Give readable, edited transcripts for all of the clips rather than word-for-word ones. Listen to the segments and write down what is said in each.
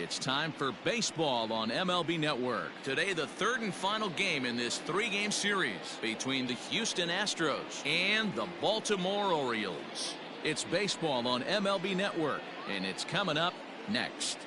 It's time for baseball on MLB Network. Today, the third and final game in this three-game series between the Houston Astros and the Baltimore Orioles. It's baseball on MLB Network, and it's coming up next.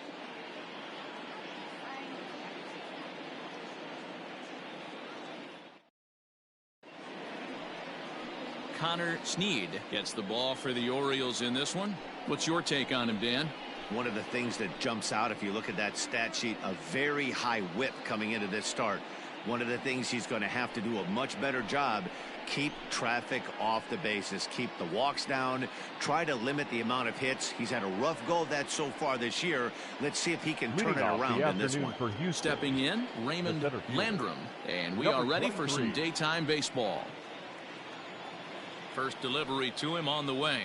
Connor Sneed gets the ball for the Orioles in this one. What's your take on him, Dan? One of the things that jumps out if you look at that stat sheet, a very high whip coming into this start. One of the things he's going to have to do a much better job, keep traffic off the bases, keep the walks down, try to limit the amount of hits. He's had a rough go of that so far this year. Let's see if he can turn it around in this one. Stepping in, Raymond Landrum, and we are ready for some daytime baseball. First delivery to him on the way.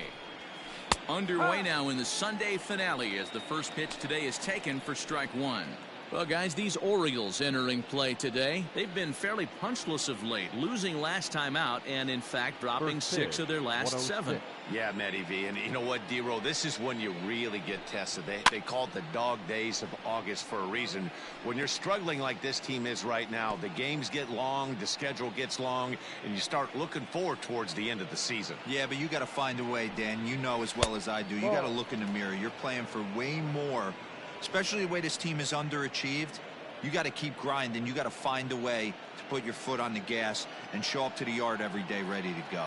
Underway now in the Sunday finale as the first pitch today is taken for strike one. Well, guys, these Orioles entering play today, they've been fairly punchless of late, losing last time out and, in fact, dropping 6 of their last 7. Yeah, Matty V. And you know what, D-Row, this is when you really get tested. They call it the dog days of August for a reason. When you're struggling like this team is right now, the games get long, the schedule gets long, and you start looking forward towards the end of the season. Yeah, but you got to find a way, Dan. You know as well as I do. You got to look in the mirror. You're playing for way more. Especially the way this team is underachieved, you got to keep grinding. You got to find a way to put your foot on the gas and show up to the yard every day ready to go.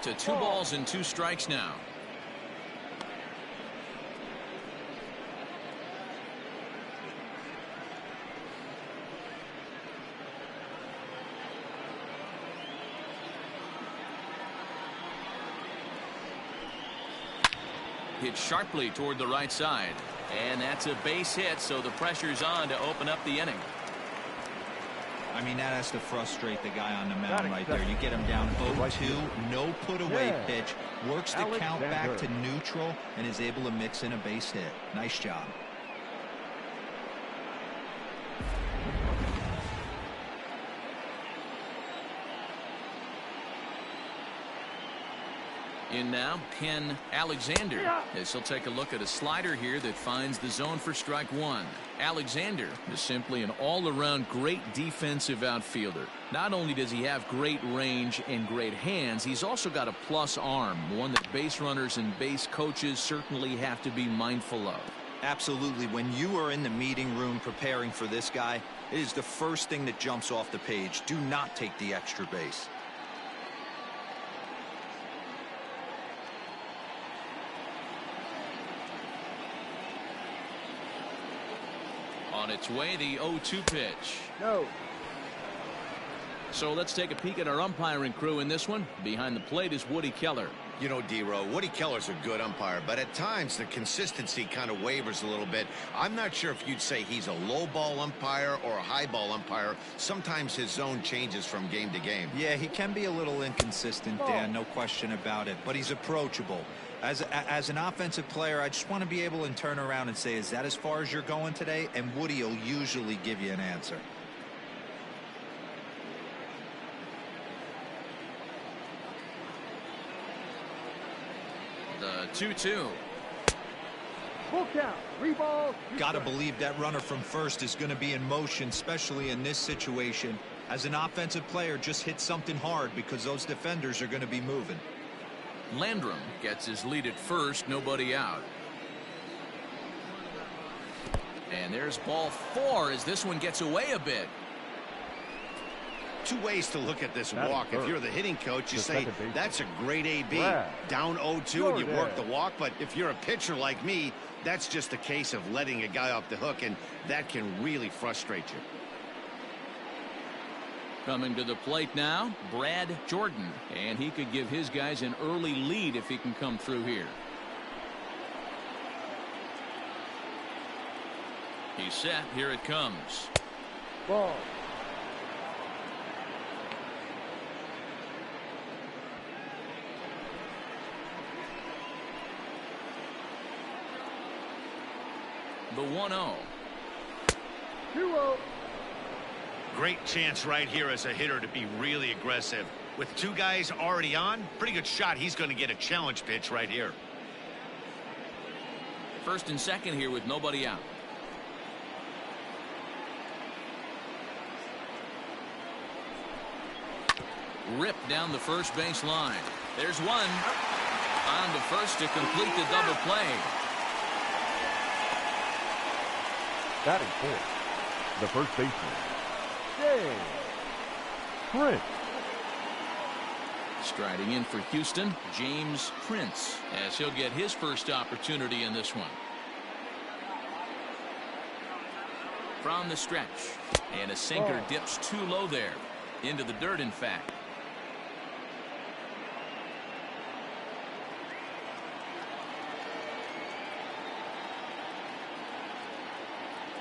To 2 balls and 2 strikes now. Hit sharply toward the right side, and that's a base hit, so the pressure's on to open up the inning. I mean, that has to frustrate the guy on the mound right there. You get him down 0-2, no put away pitch, works the count back to neutral, and is able to mix in a base hit. Nice job. In now, Ken Alexander, as he'll take a look at a slider here that finds the zone for strike one. Alexander is simply an all-around great defensive outfielder. Not only does he have great range and great hands, he's also got a plus arm, one that base runners and base coaches certainly have to be mindful of. Absolutely. When you are in the meeting room preparing for this guy, it is the first thing that jumps off the page. Do not take the extra base. On its way, the 0-2 pitch. No. So let's take a peek at our umpiring crew in this one. Behind the plate is Woody Keller. You know, D-Row, Woody Keller's a good umpire, but at times the consistency kind of wavers a little bit. I'm not sure if you'd say he's a low ball umpire or a high ball umpire. Sometimes his zone changes from game to game. Yeah, he can be a little inconsistent, Dan, no question about it, but he's approachable. As an offensive player, I just want to be able to turn around and say, is that as far as you're going today? And Woody will usually give you an answer. The 2-2. Full count. 3 balls. Gotta believe that runner from first is going to be in motion, especially in this situation. As an offensive player, just hit something hard because those defenders are going to be moving. Landrum gets his lead at first, nobody out. And there's ball 4 as this one gets away a bit. 2 ways to look at this walk. If you're the hitting coach, you say, that's a great AB. Down 0-2 and you work the walk. But if you're a pitcher like me, that's just a case of letting a guy off the hook, and that can really frustrate you. Coming to the plate now, Brad Jordan, and he could give his guys an early lead if he can come through here. He's set. Here it comes. Ball. The 1-0. 2-0. Great chance right here as a hitter to be really aggressive. With 2 guys already on, pretty good shot. He's going to get a challenge pitch right here. First and second here with nobody out. Ripped down the first base line. There's one. On to first to complete the double play. Batting fourth, the first baseman, James Prince. Striding in for Houston, James Prince, as he'll get his first opportunity in this one. From the stretch, and a sinker dips too low there. Into the dirt, in fact.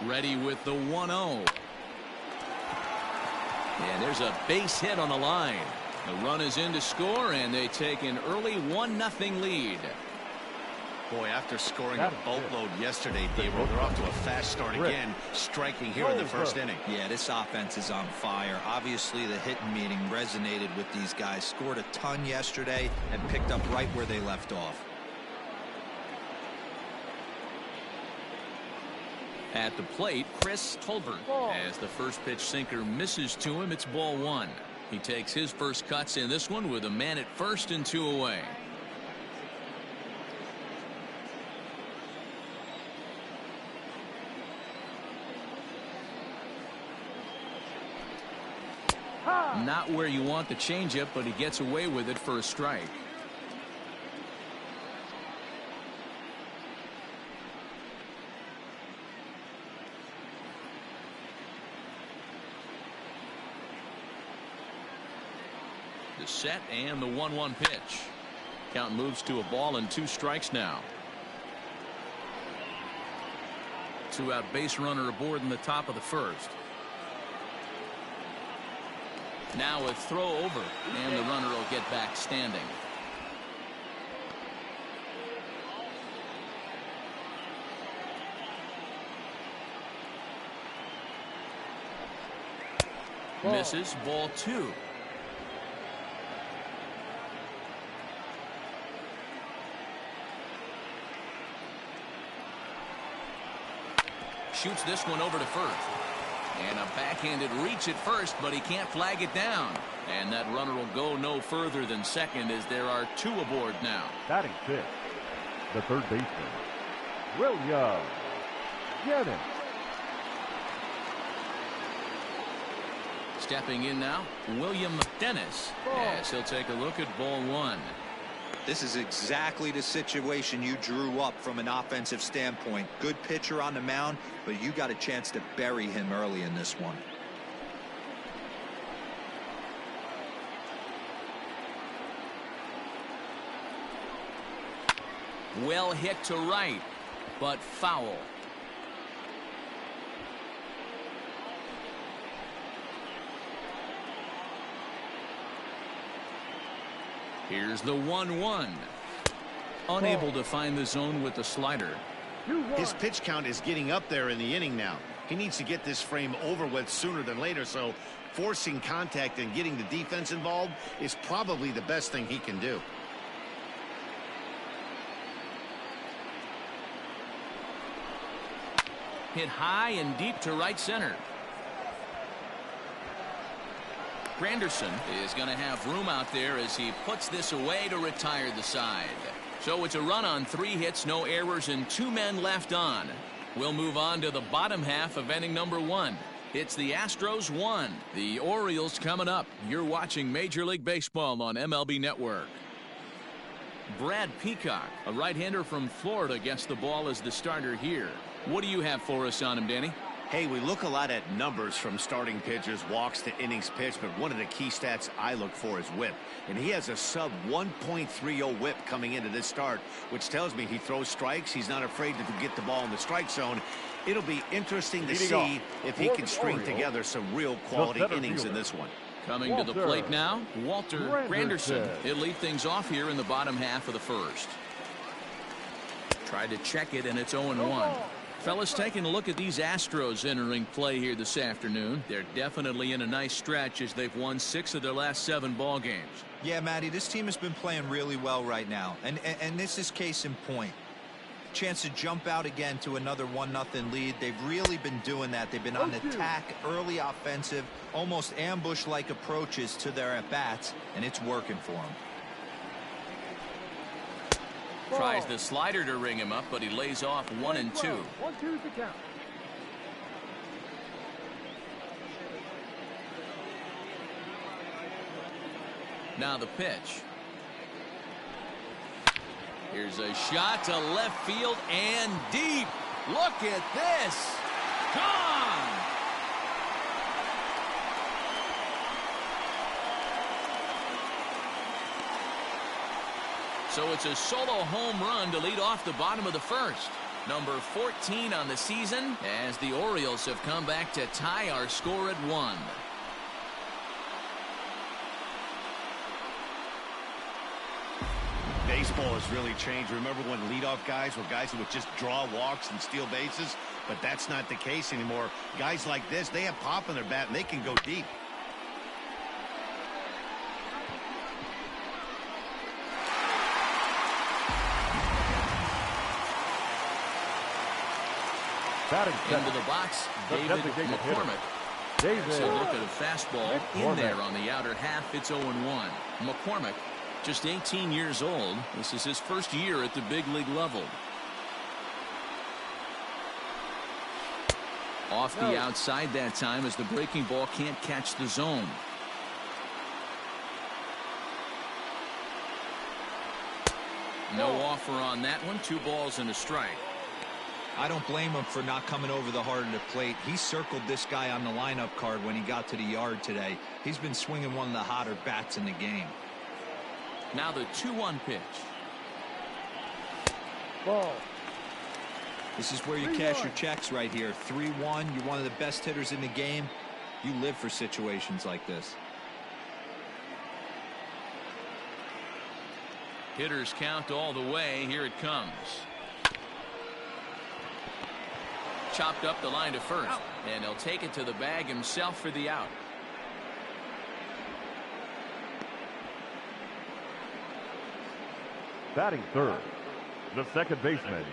Ready with the 1-0. And there's a base hit on the line. The run is in to score, and they take an early 1-0 lead. Boy, after scoring a boatload yesterday, Gabriel, they're off to a fast start again, striking here in the first inning. Yeah, this offense is on fire. Obviously, the hitting meeting resonated with these guys. Scored a ton yesterday and picked up right where they left off. At the plate, Colbert. As the first pitch sinker misses to him, it's ball one. He takes his first cuts in this one with a man at first and 2 away. Not where you want the changeup, but he gets away with it for a strike. The set and the 1-1 pitch. Count moves to a ball and 2 strikes now. 2-out base runner aboard in the top of the first. Now a throw over, and the runner will get back standing. Misses, ball 2. Shoots this one over to first. And a backhanded reach at first, but he can't flag it down. And that runner will go no further than second, as there are 2 aboard now. Batting fifth, the third baseman, Williams. Stepping in now, William Dennis, as he'll take a look at ball 1. This is exactly the situation you drew up from an offensive standpoint. Good pitcher on the mound, but you got a chance to bury him early in this one. Well hit to right, but foul. Here's the 1-1. Unable to find the zone with the slider. His pitch count is getting up there in the inning now. He needs to get this frame over with sooner than later, so forcing contact and getting the defense involved is probably the best thing he can do. Hit high and deep to right center. Granderson is going to have room out there as he puts this away to retire the side. So it's a run on 3 hits, no errors, and 2 men left on. We'll move on to the bottom half of inning number 1. It's the Astros 1. The Orioles coming up. You're watching Major League Baseball on MLB Network. Brad Peacock, a right-hander from Florida, gets the ball as the starter here. What do you have for us on him, Danny? Hey, we look a lot at numbers from starting pitchers, walks to innings pitched, but one of the key stats I look for is whip. And he has a sub 1.30 whip coming into this start, which tells me he throws strikes. He's not afraid to get the ball in the strike zone. It'll be interesting to see if he can string together some real quality innings in this one. Coming to the plate now, Walter Granderson. He'll lead things off here in the bottom half of the first. Tried to check it, and it's 0-1. Fellas, taking a look at these Astros entering play here this afternoon. They're definitely in a nice stretch as they've won 6 of their last 7 ball games. Yeah, Matty, this team has been playing really well right now. And this is case in point. chance to jump out again to another 1-0 lead. They've really been doing that. They've been on attack, early offensive, almost ambush-like approaches to their at-bats, and it's working for them. Tries the slider to ring him up, but he lays off 1-2. 1-2's the count. Now the pitch. Here's a shot to left field and deep. Look at this. Gone. So it's a solo home run to lead off the bottom of the first. Number 14 on the season as the Orioles have come back to tie our score at 1. Baseball has really changed. Remember when leadoff guys were guys who would just draw walks and steal bases? But that's not the case anymore. Guys like this, they have pop in their bat and they can go deep. Into the box, David McCormick. Takes a look at a fastball in there on the outer half. It's 0-1. McCormick, just 18 years old. This is his first year at the big league level. Off the outside that time as the breaking ball can't catch the zone. No offer on that one. 2 balls and a strike. I don't blame him for not coming over the heart of the plate. He circled this guy on the lineup card when he got to the yard today. He's been swinging one of the hotter bats in the game. Now the 2-1 pitch. Ball. This is where you cash your checks right here. 3-1. You're one of the best hitters in the game. You live for situations like this. Hitters count all the way. Here it comes. Chopped up the line to first, and he'll take it to the bag himself for the out. Batting third, the second baseman,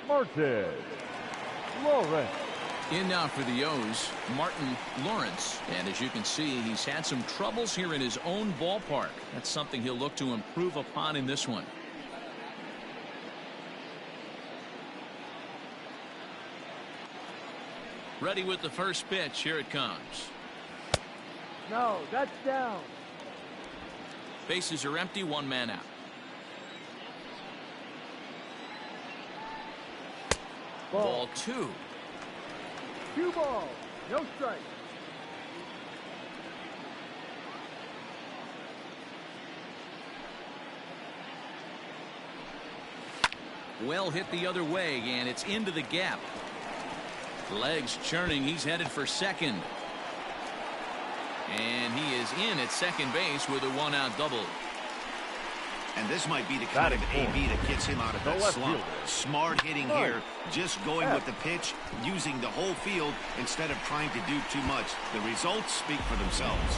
Martin Lawrence. In now for the O's, Martin Lawrence. And as you can see, he's had some troubles here in his own ballpark. That's something he'll look to improve upon in this one. Ready with the first pitch. Here it comes. No, that's down. Bases are empty. 1 man out. Ball 2. 2 balls. No strike. Well hit the other way, and it's into the gap. Legs churning. He's headed for second. And he is in at second base with a 1-out double. And this might be the kind of AB that gets him out of that slump. Smart hitting here, just going with the pitch, using the whole field instead of trying to do too much. The results speak for themselves.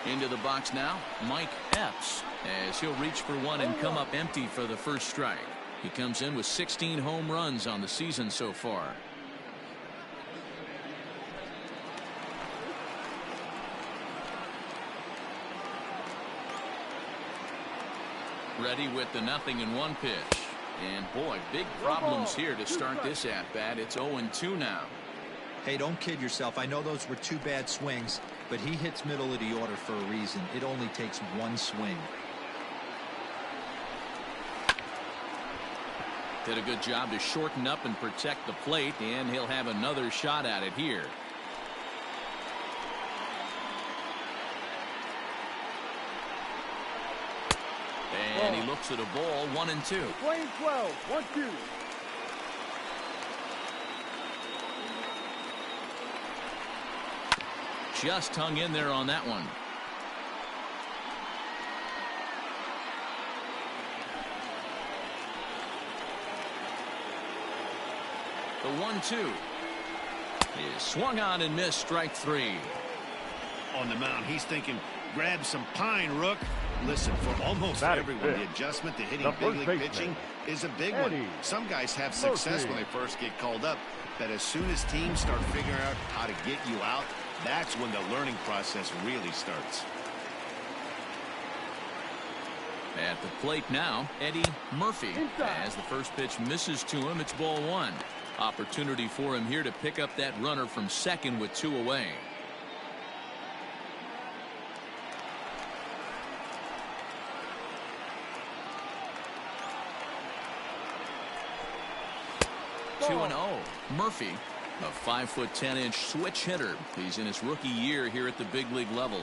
Into the box now, Mike Epps, as he'll reach for one and come up empty for the first strike. He comes in with 16 home runs on the season so far. Ready with the 0-1 pitch. And boy, big problems here to start this at-bat. It's 0-2 now. Hey, don't kid yourself. I know those were 2 bad swings, but he hits middle of the order for a reason. It only takes 1 swing. Did a good job to shorten up and protect the plate, and he'll have another shot at it here. And he looks at a ball. 1-2. Playing 12. 1-2. Just hung in there on that one. The 1-2 is swung on and missed. Strike 3. On the mound, he's thinking, grab some pine, Rook. Listen, for almost everyone, the adjustment to hitting big league pitching is a big one. Some guys have success when they first get called up, but as soon as teams start figuring out how to get you out, that's when the learning process really starts. At the plate now, Eddie Murphy. As the first pitch misses to him, it's ball one. Opportunity for him here to pick up that runner from second with 2 away. Ball. 2-0. Murphy, a 5'10" switch hitter. He's in his rookie year here at the big league level.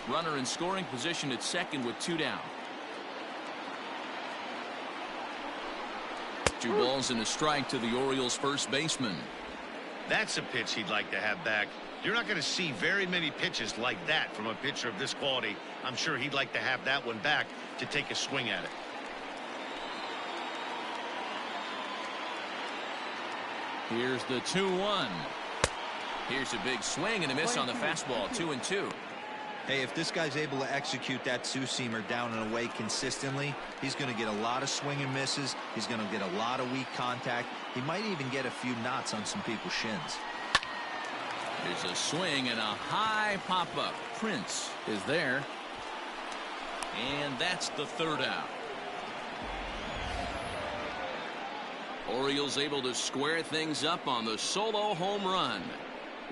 Runner in scoring position at second with 2 down. 2 balls and a strike to the Orioles first baseman. That's a pitch he'd like to have back. You're not going to see very many pitches like that from a pitcher of this quality. I'm sure he'd like to have that one back to take a swing at it. Here's the 2-1. Here's a big swing and a miss on the fastball. 2-2. Hey, if this guy's able to execute that two-seamer down and away consistently, he's going to get a lot of swing and misses. He's going to get a lot of weak contact. He might even get a few knots on some people's shins. There's a swing and a high pop-up. Prince is there. And that's the 3rd out. Orioles able to square things up on the solo home run.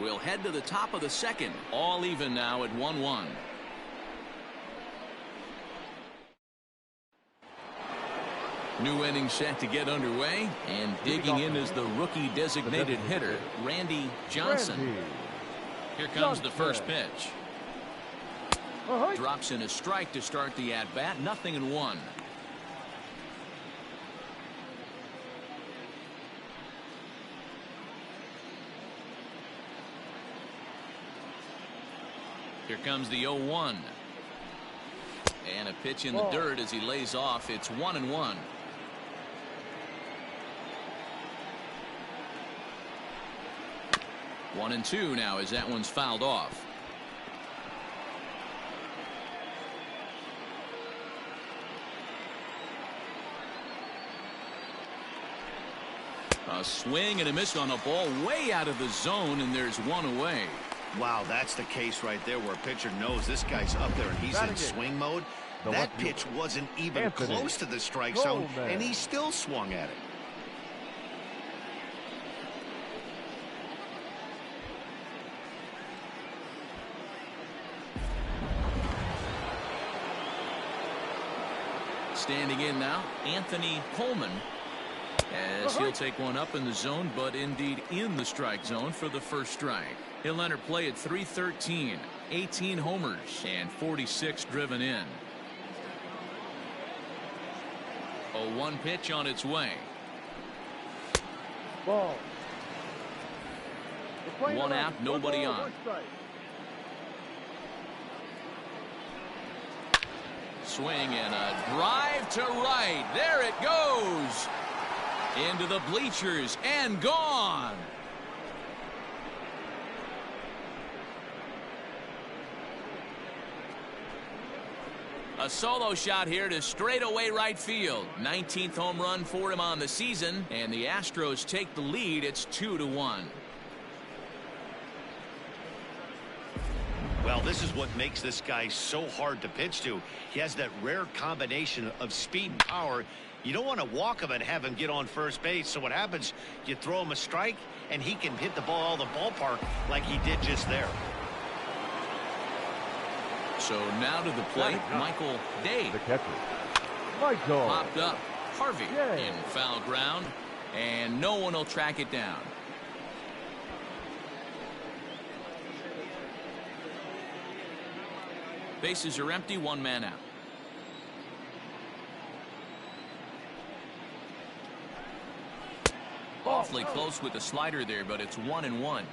We'll head to the top of the 2nd. All even now at 1-1. New inning set to get underway. And digging in is the rookie designated hitter, Randy Johnson. Here comes the first pitch. Drops in a strike to start the at-bat. 0-1. Here comes the 0-1. And a pitch in the dirt as he lays off. It's 1-1. One and two now as that one's fouled off. A swing and a miss on a ball way out of the zone, and there's one away. Wow, that's the case right there where a pitcher knows this guy's up there and he's in swing mode. That pitch wasn't even close to the strike zone, and he still swung at it. Standing in now, Anthony Coleman, as he'll take one up in the zone, but indeed in the strike zone for the first strike. He'll enter play at .313, 18 homers, and 46 driven in. A 1 pitch on its way. Ball. 1 out, nobody on. Swing and a drive to right. There it goes. Into the bleachers and gone. A solo shot here to straightaway right field. 19th home run for him on the season, and the Astros take the lead. It's 2-1. Well, this is what makes this guy so hard to pitch to. He has that rare combination of speed and power. You don't want to walk him and have him get on first base. So what happens, you throw him a strike, and he can hit the ball out of the ballpark like he did just there. So now to the plate, Michael Day. The catcher, Michael. Popped up. Harvey in foul ground, and no one will track it down. Bases are empty, 1 man out. Awfully close with the slider there, but it's 1-1.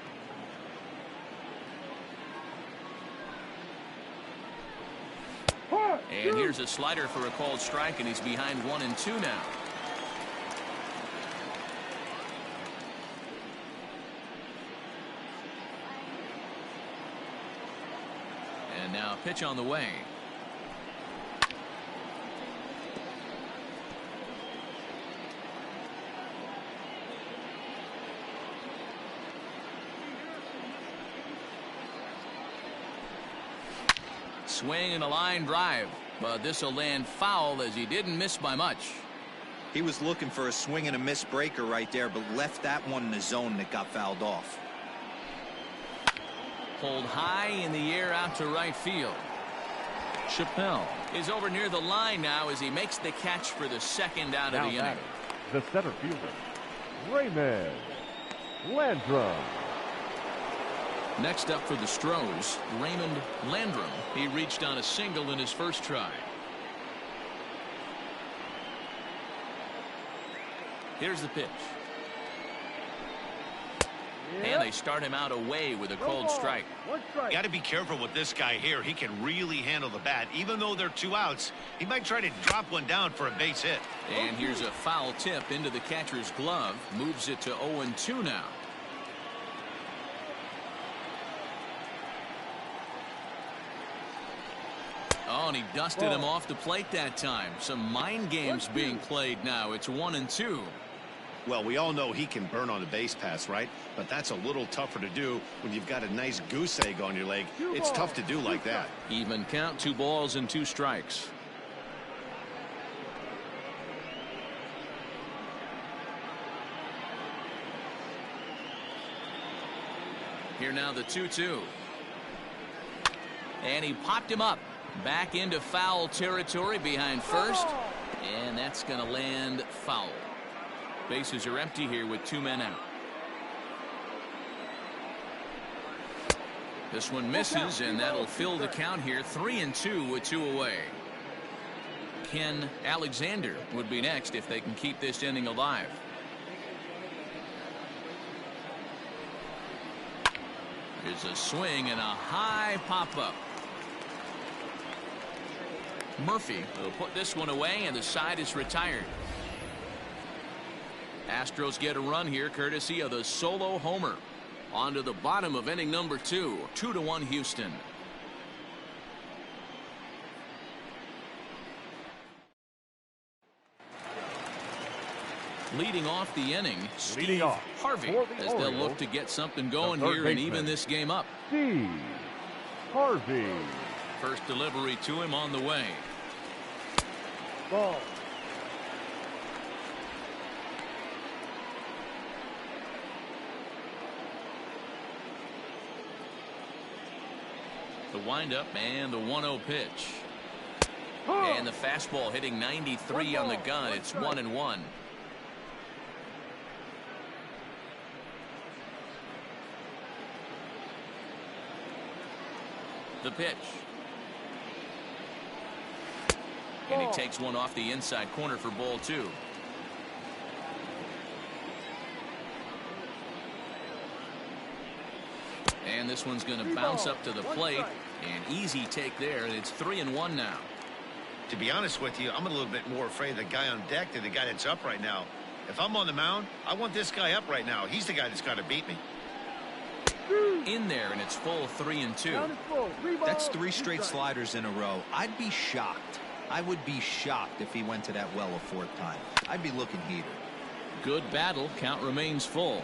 And here's a slider for a called strike, and he's behind 1-2 now. And now pitch on the way. swing and a line drive, but this will land foul as he didn't miss by much. He was looking for a swing and a miss breaker right there, but left that one in the zone that got fouled off. Pulled high in the air out to right field. Chappelle is over near the line now as he makes the catch for the second out of the inning. The center fielder, Raymond Landrum. Next up for the Astros, Raymond Landrum. He reached on a single in his first try. Here's the pitch. And they start him out away with a cold strike. Got to be careful with this guy here. He can really handle the bat. Even though they're 2 outs, he might try to drop one down for a base hit. And here's a foul tip into the catcher's glove. Moves it to 0-2 now. Oh, and he dusted him off the plate that time. Some mind games being played now. It's 1-2. Well, we all know he can burn on a base pass, right? But that's a little tougher to do when you've got a nice goose egg on your leg. It's tough to do like that. Even count, 2 balls and 2 strikes. Here now the 2-2. And he popped him up. Back into foul territory behind first. And that's going to land foul. Bases are empty here with 2 men out. This one misses, and that'll fill the count here. 3-2 with 2 away. Ken Alexander would be next if they can keep this inning alive. There's a swing and a high pop-up. Murphy will put this one away, and the side is retired. Astros get a run here courtesy of the solo homer. On to the bottom of inning number 2. 2-1 Houston. Leading off the inning, Steve Harvey, as they'll look to get something going here and even this game up. Steve Harvey. First delivery to him on the way. Ball. The windup and the 1-0 pitch. And the fastball hitting 93 on the gun. It's 1-1. The pitch. And he takes one off the inside corner for ball 2. And this one's going to bounce up to the plate. An easy take there. And it's 3-1 now. To be honest with you, I'm a little bit more afraid of the guy on deck than the guy that's up right now. If I'm on the mound, I want this guy up right now. He's the guy that's got to beat me. In there, and it's full 3-2. That's 3 straight sliders in a row. I'd be shocked. I would be shocked if he went to that well a 4th time. I'd be looking heated. Good battle. Count remains full.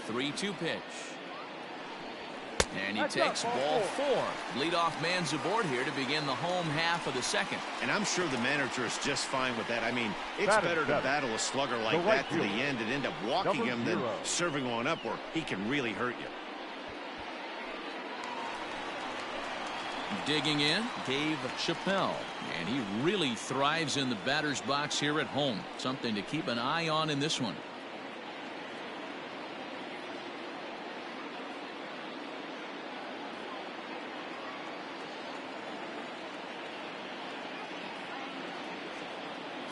Three-two pitch. And he takes ball 4. Leadoff man's aboard here to begin the home half of the second. And I'm sure the manager is just fine with that. I mean, it's better to battle a slugger like that to the end and end up walking him than serving one up where he can really hurt you. Digging in, Dave Chappelle. And he really thrives in the batter's box here at home. Something to keep an eye on in this one.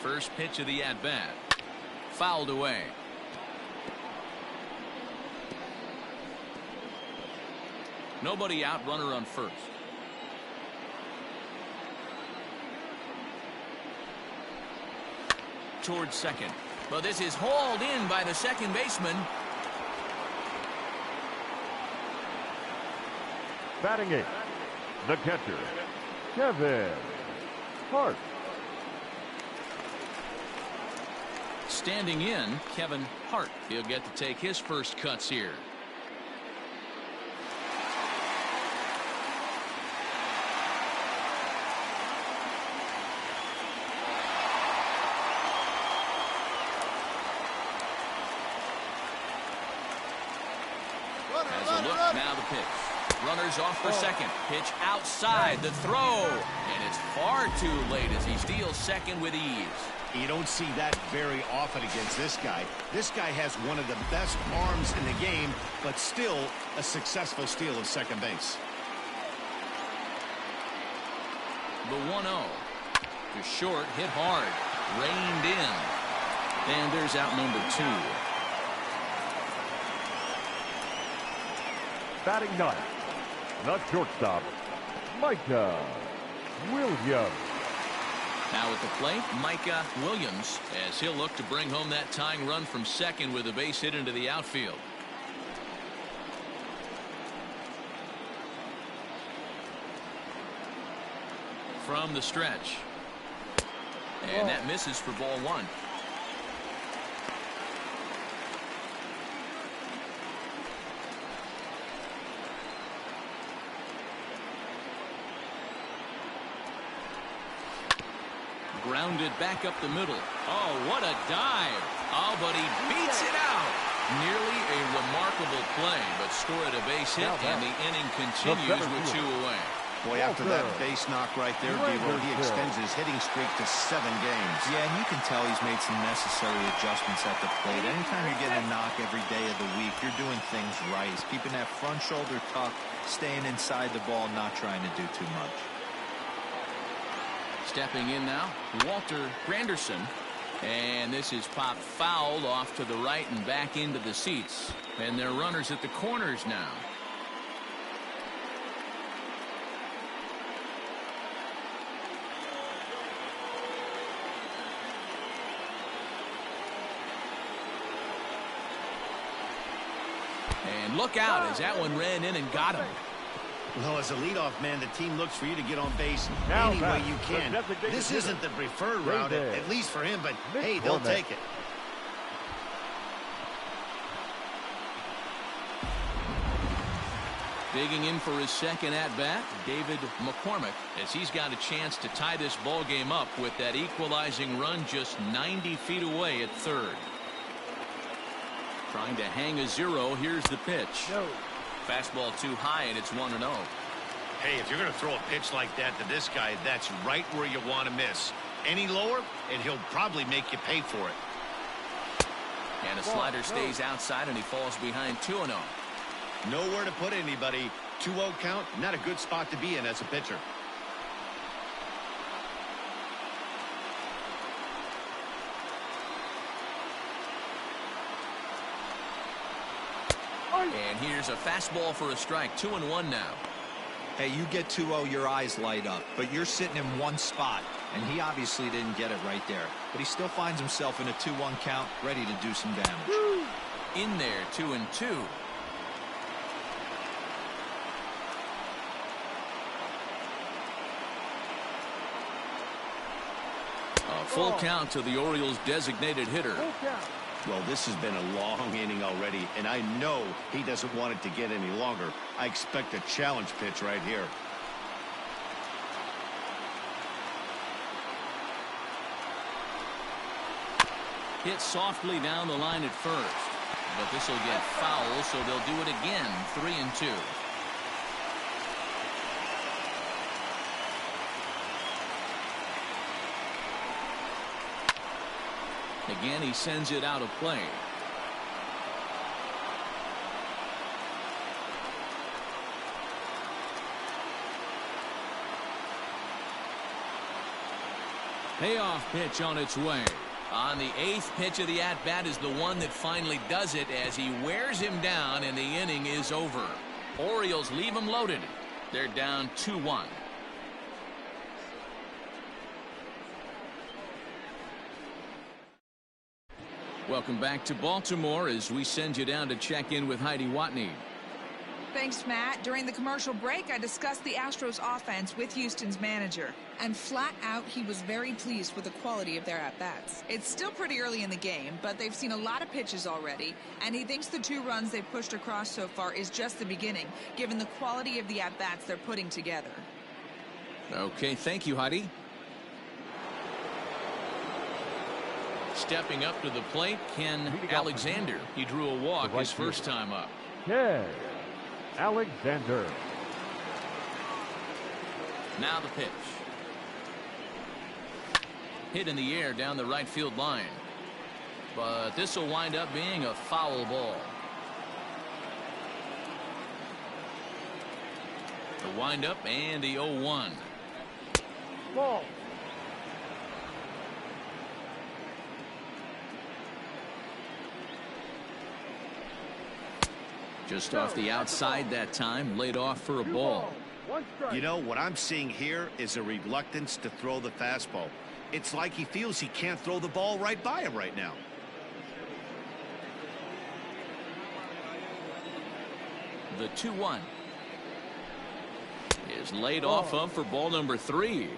First pitch of the at-bat. Fouled away. Nobody out, runner on first. Towards second. But this is hauled in by the second baseman. Batting 8th, the catcher, Kevin Hart. Standing in, Kevin Hart. He'll get to take his first cuts here. Has a look, now the pitch. Runners off for second. Pitch outside, the throw. And it's far too late as he steals second with ease. You don't see that very often against this guy. This guy has one of the best arms in the game, but still a successful steal of second base. The 1-0. To short, hit hard. Reined in. And there's out number 2. Batting ninth, the shortstop, Micah Williams. Now at the plate, Micah Williams, as he'll look to bring home that tying run from second with a base hit into the outfield. From the stretch. And that misses for ball 1. Grounded back up the middle. Oh, what a dive. Oh, but he beats it out. Nearly a remarkable play, but scored a base hit, and the inning continues with 2 away. Boy, after that base knock right there, he extends his hitting streak to 7 games. Yeah, and you can tell he's made some necessary adjustments at the plate. Anytime you're getting a knock every day of the week, you're doing things right. He's keeping that front shoulder tucked, staying inside the ball, not trying to do too much. Stepping in now, Walter Granderson. And this is popped foul off to the right and back into the seats. And they're runners at the corners now. And look out as that one ran in and got him. Well, as a leadoff man, the team looks for you to get on base any way you can. This isn't the preferred route, at least for him, but hey, they'll take it. Digging in for his second at-bat, David McCormick, as he's got a chance to tie this ball game up with that equalizing run just 90 feet away at third. Trying to hang a 0. Here's the pitch. Fastball too high, and it's 1-0. Hey, if you're going to throw a pitch like that to this guy, that's right where you want to miss. Any lower, and he'll probably make you pay for it. And a slider stays outside, and he falls behind 2-0. Nowhere to put anybody. 2-0 count, not a good spot to be in as a pitcher. And here's a fastball for a strike. 2-1 now. Hey, you get 2-0, your eyes light up, but you're sitting in one spot, and he obviously didn't get it right there. But he still finds himself in a 2-1 count, ready to do some damage. In there, 2-2. A full count to the Orioles' designated hitter. Well, this has been a long inning already, and I know he doesn't want it to get any longer. I expect a challenge pitch right here. Hit softly down the line at first, but this will get foul, so they'll do it again. 3-2. Again, he sends it out of play. Payoff pitch on its way. On the 8th pitch of the at-bat is the one that finally does it as he wears him down and the inning is over. Orioles leave him loaded. They're down 2-1. Welcome back to Baltimore as we send you down to check in with Heidi Watney. Thanks, Matt. During the commercial break, I discussed the Astros offense with Houston's manager. And flat out, he was very pleased with the quality of their at-bats. It's still pretty early in the game, but they've seen a lot of pitches already. And he thinks the 2 runs they've pushed across so far is just the beginning, given the quality of the at-bats they're putting together. Okay, thank you, Heidi. Stepping up to the plate, Ken Alexander. He drew a walk his first time up. Ken Alexander. Now the pitch. Hit in the air down the right field line. But this will wind up being a foul ball. The windup and the 0-1. Ball. Just off the outside that time, laid off for a ball. You know, what I'm seeing here is a reluctance to throw the fastball. It's like he feels he can't throw the ball right by him right now. The 2-1 is laid off of for ball number 3.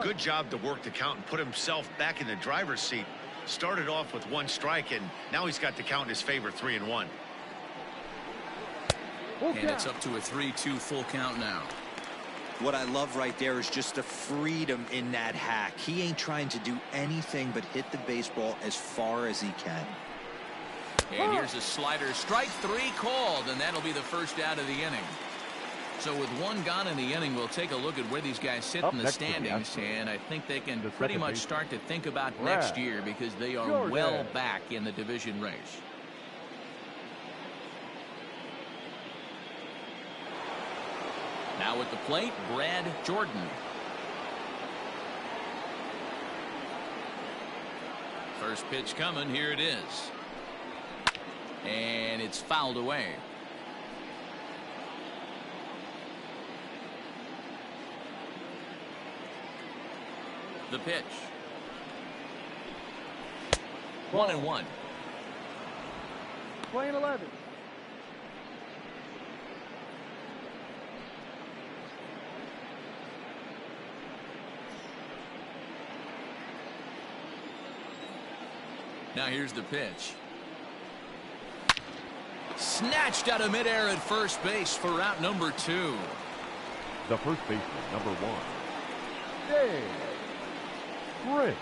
Good job to work the count and put himself back in the driver's seat. Started off with 1 strike, and now he's got the count in his favor, 3-1. And it's up to a 3-2 full count now. What I love right there is just the freedom in that hack. He ain't trying to do anything but hit the baseball as far as he can. And here's a slider. Strike 3 called, and that'll be the first out of the inning. So with 1 gone in the inning, we'll take a look at where these guys sit in the standings, and I think they can pretty much start to think about next year because they are well back in the division race. Now at the plate, Brad Jordan. First pitch coming. Here it is. And it's fouled away. The pitch. 1-1. Playing 11. Now here's the pitch. Snatched out of midair at first base for route number 2. The first baseman, number 1. Dave Prince.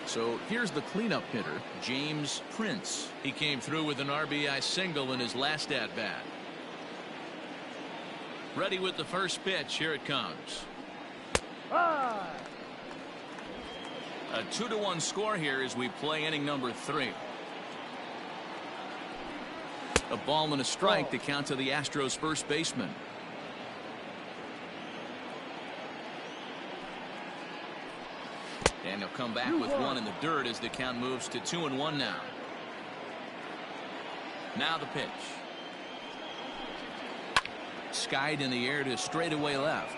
So here's the cleanup hitter, James Prince. He came through with an RBI single in his last at-bat. Ready with the first pitch. Here it comes. A 2-1 score here as we play inning number 3. A ball and a strike to count to the Astros first baseman. And he'll come back with 1 in the dirt as the count moves to 2-1 now. Now the pitch. Skied in the air to straightaway left.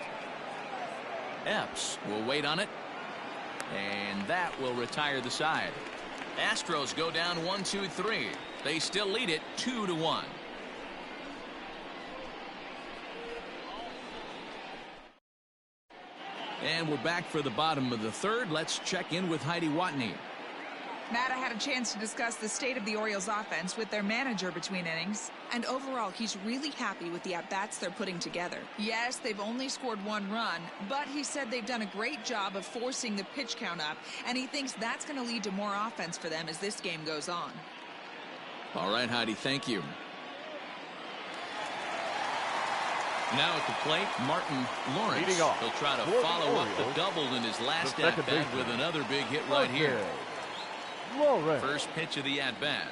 Epps will wait on it. And that will retire the side. Astros go down 1-2-3. They still lead it 2-1. And we're back for the bottom of the 3rd. Let's check in with Heidi Watney. Matt, I had a chance to discuss the state of the Orioles offense with their manager between innings. And overall, he's really happy with the at-bats they're putting together. Yes, they've only scored 1 run, but he said they've done a great job of forcing the pitch count up, and he thinks that's going to lead to more offense for them as this game goes on. All right, Heidi, thank you. Now at the plate, Martin Lawrence. He'll try to follow up the double in his last at-bat with another big hit right here. Lawrence. First pitch of the at-bat.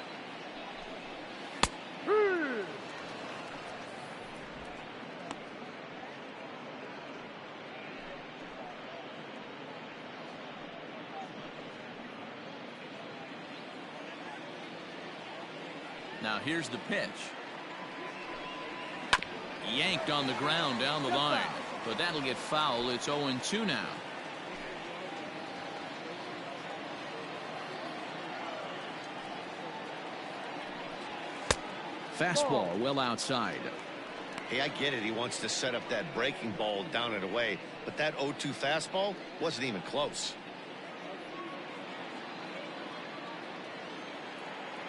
Now here's the pitch. Yanked on the ground down the line, but that'll get foul. It's 0-2 now. Fastball well outside. Hey, I get it. He wants to set up that breaking ball down and away, but that 0-2 fastball wasn't even close.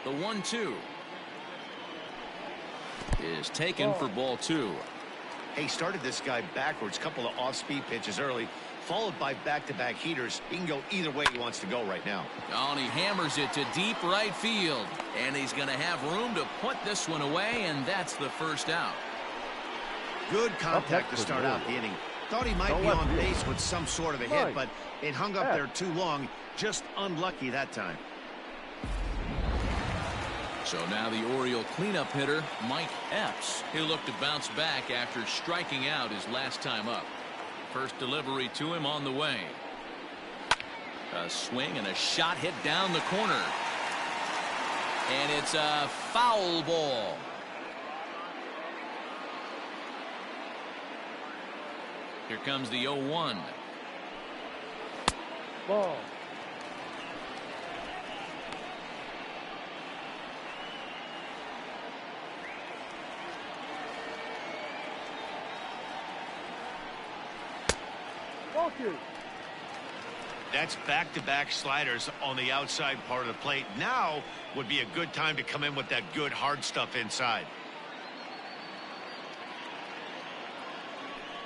The 1-2 is taken for ball 2. Hey, started this guy backwards, couple of off-speed pitches early, followed by back-to-back heaters. He can go either way he wants to go right now. Oh, and he hammers it to deep right field, and he's going to have room to put this one away, and that's the first out. Good contact to start out the inning. Thought he might be on base with some sort of a hit, but it hung up there too long. Just unlucky that time. So now the Oriole cleanup hitter, Mike Epps. He'll look to bounce back after striking out his last time up. First delivery to him on the way. A swing and a shot hit down the corner. And it's a foul ball. Here comes the 0-1. Ball. That's back-to-back sliders on the outside part of the plate. Now would be a good time to come in with that good hard stuff inside.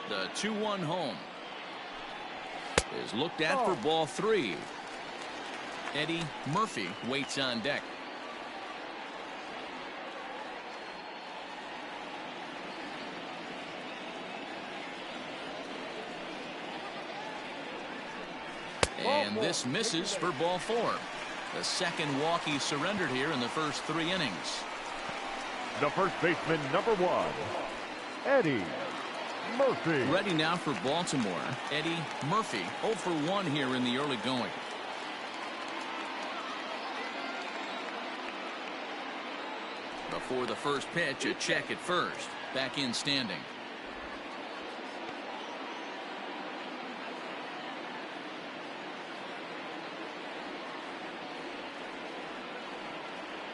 The 2-1 home is looked at for ball 3. Eddie Murphy waits on deck. And this misses for ball 4. The second walk he surrendered here in the first 3 innings. The first baseman, number 1, Eddie Murphy. Ready now for Baltimore. Eddie Murphy 0 for 1 here in the early going. Before the first pitch, a check at first. Back in standing.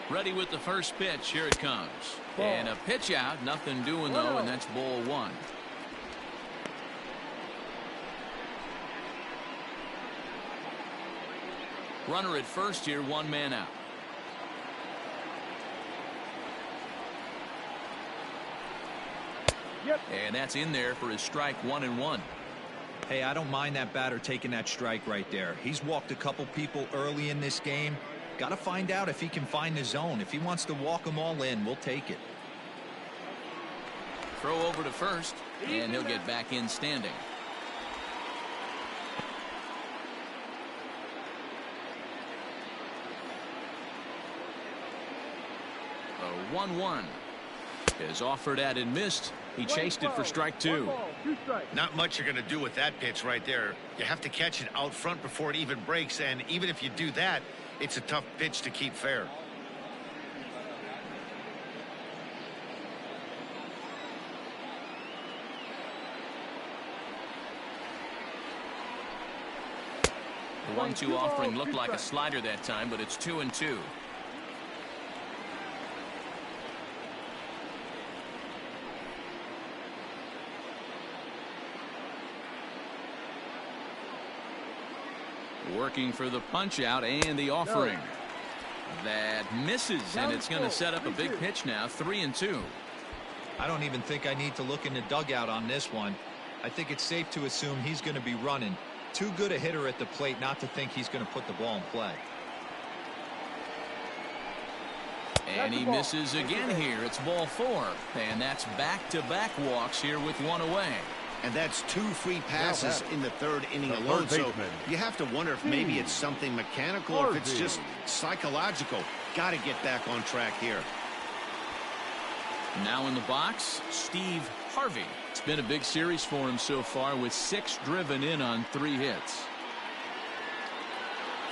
Ready with the first pitch. Here it comes. And a pitch out. Nothing doing, though, and that's ball 1. Runner at first here, 1 man out. And that's in there for his strike 1-1. Hey, I don't mind that batter taking that strike right there. He's walked a couple people early in this game. Got to find out if he can find the zone. If he wants to walk them all in, we'll take it. Throw over to first, and he'll get back in standing. A 1-1 is offered at and missed. He chased it for strike 2. Not much you're going to do with that pitch right there. You have to catch it out front before it even breaks, and even if you do that, it's a tough pitch to keep fair. The 1-2 offering looked like a slider that time, but it's 2-2. Working for the punch out and the offering. That misses, and it's going to set up a big pitch now. 3-2. I don't even think I need to look in the dugout on this one. I think it's safe to assume he's going to be running. Too good a hitter at the plate not to think he's going to put the ball in play. And he misses again here. It's ball 4. And that's back-to-back walks here with 1 away. And that's 2 free passes in the 3rd inning alone. So you have to wonder if maybe it's something mechanical or if it's just psychological. Got to get back on track here. Now in the box, Steve Harvey. It's been a big series for him so far with 6 driven in on 3 hits.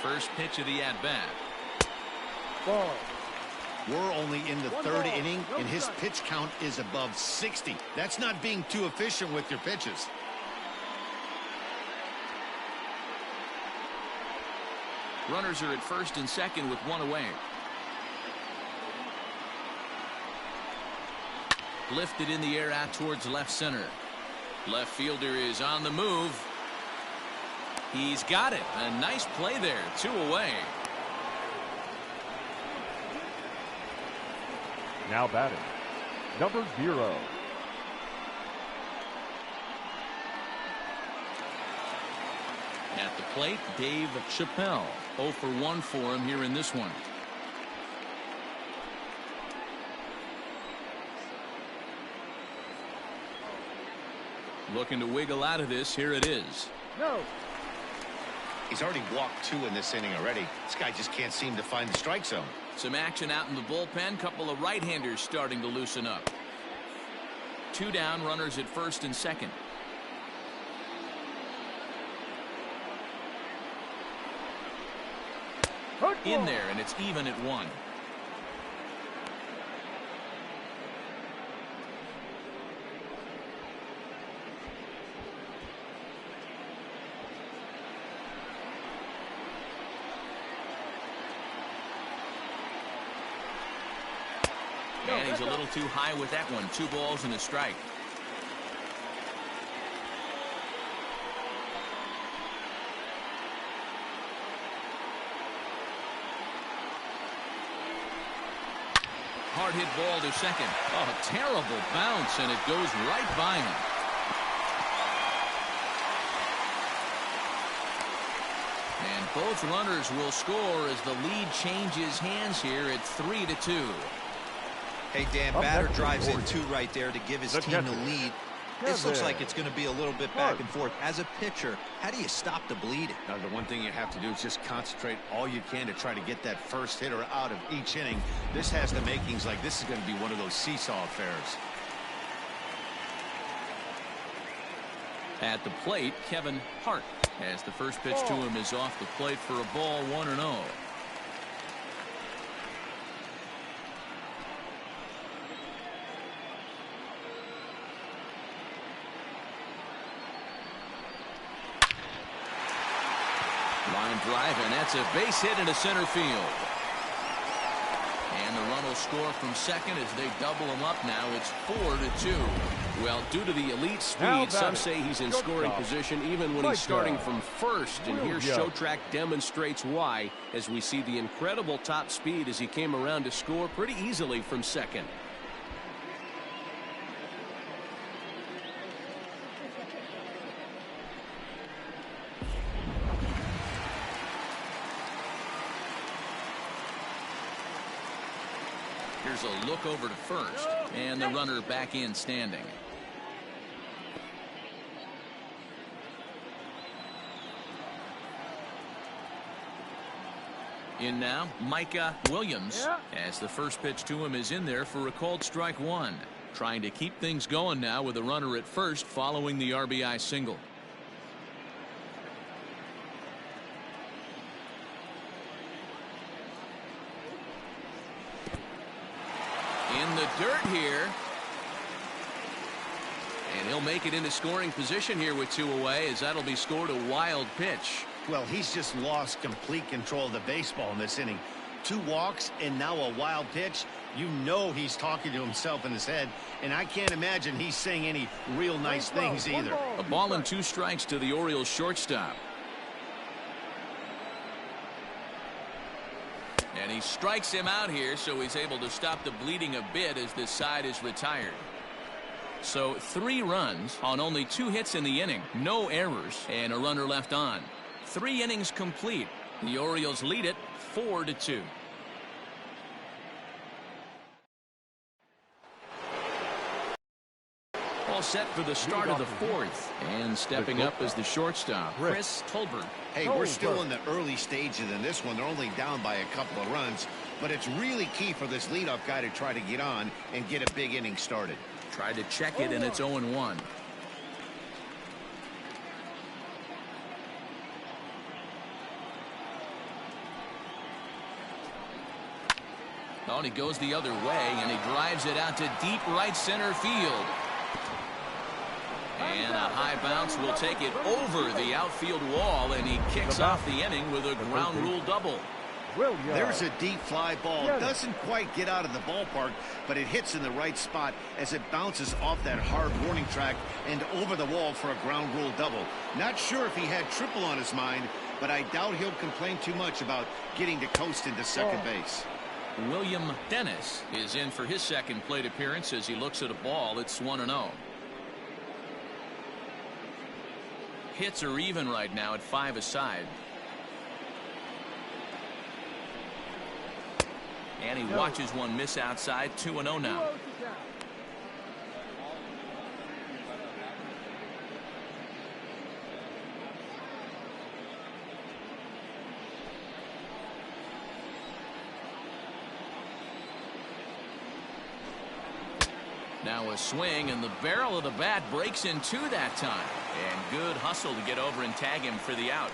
First pitch of the at-bat. Ball. We're only in the 3rd inning, and his pitch count is above 60. That's not being too efficient with your pitches. Runners are at first and second with 1 away. Lifted in the air out towards left center. Left fielder is on the move. He's got it. A nice play there. 2 away. Now batting, number 0. At the plate, Dave Chappelle. 0 for 1 for him here in this one. Looking to wiggle out of this. Here it is. No. He's already walked 2 in this inning already. This guy just can't seem to find the strike zone. Some action out in the bullpen. Couple of right-handers starting to loosen up. 2 down, runners at first and second. In there, and it's even at 1. And he's a little too high with that one. 2 balls and a strike. Hard hit ball to second. Oh, a terrible bounce, and it goes right by him. And both runners will score as the lead changes hands here at 3-2. Hey, Dan, batter drives in 2 right there to give his team the lead. This looks like it's going to be a little bit back and forth. As a pitcher, how do you stop the bleeding? Now, the one thing you have to do is just concentrate all you can to try to get that first hitter out of each inning. This has the makings like this is going to be one of those seesaw affairs. At the plate, Kevin Hart, as the first pitch to him is off the plate for a ball, 1-0. Line drive, and that's a base hit into center field. And the run will score from second as they double him up now. It's 4-2. Well, due to the elite speed, some say he's in scoring position even when he's starting from first. And here Showtrack demonstrates why, as we see the incredible top speed as he came around to score pretty easily from second. Here's a look over to first, and the runner back in standing. In now, Micah Williams, as the first pitch to him is in there for a called strike 1. Trying to keep things going now with a runner at first following the RBI single. In the dirt here. And he'll make it into scoring position here with 2 away, as that'll be scored a wild pitch. Well, he's just lost complete control of the baseball in this inning. 2 walks and now a wild pitch. You know he's talking to himself in his head, and I can't imagine he's saying any real nice things either. A ball and 2 strikes to the Orioles shortstop. And he strikes him out here, so he's able to stop the bleeding a bit as this side is retired. So 3 runs on only 2 hits in the inning, no errors, and a runner left on. 3 innings complete. The Orioles lead it 4-2. All set for the start of the 4th, and stepping up as the shortstop, Colbert. Hey, we're still in the early stages in this one. They're only down by a couple of runs, but it's really key for this leadoff guy to try to get on and get a big inning started. Tried to check it, and it's 0-1. Oh, and he goes the other way, and he drives it out to deep right center field. And a high bounce will take it over the outfield wall, and he kicks off the inning with a ground rule double. Williams. There's a deep fly ball. Yes. Doesn't quite get out of the ballpark, but it hits in the right spot as it bounces off that hard warning track and over the wall for a ground rule double. Not sure if he had triple on his mind, but I doubt he'll complain too much about getting to coast into second base. William Dennis is in for his second plate appearance as he looks at a ball. It's 1-0. Hits are even right now at 5 aside. And he watches one miss outside. 2-0 now. Now a swing, and the barrel of the bat breaks in two that time. And good hustle to get over and tag him for the out.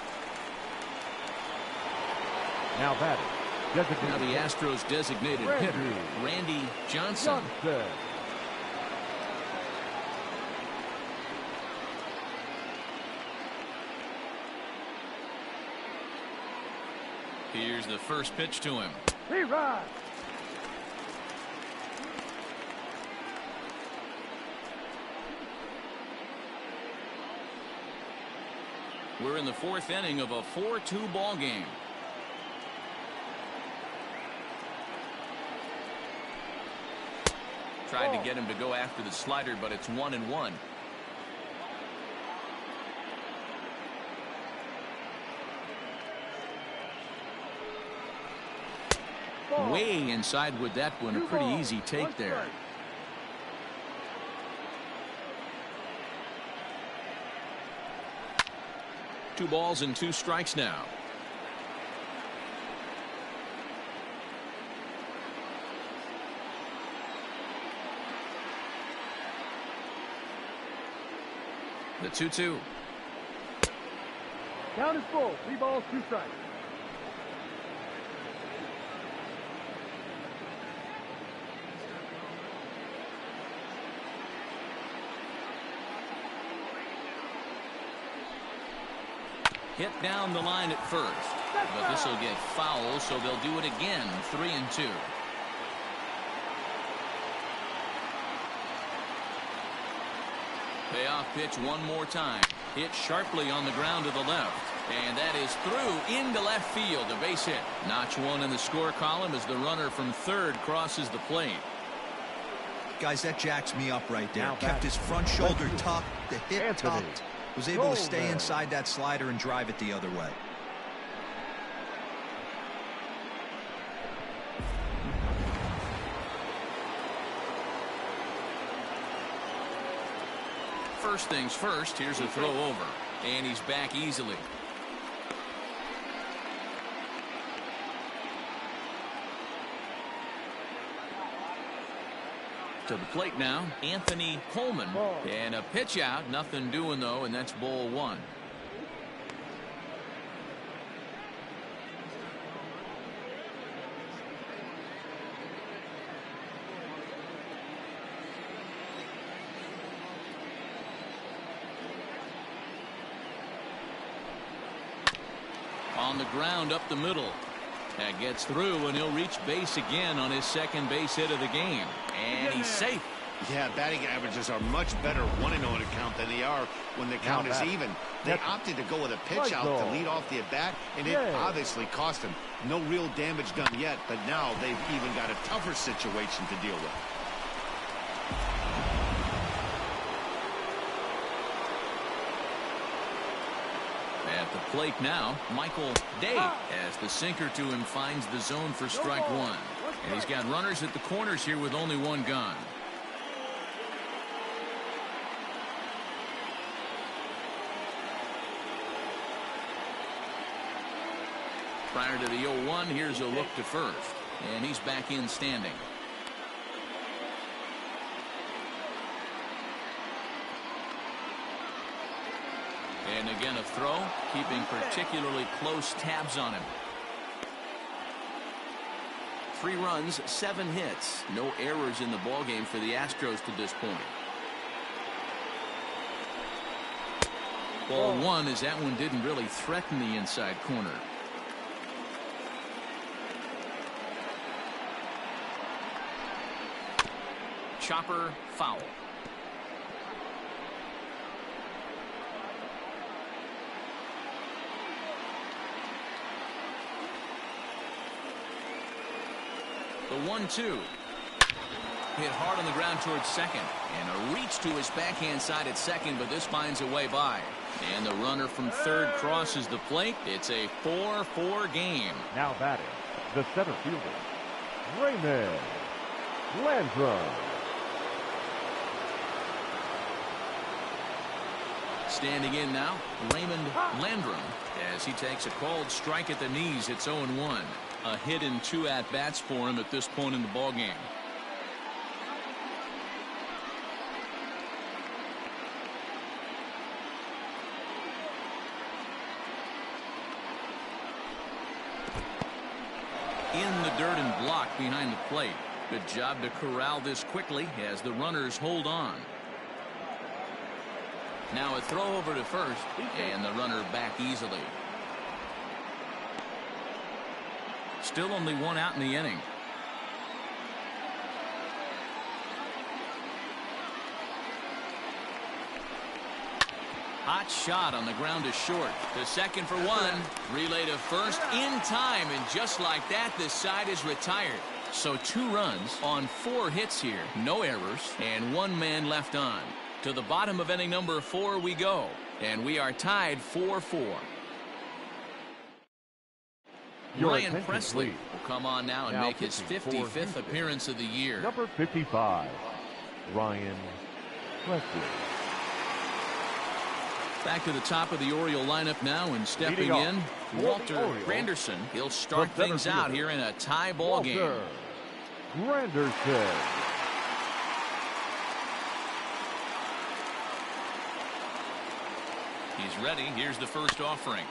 Now batting. Now the Astros designated hitter, Randy Johnson. Here's the first pitch to him. He rides. We're in the fourth inning of a 4-2 ball game. Tried to get him to go after the slider, but it's 1-1. Way inside with that one. A pretty easy take there. Two balls and two strikes now. The 2-2. Count is full. 3 balls, 2 strikes. Hit down the line at first, but this will get foul, so they'll do it again. 3-2. Payoff pitch one more time. Hit sharply on the ground to the left, and that is through into left field. A base hit. Notch one in the score column as the runner from third crosses the plate. Guys, that jacks me up right there. Kept his front shoulder tucked, the hip tucked. Was able to stay inside that slider and drive it the other way. First things first, here's a throw over, and he's back easily. To the plate now, Anthony Coleman. And a pitch out, nothing doing though, and that's ball one. On the ground up the middle. That gets through, and he'll reach base again on his second base hit of the game. And he's safe. Yeah, batting averages are much better 1-0 in a count than they are when the count is even. They opted to go with a pitch out to lead off the at-bat, and it obviously cost them. No real damage done yet, but now they've even got a tougher situation to deal with. At the plate now, Michael Day, as the sinker to him finds the zone for strike one. And he's got runners at the corners here with only one gone. Prior to the 0-1, here's a look to first. And he's back in standing. And again a throw, keeping particularly close tabs on him. 3 runs, 7 hits. No errors in the ballgame for the Astros to this point. Ball one, as that one didn't really threaten the inside corner. chopper foul. The 1-2. Hit hard on the ground towards second. And a reach to his backhand side at second, but this finds a way by. And the runner from third crosses the plate. It's a 4-4 game. Now batting, the center fielder, Raymond Landrum. Standing in now, Raymond Landrum, as he takes a called strike at the knees. It's 0-1. A hit and 2 at-bats for him at this point in the ballgame. In the dirt and blocked behind the plate. Good job to corral this quickly as the runners hold on. Now a throw over to first, and the runner back easily. Still only 1 out in the inning. Hot shot on the ground to short. To second for 1. Relay to first in time, and just like that, the side is retired. So 2 runs on 4 hits here. No errors, and 1 man left on. To the bottom of inning number 4 we go, and we are tied 4-4. Ryan Presley will come on now and make his 55th appearance of the year. Number 55, Ryan Presley. Back to the top of the Oriole lineup now, and stepping in, Walter Granderson. He'll start things out here in a tie ball game. Granderson. He's ready. Here's the first offering.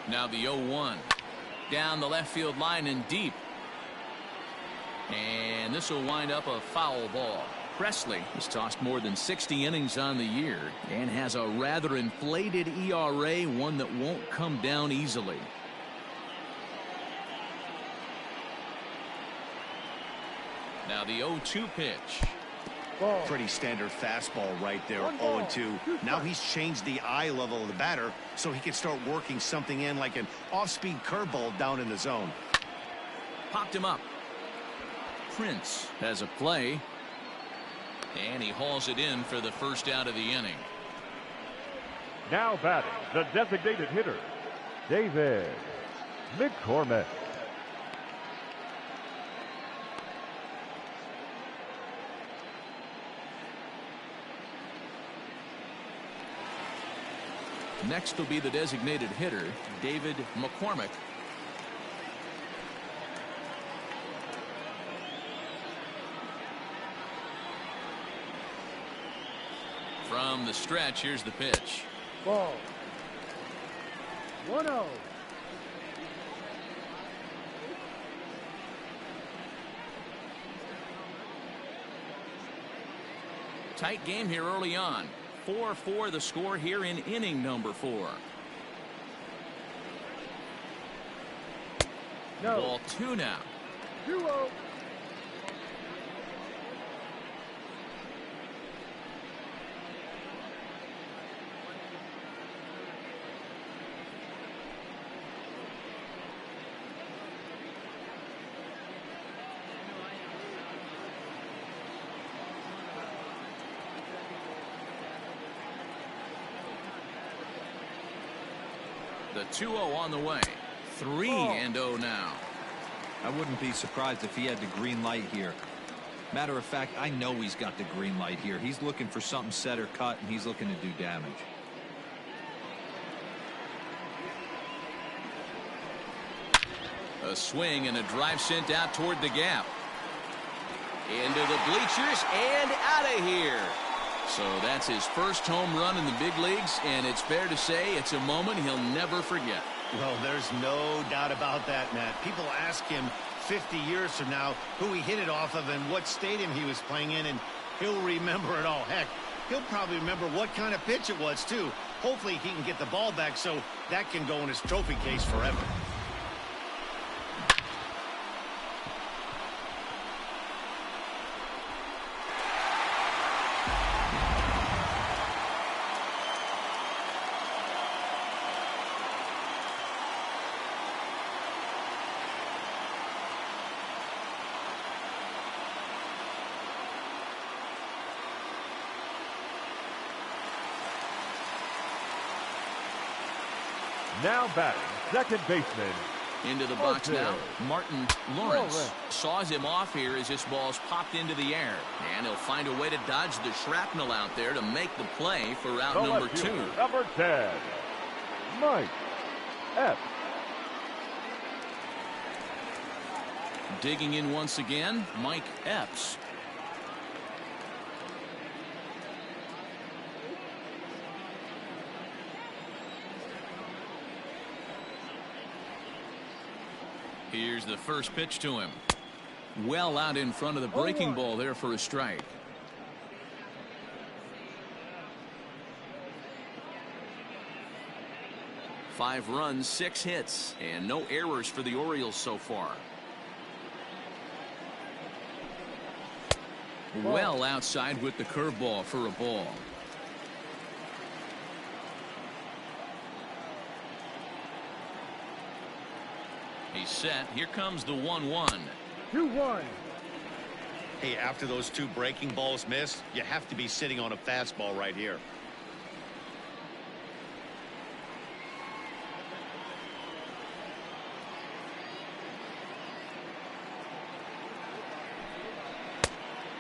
Now the 0-1. Down the left field line and deep. And this will wind up a foul ball. Presley has tossed more than 60 innings on the year and has a rather inflated ERA, one that won't come down easily. Now the 0-2 pitch. Pretty standard fastball right there. 0-2. Now he's changed the eye level of the batter so he can start working something in like an off-speed curveball down in the zone. Popped him up. Prince has a play, and he hauls it in for the first out of the inning. Now batting, the designated hitter, David McCormick. Next will be the designated hitter, David McCormick. From the stretch, here's the pitch. Ball. 1-0. Tight game here early on. 4-4 the score here in inning number 4. No. Ball 2 now. 2-0. The 2-0 on the way. 3-0 now. I wouldn't be surprised if he had the green light here. Matter of fact, I know he's got the green light here. He's looking for something set or cut, and he's looking to do damage. A swing and a drive sent out toward the gap. Into the bleachers and out of here. So that's his first home run in the big leagues, and it's fair to say it's a moment he'll never forget. Well, there's no doubt about that, Matt. People ask him 50 years from now who he hit it off of and what stadium he was playing in, and he'll remember it all. Heck, He'll probably remember what kind of pitch it was, too. Hopefully he can get the ball back so that can go in his trophy case forever. Now batting, second baseman. Into the box now, Martin Lawrence saws him off here as this ball's popped into the air. And he'll find a way to dodge the shrapnel out there to make the play for out number 2. Number 10, Mike Epps. Digging in once again, Mike Epps. Here's the first pitch to him. Well out in front of the breaking ball there for a strike. Five runs, 6 hits, and no errors for the Orioles so far. Well outside with the curveball for a ball. He's set. Here comes the 1-1. 2-1. Hey, after those 2 breaking balls missed, you have to be sitting on a fastball right here.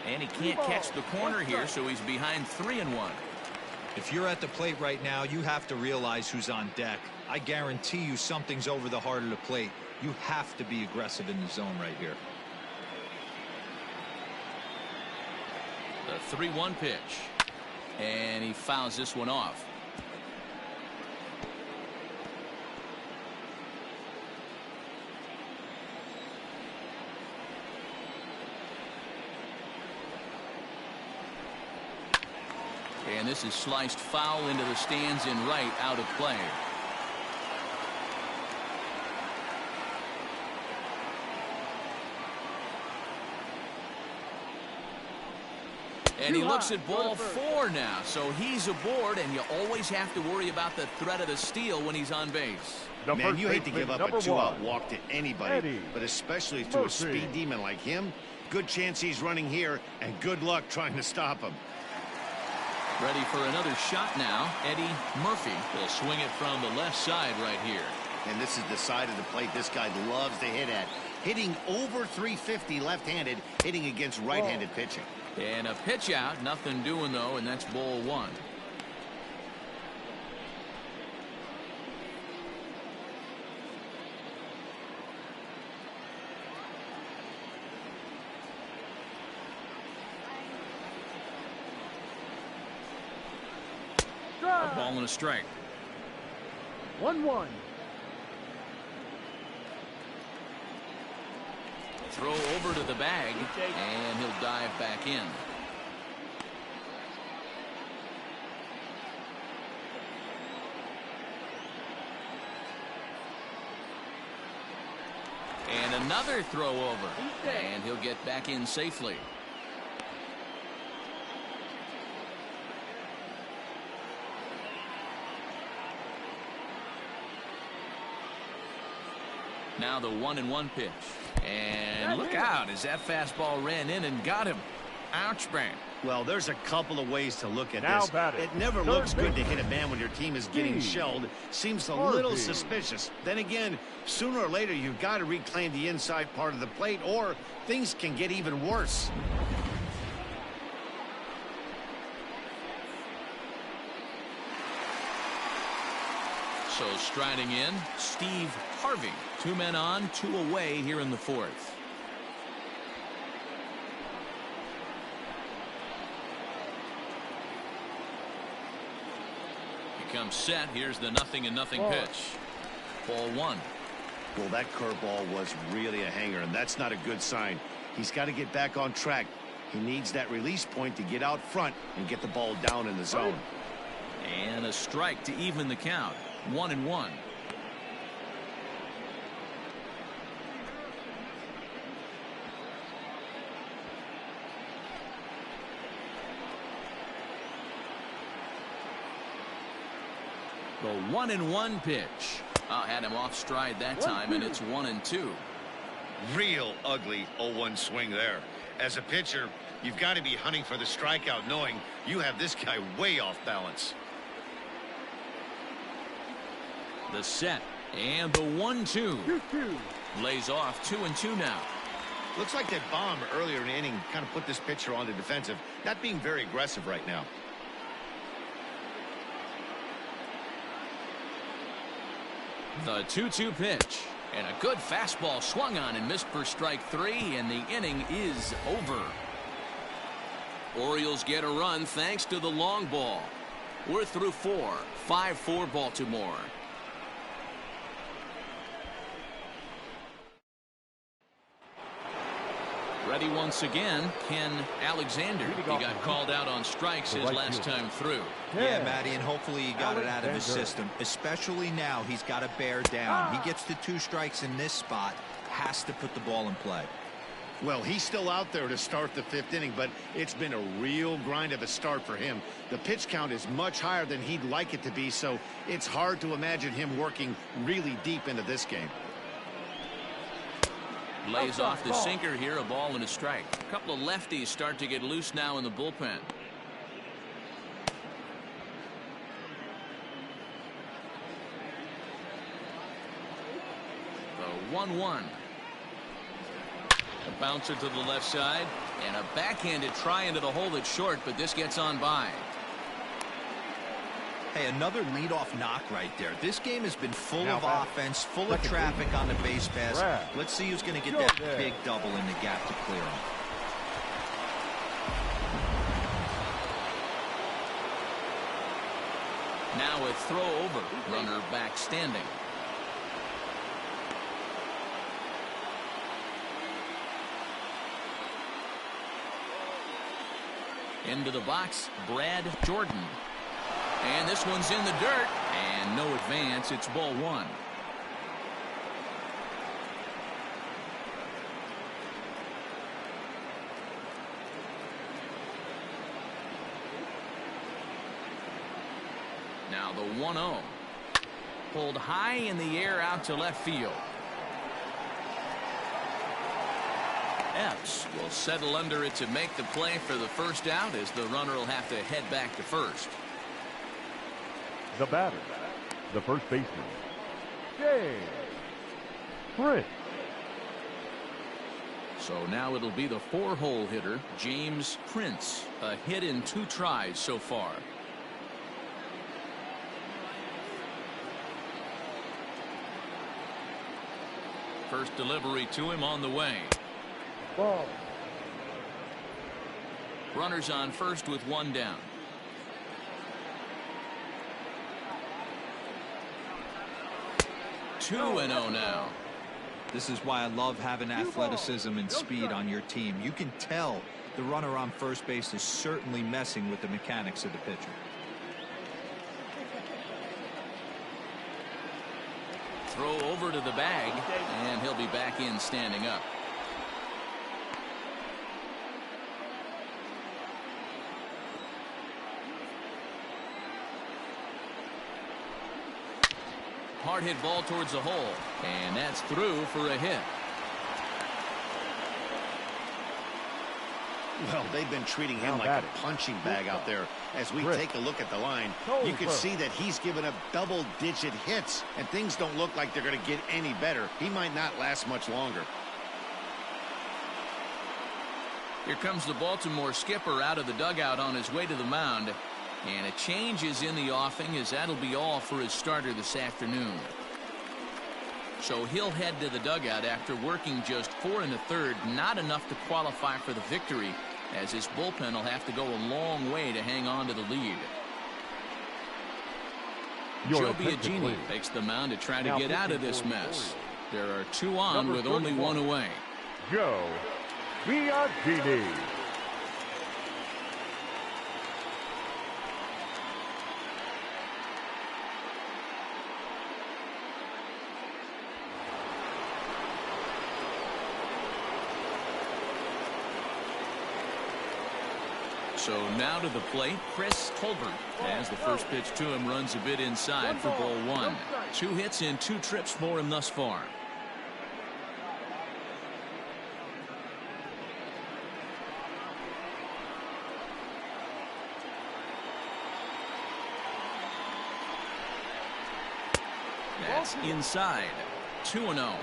And he can't catch the corner here, so he's behind 3-1. If you're at the plate right now, you have to realize who's on deck. I guarantee you something's over the heart of the plate. You have to be aggressive in the zone right here. The 3-1 pitch. And he fouls this one off. And this is sliced foul into the stands in right, out of play. And he looks at ball 4 now, so he's aboard, and you always have to worry about the threat of the steal when he's on base. Man, you hate to give up a 2-out walk to anybody, but especially to a speed demon like him. Good chance he's running here, and good luck trying to stop him. Ready for another shot now. Eddie Murphy will swing it from the left side right here. And this is the side of the plate this guy loves to hit at. Hitting over 350 left-handed, hitting against right-handed pitching. And a pitch out, nothing doing though, and that's ball 1. A ball and a strike. 1-1. Throw over to the bag, and he'll dive back in. And another throw over, and he'll get back in safely. Now the 1-1 pitch. And look out as that fastball ran in and got him. Ouch, man. Well, there's a couple of ways to look at Now this. batting. It never looks good to hit a man when your team is getting shelled. Seems a little Harvey. suspicious. Then again, sooner or later, you've got to reclaim the inside part of the plate, or things can get even worse. So striding in, Steve Harvey. 2 men on, 2 away here in the 4th. He comes set. Here's the 0-0 pitch. Ball 1. Well, that curveball was really a hanger, and that's not a good sign. He's got to get back on track. He needs that release point to get out front and get the ball down in the zone. And a strike to even the count. 1-1. The 1-1 pitch. Had him off stride that time, and it's 1-2. Real ugly 0-1 swing there. As a pitcher, you've got to be hunting for the strikeout, knowing you have this guy way off balance. The set and the 1-2. Lays off 2-2 now. Looks like that bomb earlier in the inning kind of put this pitcher on the defensive, not being very aggressive right now. The 2-2 pitch. And a good fastball swung on and missed for strike 3, and the inning is over. Orioles get a run thanks to the long ball. We're through 4. 5-4 Baltimore. Ready once again, Ken Alexander. He got called out on strikes his last time through. Yeah, Matty, and hopefully he got it out of his system. Especially now, he's got to bear down. He gets the 2 strikes in this spot, has to put the ball in play. Well, he's still out there to start the 5th inning, but it's been a real grind of a start for him. The pitch count is much higher than he'd like it to be, so it's hard to imagine him working really deep into this game. Lays off the sinker here, a ball and a strike. A couple of lefties start to get loose now in the bullpen. The 1-1. A bouncer to the left side, and a backhanded try into the hole that's short, but this gets on by. Hey, another leadoff knock right there. This game has been full of offense, full of traffic on the base pass. Let's see who's going to get that big double in the gap to clear him. Now a throw over. Runner back standing. Into the box, Brad Jordan. And this one's in the dirt, and no advance. It's ball 1. Now the 1-0. Pulled high in the air out to left field. Epps will settle under it to make the play for the first out, as the runner will have to head back to first. The batter, the first baseman, James Prince. So now it'll be the 4-hole hitter, James Prince. A hit in 2 tries so far. First delivery to him on the way. Ball. Runners on first with 1 down. Two 2-0 now. This is why I love having athleticism and speed on your team. You can tell the runner on first base is certainly messing with the mechanics of the pitcher. Throw over to the bag, and he'll be back in standing up. Hard hit ball towards the hole, and that's through for a hit. Well, they've been treating him like a punching bag out there. As we take a look at the line, you can see that he's given up double-digit hits, and things don't look like they're going to get any better. He might not last much longer. Here comes the Baltimore skipper out of the dugout on his way to the mound. And a change is in the offing, as that'll be all for his starter this afternoon. So he'll head to the dugout after working just 4 1/3, not enough to qualify for the victory, as his bullpen will have to go a long way to hang on to the lead. Joe Biagini takes the mound to try to get out of this mess. There are 2 on with only 1 away. Joe Biagini. So now to the plate, Colbert, as the first pitch to him runs a bit inside for ball one. 2 hits in 2 trips for him thus far. That's inside. 2-0.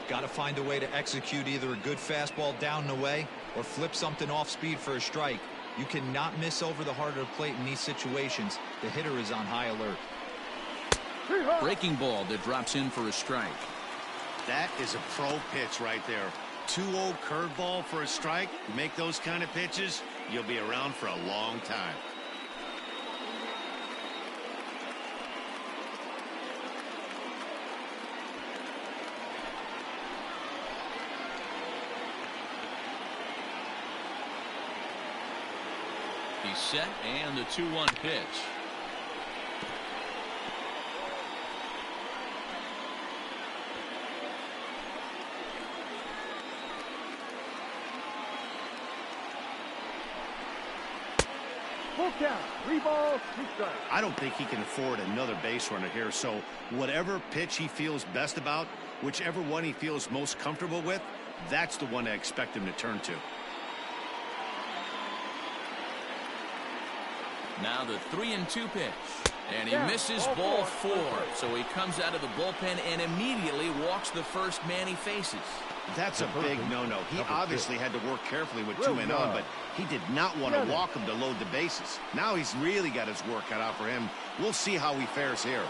Got to find a way to execute either a good fastball down and away or flip something off speed for a strike. You cannot miss over the heart of the plate in these situations. The hitter is on high alert. Breaking ball that drops in for a strike. That is a pro pitch right there. 2-0 curveball for a strike. You make those kind of pitches, you'll be around for a long time. He's set, and the 2-1 pitch. Full count, 3 balls, 2 strikes. I don't think he can afford another base runner here, so whatever pitch he feels best about, whichever one he feels most comfortable with, that's the one I expect him to turn to. Now the 3-2 pitch. And he misses ball 4. So he comes out of the bullpen and immediately walks the first man he faces. That's a big no-no. He obviously had to work carefully with 2 men on, but he did not want to walk him to load the bases. Now he's really got his work cut out for him. We'll see how he fares here.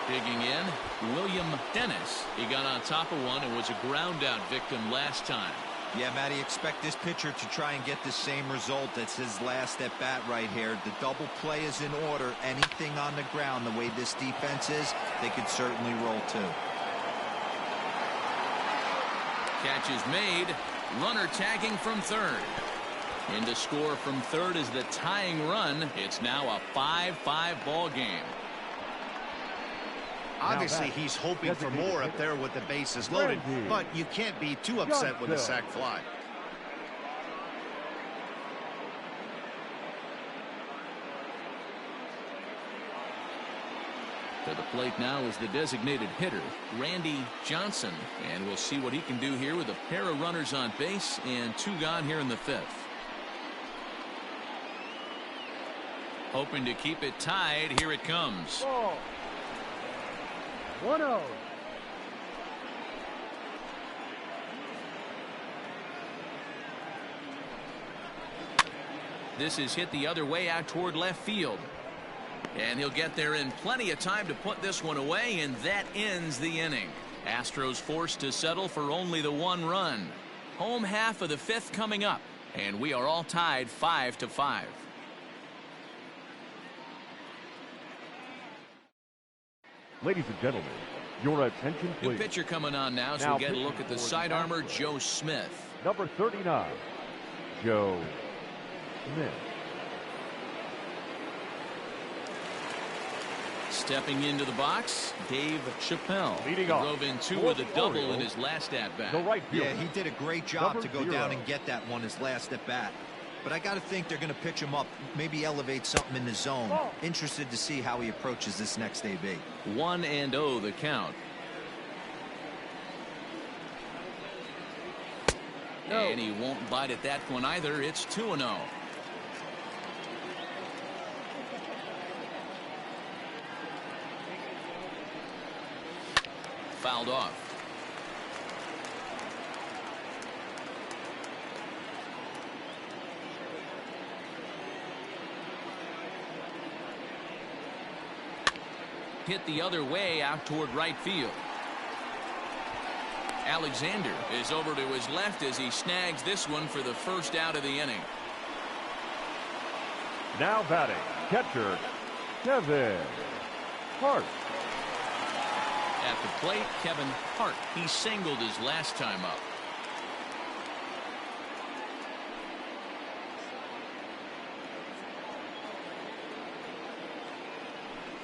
Digging in, William Dennis. He got on top of one and was a ground out victim last time. Yeah, Matty, expect this pitcher to try and get the same result. That's his last at bat right here. The double play is in order. Anything on the ground, the way this defense is, they could certainly roll too. Catch is made. Runner tagging from third. In to score from third is the tying run. It's now a 5-5 ball game. Obviously, he's hoping for more up there with the bases loaded, but you can't be too upset with a sac fly. To the plate now is the designated hitter, Randy Johnson. And we'll see what he can do here with a pair of runners on base and 2 gone here in the 5th. Hoping to keep it tied. Here it comes. 1-0. This is hit the other way out toward left field. And he'll get there in plenty of time to put this one away, and that ends the inning. Astros forced to settle for only the 1 run. Home half of the 5th coming up, and we are all tied 5-5. Ladies and gentlemen, your attention please. New pitcher coming on now, so we'll get a look at the side armor, Joe Smith. Number 39, Joe Smith. Stepping into the box, Dave Chappelle. Leading off, drove in 2 with a double in his last at-bat. The right fielder. Yeah, he did a great job Number to go 0. down and get that one his last at bat. But I got to think they're going to pitch him up, maybe elevate something in the zone. Interested to see how he approaches this next AB. 1-0 the count. And he won't bite at that one either. It's 2-0. Fouled off. Hit the other way out toward right field. Alexander is over to his left as he snags this one for the first out of the inning. Now batting, catcher, Kevin Hart. At the plate, Kevin Hart. He singled his last time up.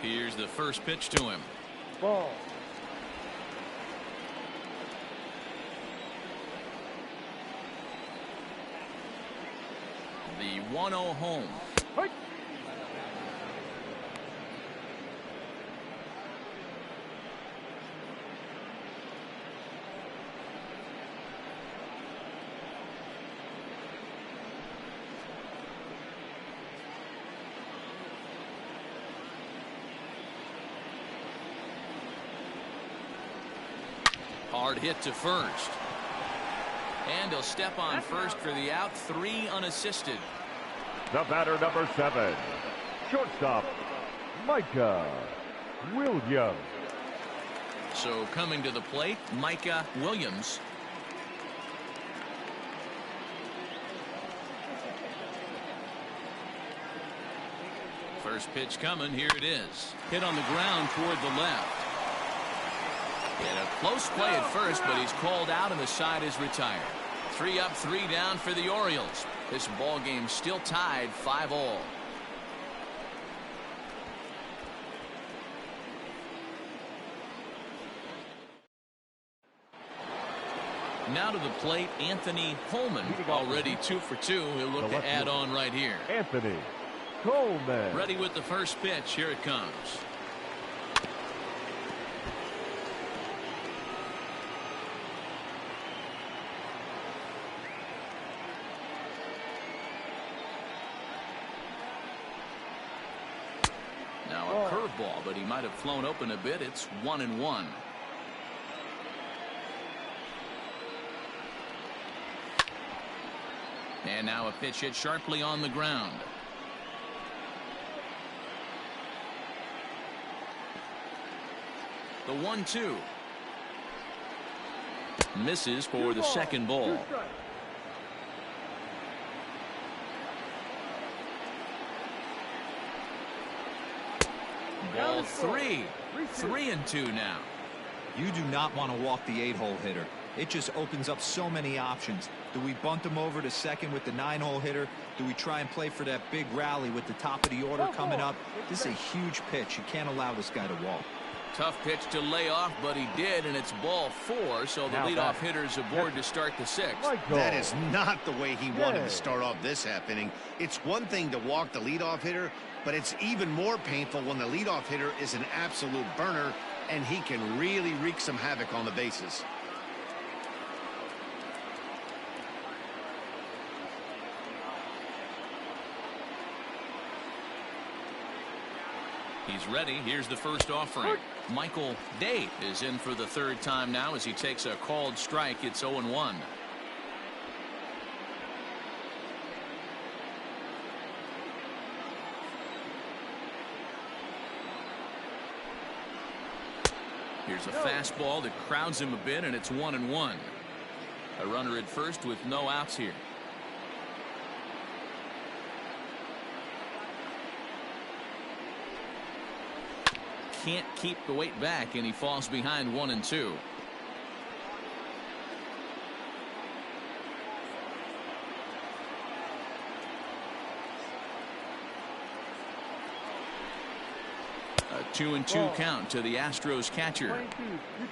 Here's the first pitch to him. Ball. The 1-0 home. Right. Hard hit to first. And he'll step on first for the out. 3 unassisted. The batter, number 7, shortstop, Micah Williams. So coming to the plate, Micah Williams. First pitch coming. Here it is. Hit on the ground toward the left. And a close play at first, but he's called out and the side is retired. 3 up, 3 down for the Orioles. This ball game still tied 5-all. Now to the plate, Anthony Coleman, already 2 for 2. He'll look to add on right here. Anthony Coleman. Ready with the first pitch. Here it comes. Now a curveball, but he might have flown open a bit. It's 1-1. And now a pitch hit sharply on the ground. The 1-2. Misses for the second ball. Ball 3. 3-2 now. You do not want to walk the 8-hole hitter. It just opens up so many options. Do we bunt him over to second with the 9-hole hitter? Do we try and play for that big rally with the top of the order coming up? This is a huge pitch. You can't allow this guy to walk. Tough pitch to lay off, but he did, and it's ball 4, so the leadoff hitter's aboard to start the 6th. That is not the way he wanted to start off this happening. It's one thing to walk the leadoff hitter, but it's even more painful when the leadoff hitter is an absolute burner, and he can really wreak some havoc on the bases. He's ready. Here's the first offering. Michael Day is in for the 3rd time now as he takes a called strike. It's 0-1. Here's a fastball that crowds him a bit, and it's 1-1. A runner at first with no outs here. Can't keep the weight back, and he falls behind 1-2. A 2-2 count to the Astros catcher.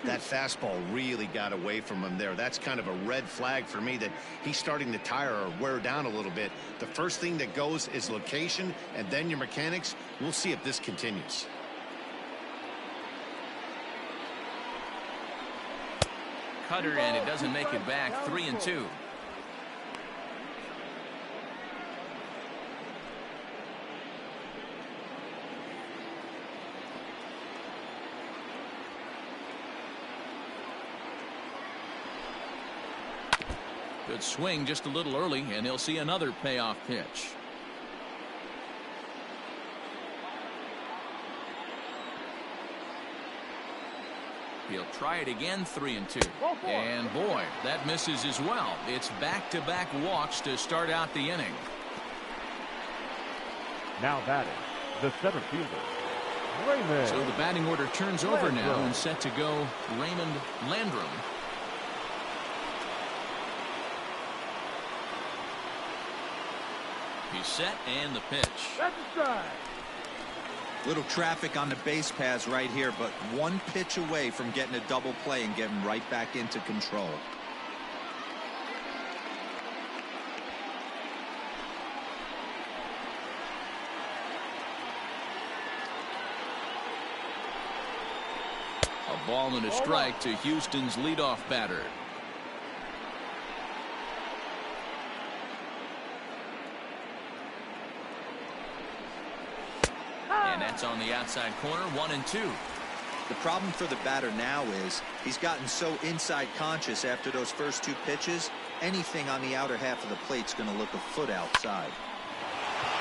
That fastball really got away from him there. That's kind of a red flag for me that he's starting to tire or wear down a little bit. The first thing that goes is location, and then your mechanics. We'll see if this continues. Cutter, and it doesn't make it back. 3-2. Good swing just a little early, and he'll see another payoff pitch. He'll try it again. 3-2. And boy, that misses as well. It's back-to-back walks to start out the inning. Now batting, the center fielder, Raymond. So the batting order turns over now and set to go Raymond Landrum. He's set, and the pitch. That's a strike. Little traffic on the base paths right here, but one pitch away from getting a double play and getting right back into control. Ball and a strike to Houston's leadoff batter. And that's on the outside corner, 1-2. The problem for the batter now is he's gotten so inside conscious after those first two pitches. Anything on the outer half of the plate's going to look a foot outside.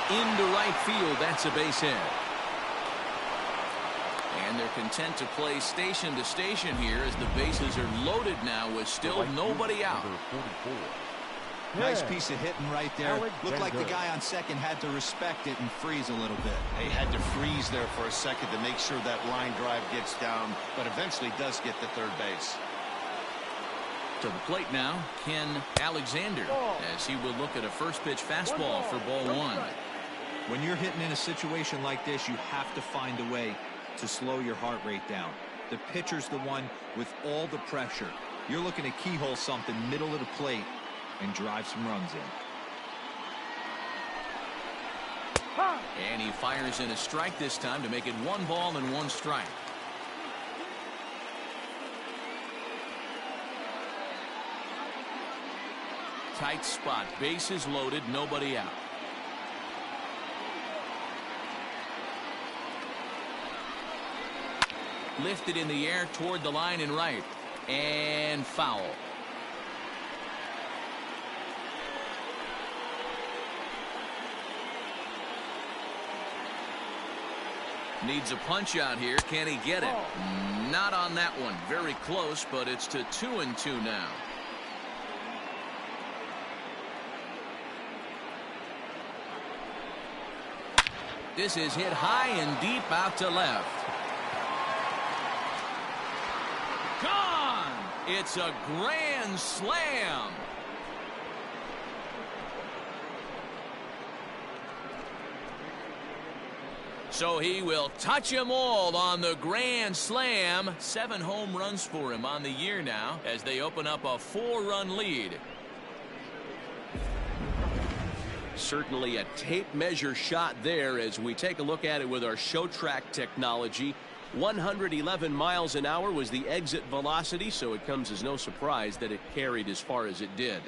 Into right field, that's a base hit. And they're content to play station to station here as the bases are loaded now with still nobody out. Nice piece of hitting right there. Looked like the guy on second had to respect it and freeze a little bit. They had to freeze there for a second to make sure that line drive gets down, but eventually does get to third base. To the plate now, Ken Alexander, as he will look at a first pitch fastball for ball one. When you're hitting in a situation like this, you have to find a way to slow your heart rate down. The pitcher's the one with all the pressure. You're looking to keyhole something middle of the plate and drive some runs in. And he fires in a strike this time to make it 1 ball and 1 strike. Tight spot, bases loaded, nobody out. Lifted in the air toward the line and right, and foul. Needs a punch out here. Can he get it? Not on that one. Very close, but it's to 2-2 now. This is hit high and deep out to left. Gone! It's a grand slam. So he will touch them all on the grand slam. 7 home runs for him on the year now as they open up a 4-run lead. Certainly a tape measure shot there as we take a look at it with our show track technology. 111 miles an hour was the exit velocity, so it comes as no surprise that it carried as far as it did.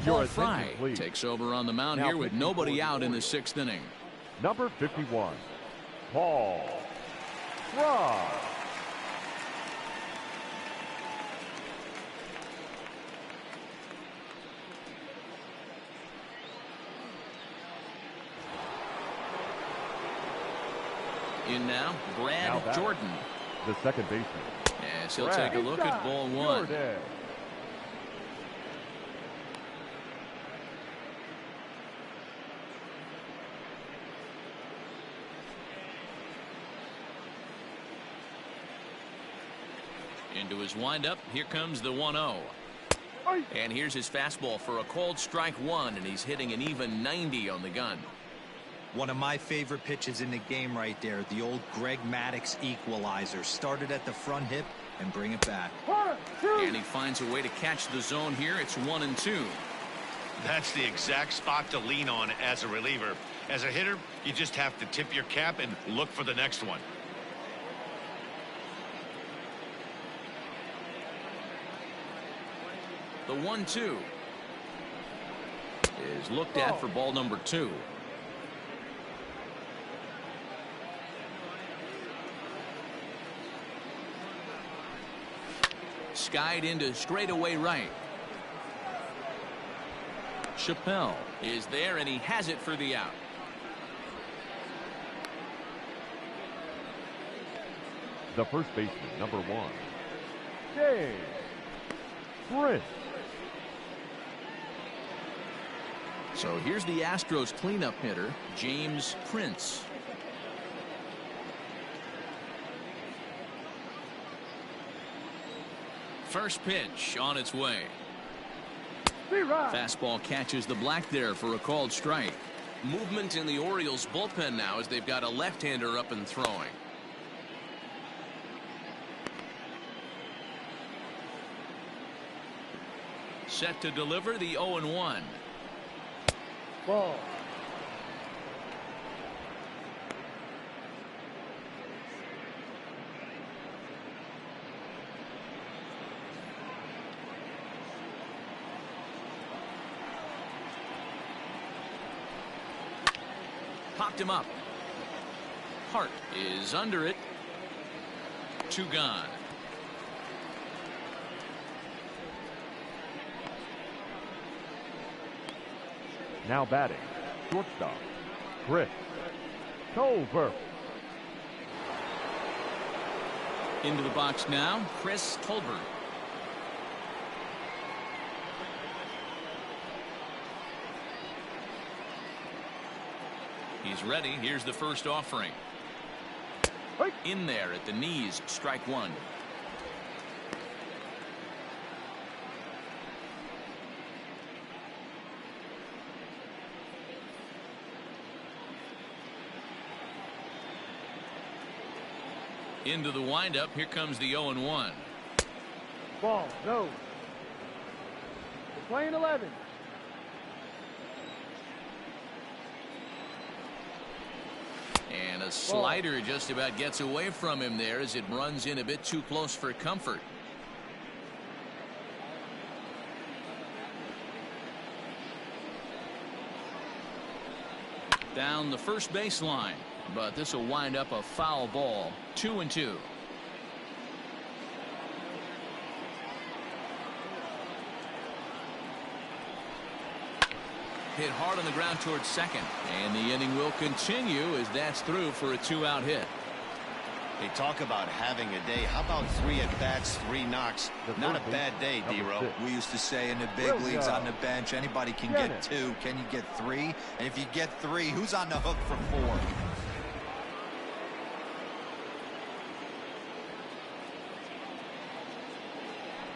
Paul Fry takes over on the mound here with nobody out in the 6th inning. Number 51, Paul Fry. In now, Brad Jordan, the second baseman. Yes, he'll take a look at ball one. Jordan. Into his windup, here comes the 1-0. And here's his fastball for a called strike one, and he's hitting an even 90 on the gun. One of my favorite pitches in the game right there, the old Greg Maddux equalizer. Started at the front hip and bring it back. And he finds a way to catch the zone here. It's 1-2. That's the exact spot to lean on as a reliever. As a hitter, you just have to tip your cap and look for the next one. The 1-2 is looked at for ball number 2. Skied into straightaway right. Chappelle is there, and he has it for the out. The first baseman, number 1, James Prince. So here's the Astros cleanup hitter, James Prince. First pitch on its way. Fastball catches the black there for a called strike. Movement in the Orioles bullpen now as they've got a left-hander up and throwing. Set to deliver the 0-1. Popped him up. Hart is under it. 2 gone. Now batting, shortstop, Colbert. Into the box now, Colbert. He's ready. Here's the first offering. In there at the knees, strike 1. Into the windup. Here comes the 0-1. Ball, no. We're playing 11. And a slider just about gets away from him there as it runs in a bit too close for comfort. Down the first baseline, but this will wind up a foul ball. 2-2. Hit hard on the ground towards second, and the inning will continue as that's through for a 2-out hit. They talk about having a day. How about 3 at-bats, 3 knocks? Not a bad day, D-Row. We used to say in the big leagues on the bench, anybody can get 2. Can you get 3? And if you get 3, who's on the hook for 4?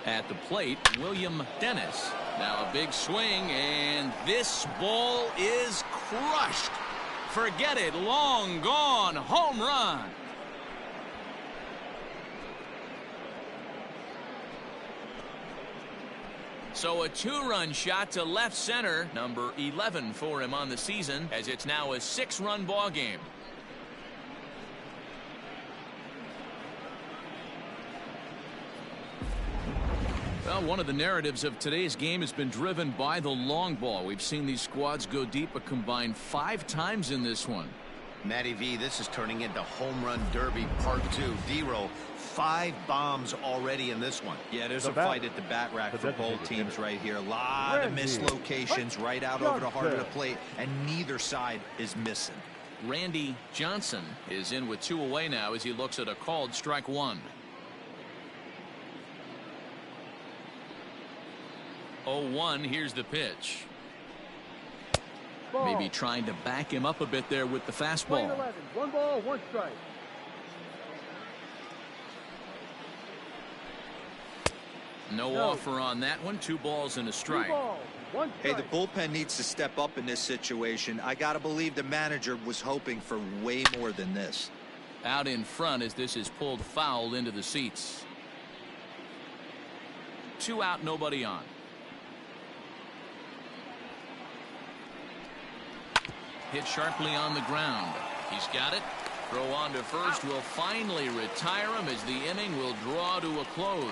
At the plate, William Dennis. Now a big swing, and this ball is crushed. Forget it. Long gone. Home run. So a 2-run shot to left center. Number 11 for him on the season, as it's now a 6-run ball game. Well, one of the narratives of today's game has been driven by the long ball. We've seen these squads go deep, but combined 5 times in this one. Matty V, this is turning into home run derby part 2. D-Row, 5 bombs already in this one. Yeah, there's a fight at the bat rack for both teams right here. A lot of mislocations right out over the heart of the plate, and neither side is missing. Randy Johnson is in with 2 away now as he looks at a called strike 1. 0-1. Here's the pitch. Maybe trying to back him up a bit there with the fastball. 1 ball, 1 strike. No offer on that one. 2 balls and a strike. 2 balls, 1 strike. Hey, the bullpen needs to step up in this situation. I got to believe the manager was hoping for way more than this. Out in front as this is pulled foul into the seats. 2 out, nobody on. Hit sharply on the ground. He's got it. Throw on to first will finally retire him as the inning will draw to a close.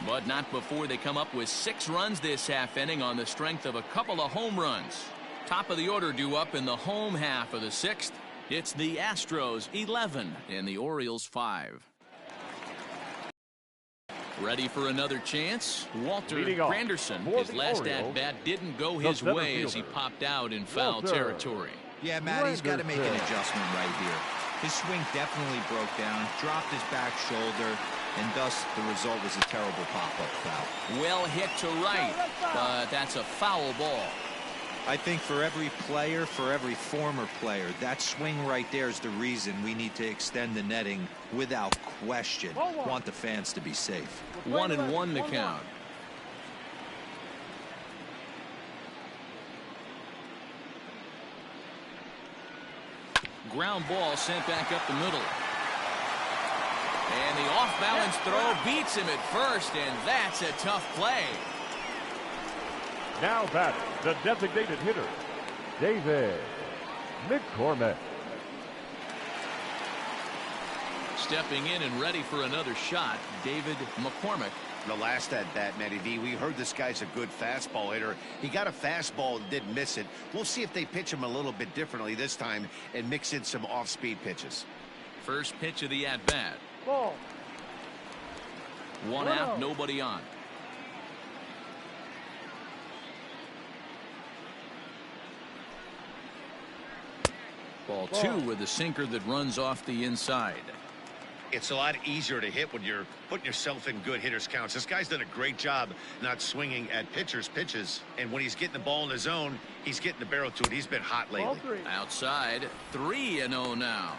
But not before they come up with 6 runs this half inning on the strength of a couple of home runs. Top of the order due up in the home half of the 6th. It's the Astros 11 and the Orioles 5. Ready for another chance? Walter Granderson. His last at-bat didn't go his way as he popped out in foul territory. Yeah, Matt, he's got to make an adjustment right here. His swing definitely broke down, dropped his back shoulder, and thus the result was a terrible pop-up foul. Well hit to right, but that's a foul ball. I think for every player, for every former player, that swing right there is the reason we need to extend the netting without question. Want the fans to be safe. 1-1 the count. Ground ball sent back up the middle. And the off-balance throw beats him at first, and that's a tough play. Now batting, the designated hitter, David Mccormick. Stepping in and ready for another shot, David McCormick. The last at bat, Matty V, we heard this guy's a good fastball hitter. He got a fastball and didn't miss it. We'll see if they pitch him a little bit differently this time and mix in some off-speed pitches. First pitch of the at-bat. Ball. One out, nobody on. Ball two with a sinker that runs off the inside. It's a lot easier to hit when you're putting yourself in good hitters counts. This guy's done a great job not swinging at pitchers' pitches. And when he's getting the ball in his zone, he's getting the barrel to it. He's been hot lately. Outside, 3-0 now.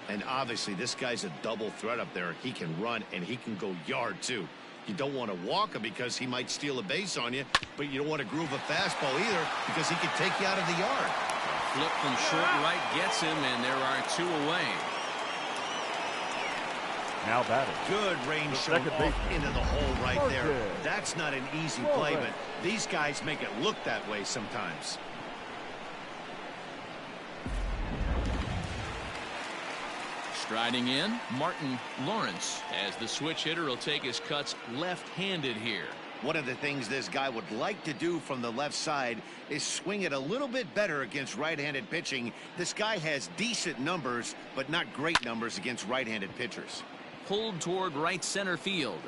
And obviously, this guy's a double threat up there. He can run and he can go yard, too. You don't want to walk him because he might steal a base on you, but you don't want to groove a fastball either because he can take you out of the yard. Flip from short right gets him, and there are 2 away. Now batting. Good range shot into the hole right there. That's not an easy play, but these guys make it look that way sometimes. Striding in, Martin Lawrence, as the switch hitter will take his cuts left-handed here. One of the things this guy would like to do from the left side is swing it a little bit better against right-handed pitching. This guy has decent numbers, but not great numbers against right-handed pitchers. Pulled toward right center field.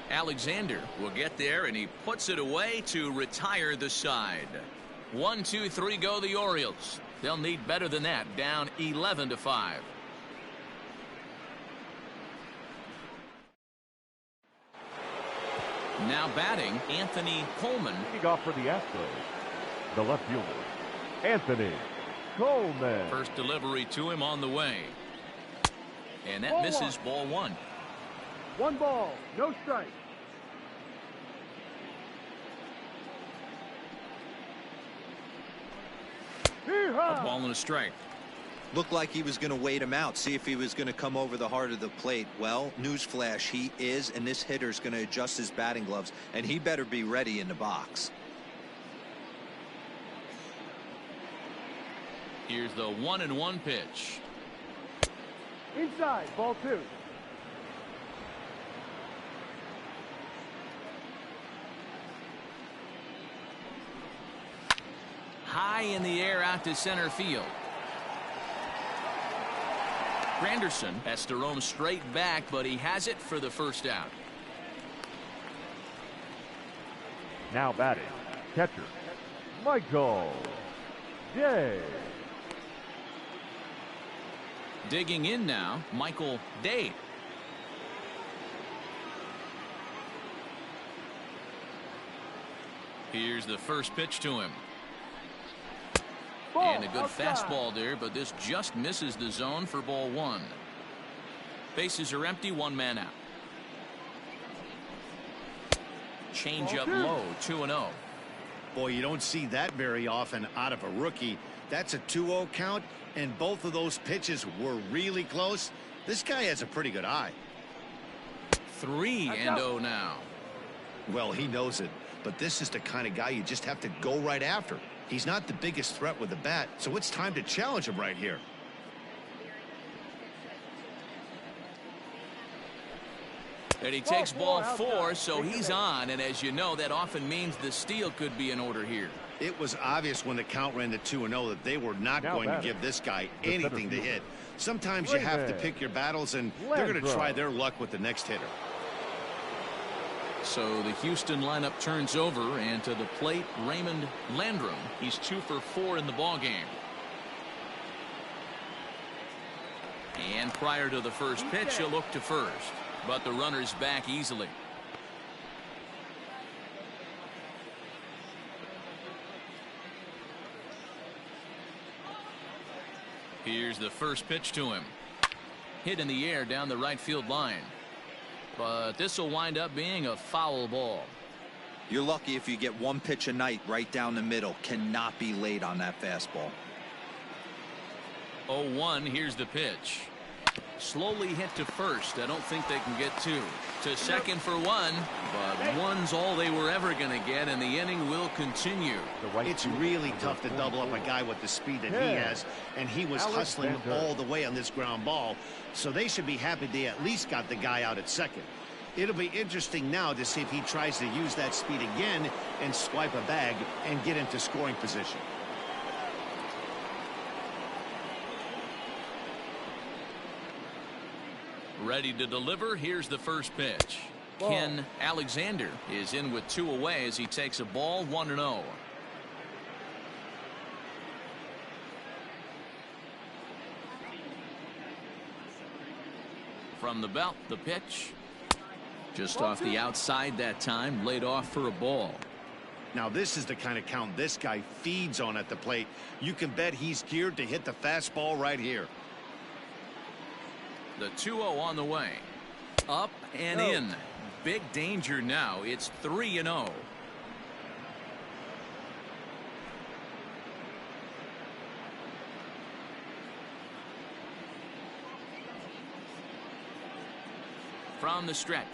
Alexander will get there, and he puts it away to retire the side. 1, 2, 3 go the Orioles. They'll need better than that, down 11-5. Now batting, Anthony Coleman. Leading off for the Astros, the left fielder, Anthony Coleman. First delivery to him on the way. And that misses ball 1. 1 ball, no strike. A ball and a strike. Looked like he was going to wait him out, see if he was going to come over the heart of the plate. Well, newsflash, he is, and this hitter's going to adjust his batting gloves, and he better be ready in the box. Here's the 1-1 pitch. Inside, ball 2. High in the air out to center field. Granderson has to roam straight back, but he has it for the first out. Now batting, catcher, Michael Day. Digging in now, Michael Day. Here's the first pitch to him. And a good fastball there, but this just misses the zone for ball 1. Bases are empty, 1 man out. Change up low, 2-0. Boy, you don't see that very often out of a rookie. That's a 2-0 count, and both of those pitches were really close. This guy has a pretty good eye. 3-0 now. Well, he knows it, but this is the kind of guy you just have to go right after. He's not the biggest threat with the bat, so it's time to challenge him right here. And he takes ball 4, so he's on, and as you know, that often means the steal could be in order here. It was obvious when the count ran to 2-0 that they were not going to give this guy anything to hit. Sometimes you have to pick your battles, and they're going to try their luck with the next hitter. So the Houston lineup turns over, and to the plate, Raymond Landrum. He's 2 for 4 in the ballgame. And prior to the first pitch, he'll look to first, but the runner's back easily. Here's the first pitch to him. Hit in the air down the right field line. But this will wind up being a foul ball. You're lucky if you get 1 pitch a night right down the middle. Cannot be late on that fastball. 0-1, here's the pitch. Slowly hit to first. I don't think they can get two. To second for one, but one's all they were ever going to get, and the inning will continue. It's really tough to double up a guy with the speed that he has, and he was hustling all the way on this ground ball, so they should be happy they at least got the guy out at second. It'll be interesting now to see if he tries to use that speed again and swipe a bag and get into scoring position. Ready to deliver. Here's the first pitch. Ken Alexander is in with two away as he takes a ball 1-0. From the belt, the pitch. Just off the outside that time, laid off for a ball. Now this is the kind of count this guy feeds on at the plate. You can bet he's geared to hit the fastball right here. The 2-0 on the way. Up and in. Big danger now. It's 3-0. From the stretch.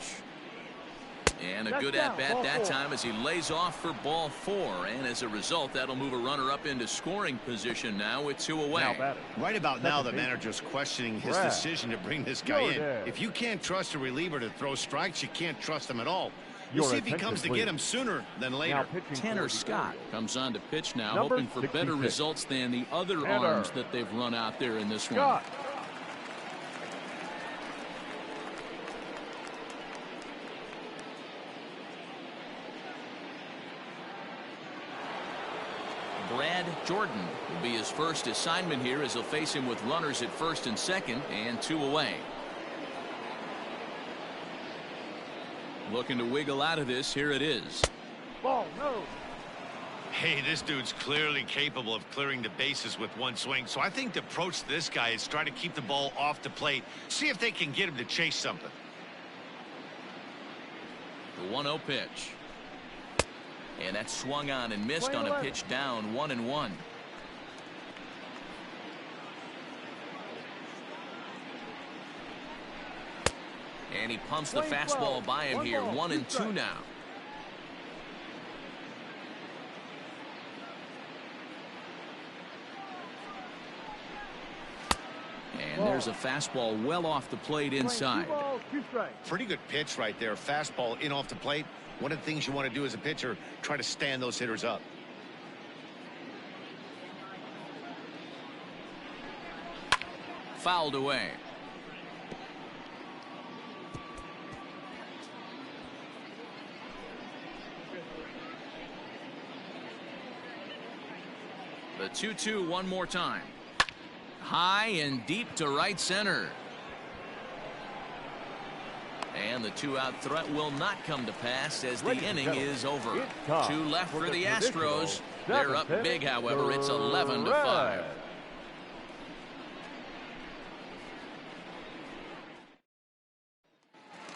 And a good at-bat that time as he lays off for ball 4. And as a result, that'll move a runner up into scoring position now with 2 away. Right about now, the manager's questioning his decision to bring this guy in. If you can't trust a reliever to throw strikes, you can't trust him at all. We'll see if he comes to get him sooner than later. Tanner Scott comes on to pitch now, hoping for better results than the other arms that they've run out there in this one. Brad Jordan will be his first assignment here as he'll face him with runners at first and second and 2 away. Looking to wiggle out of this. Here it is. Ball, no. Hey, this dude's clearly capable of clearing the bases with one swing. So I think the approach to this guy is try to keep the ball off the plate. See if they can get him to chase something. The 1-0 pitch. And that's swung on and missed on a pitch down 1-1. And he pumps the fastball by him here. 1-2 now. And there's a fastball well off the plate inside. Pretty good pitch right there. Fastball in off the plate. One of the things you want to do as a pitcher, try to stand those hitters up. Fouled away. The 2-2 one more time. High and deep to right center. And the 2-out threat will not come to pass as the inning is over. 2 left for the Astros. They're up big, however. It's 11-5.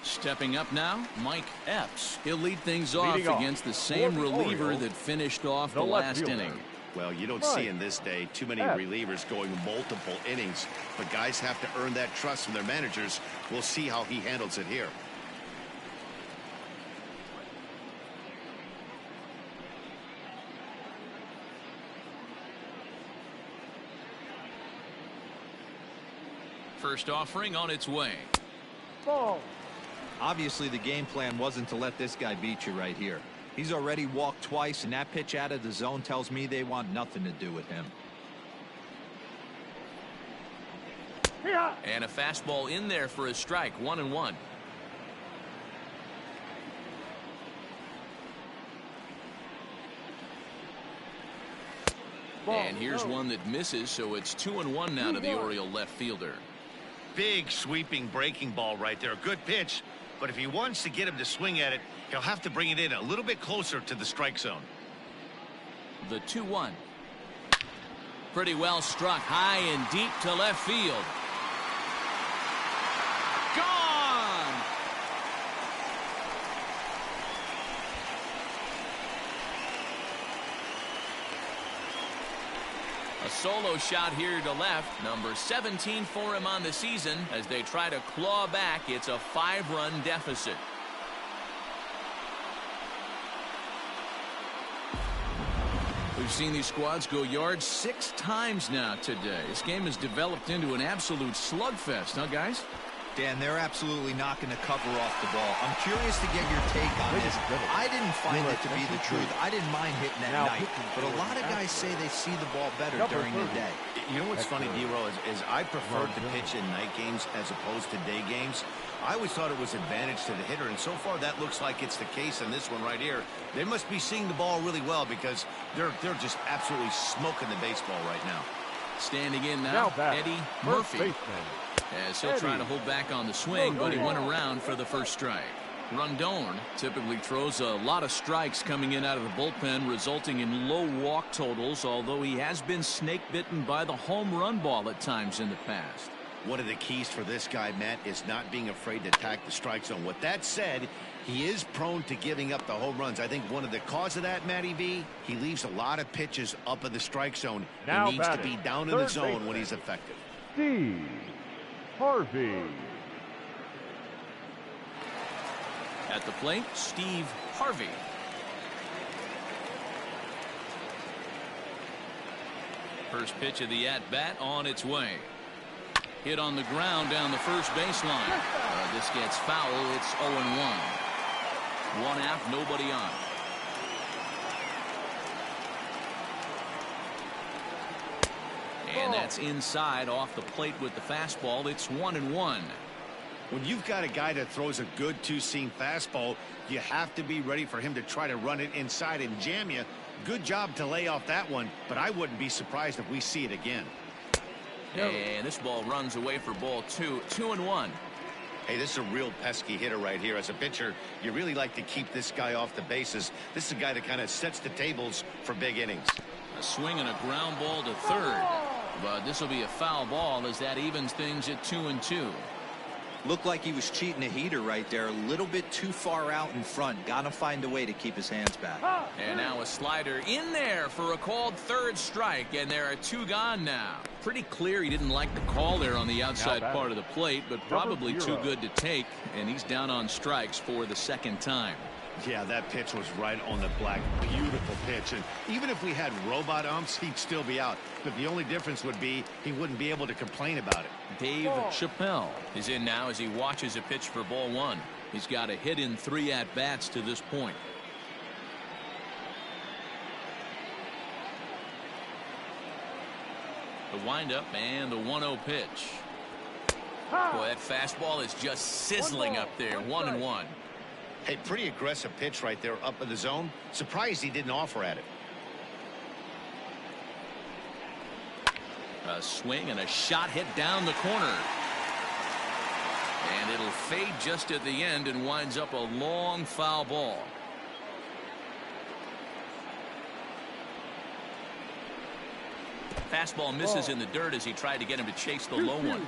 Stepping up now, Mike Epps. He'll lead things off against the same reliever that finished off the last inning. Well, you don't see in this day too many relievers going multiple innings, but guys have to earn that trust from their managers. We'll see how he handles it here. First offering on its way. Ball. Obviously, the game plan wasn't to let this guy beat you right here. He's already walked twice, and that pitch out of the zone tells me they want nothing to do with him. And a fastball in there for a strike. 1-1. And here's one that misses, so it's 2-1 now to the Oriole left fielder. Big sweeping breaking ball right there. Good pitch, but if he wants to get him to swing at it, he'll have to bring it in a little bit closer to the strike zone. The 2-1. Pretty well struck high and deep to left field. Gone! A solo shot here to left. Number 17 for him on the season as they try to claw back. It's a 5-run deficit. We've seen these squads go yards 6 times now today. This game has developed into an absolute slugfest, huh, guys? Dan, they're absolutely not going to cover off the ball. I'm curious to get your take on this. I didn't find it to be the truth. I didn't mind hitting at night, but a lot of guys say they see the ball better during the day. You know what's funny, D-Row, is I prefer to pitch in night games as opposed to day games. I always thought it was advantage to the hitter, and so far that looks like it's the case in this one right here. They must be seeing the ball really well because they're just absolutely smoking the baseball right now. Standing in now Eddie Murphy. As he'll try to hold back on the swing, but he went around for the first strike. Rondon typically throws a lot of strikes coming in out of the bullpen, resulting in low walk totals, although he has been snake-bitten by the home run ball at times in the past. One of the keys for this guy, Matt, is not being afraid to attack the strike zone. With that said, he is prone to giving up the home runs. I think one of the cause of that, Matty V, he leaves a lot of pitches up in the strike zone. He needs to be down in the zone when he's effective. Steve Harvey. At the plate, Steve Harvey. First pitch of the at-bat on its way. Hit on the ground down the first baseline. This gets foul. It's 0-1. 1 out, nobody on. And that's inside off the plate with the fastball. It's 1-1. When you've got a guy that throws a good two-seam fastball, you have to be ready for him to try to run it inside and jam you. Good job to lay off that one, but I wouldn't be surprised if we see it again. And this ball runs away for ball 2. 2-1. Hey, this is a real pesky hitter right here. As a pitcher, you really like to keep this guy off the bases. This is a guy that kind of sets the tables for big innings. A swing and a ground ball to third. But this will be a foul ball as that evens things at 2-2. Looked like he was cheating a heater right there. A little bit too far out in front. Got to find a way to keep his hands back. And now a slider in there for a called third strike. And there are 2 gone now. Pretty clear he didn't like the call there on the outside part of the plate, but probably too good to take. And he's down on strikes for the second time. Yeah, that pitch was right on the black. Beautiful pitch. And even if we had robot umps, he'd still be out. But the only difference would be he wouldn't be able to complain about it. Dave Chappelle is in now as he watches a pitch for ball 1. He's got a hit in 3 at-bats to this point. The windup and the 1-0 pitch. Boy, that fastball is just sizzling up there. 1-1. Hey, pretty aggressive pitch right there up in the zone. Surprised he didn't offer at it. A swing and a shot hit down the corner. And it'll fade just at the end and winds up a long foul ball. Fastball misses in the dirt as he tried to get him to chase the low one.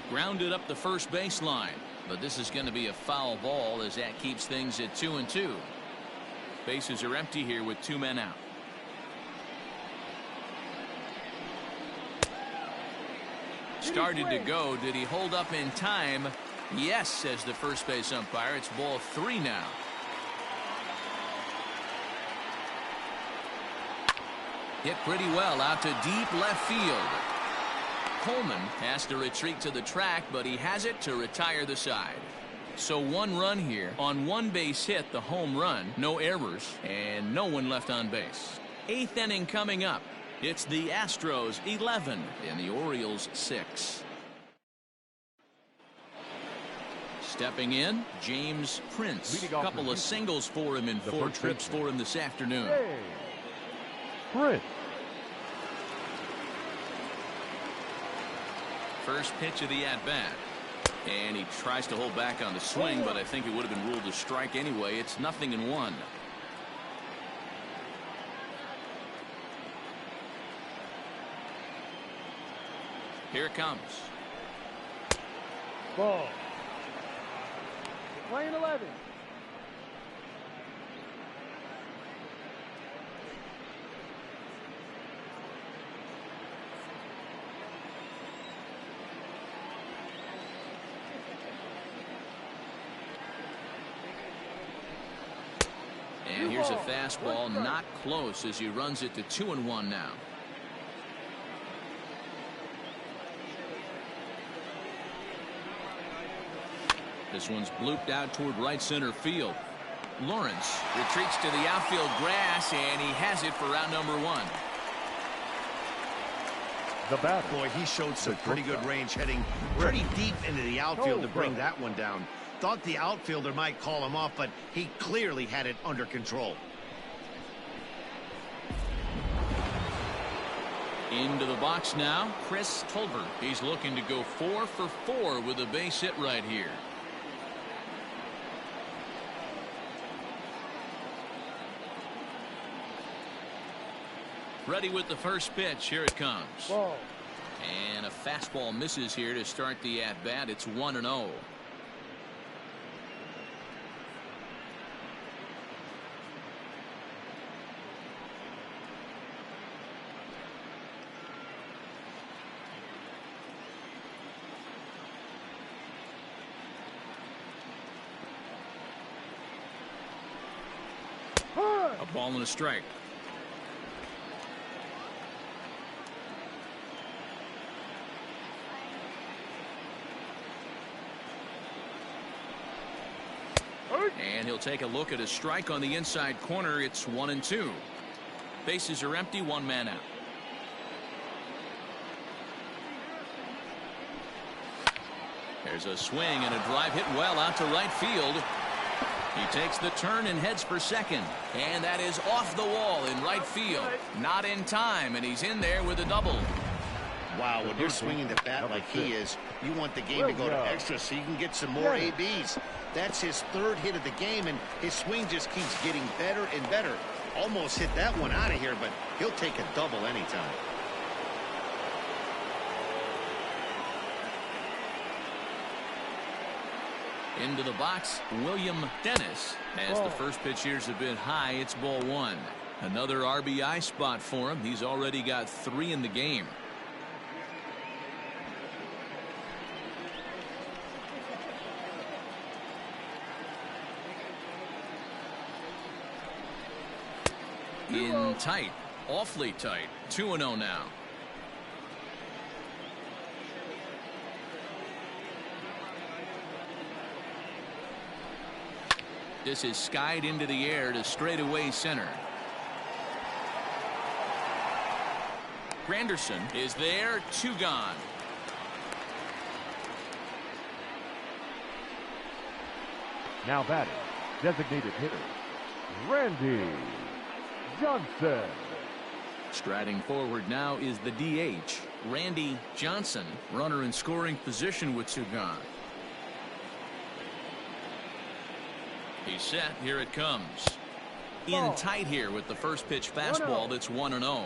Grounded up the first baseline, but this is going to be a foul ball as that keeps things at 2-2. Bases are empty here with 2 men out. Started to go. Did he hold up in time? Yes, says the first base umpire. It's ball 3 now. Hit pretty well out to deep left field. Coleman has to retreat to the track, but he has it to retire the side. So 1 run here on 1 base hit, the home run, no errors, and no one left on base. 8th inning coming up. It's the Astros 11 and the Orioles 6. Stepping in, James Prince. A couple of singles for him in 4 trips for him this afternoon. Prince. First pitch of the at-bat. And he tries to hold back on the swing, but I think it would have been ruled a strike anyway. It's 0-1. Here it comes. Ball. Lane 11. Here's a fastball, not close, as he runs it to 2-1 now. This one's blooped out toward right center field. Lawrence retreats to the outfield grass, and he has it for out number 1. The batter. Boy, he showed some pretty good range, heading pretty deep into the outfield to bring that one down. Thought the outfielder might call him off, but he clearly had it under control. Into the box now, Colbert. He's looking to go 4 for 4 with a base hit right here. Ready with the first pitch. Here it comes. Ball. And a fastball misses here to start the at-bat. It's 1-0. A ball and a strike. And he'll take a look at a strike on the inside corner. It's 1-2. Bases are empty, 1 man out. There's a swing and a drive hit well out to right field. He takes the turn and heads for second. And that is off the wall in right field. Not in time, and he's in there with a double. Wow, when you're swinging the bat like he is, you want the game to go to extra so you can get some more ABs. That's his 3rd hit of the game, and his swing just keeps getting better and better. Almost hit that one out of here, but he'll take a double anytime. Into the box, William Dennis. As the first pitch here's a bit high, it's ball 1. Another RBI spot for him. He's already got 3 in the game. In tight, awfully tight. 2-0 now. This is skied into the air to straightaway center. Granderson is there, 2 gone. Now batting, designated hitter, Randy Johnson. Striding forward now is the DH, Randy Johnson. Runner in scoring position with 2 gone. He's set. Here it comes. In tight here with the first pitch fastball. That's 1-0.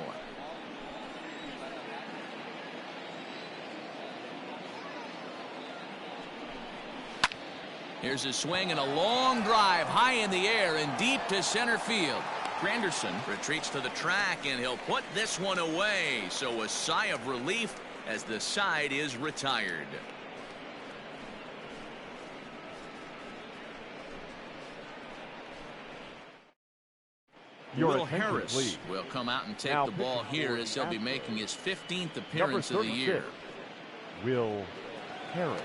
Here's a swing and a long drive high in the air and deep to center field. Granderson retreats to the track, and he'll put this one away. So a sigh of relief as the side is retired. Will Harris will come out and take the ball here as he'll be making his 15th appearance of the year. Will Harris.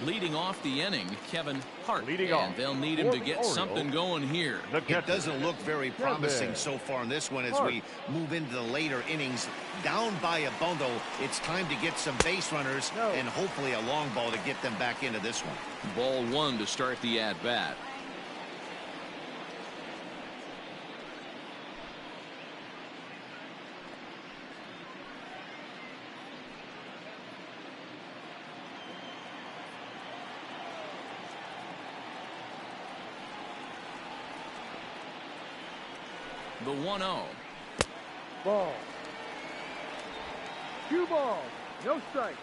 Leading off the inning, Kevin Hart. Leading and off. they'll need him to get something going here. It doesn't look very promising so far in this one as we move into the later innings. Down by a bundle, it's time to get some base runners and hopefully a long ball to get them back into this one. Ball 1 to start the at-bat. The 1-0. Ball. 2 balls. No strike.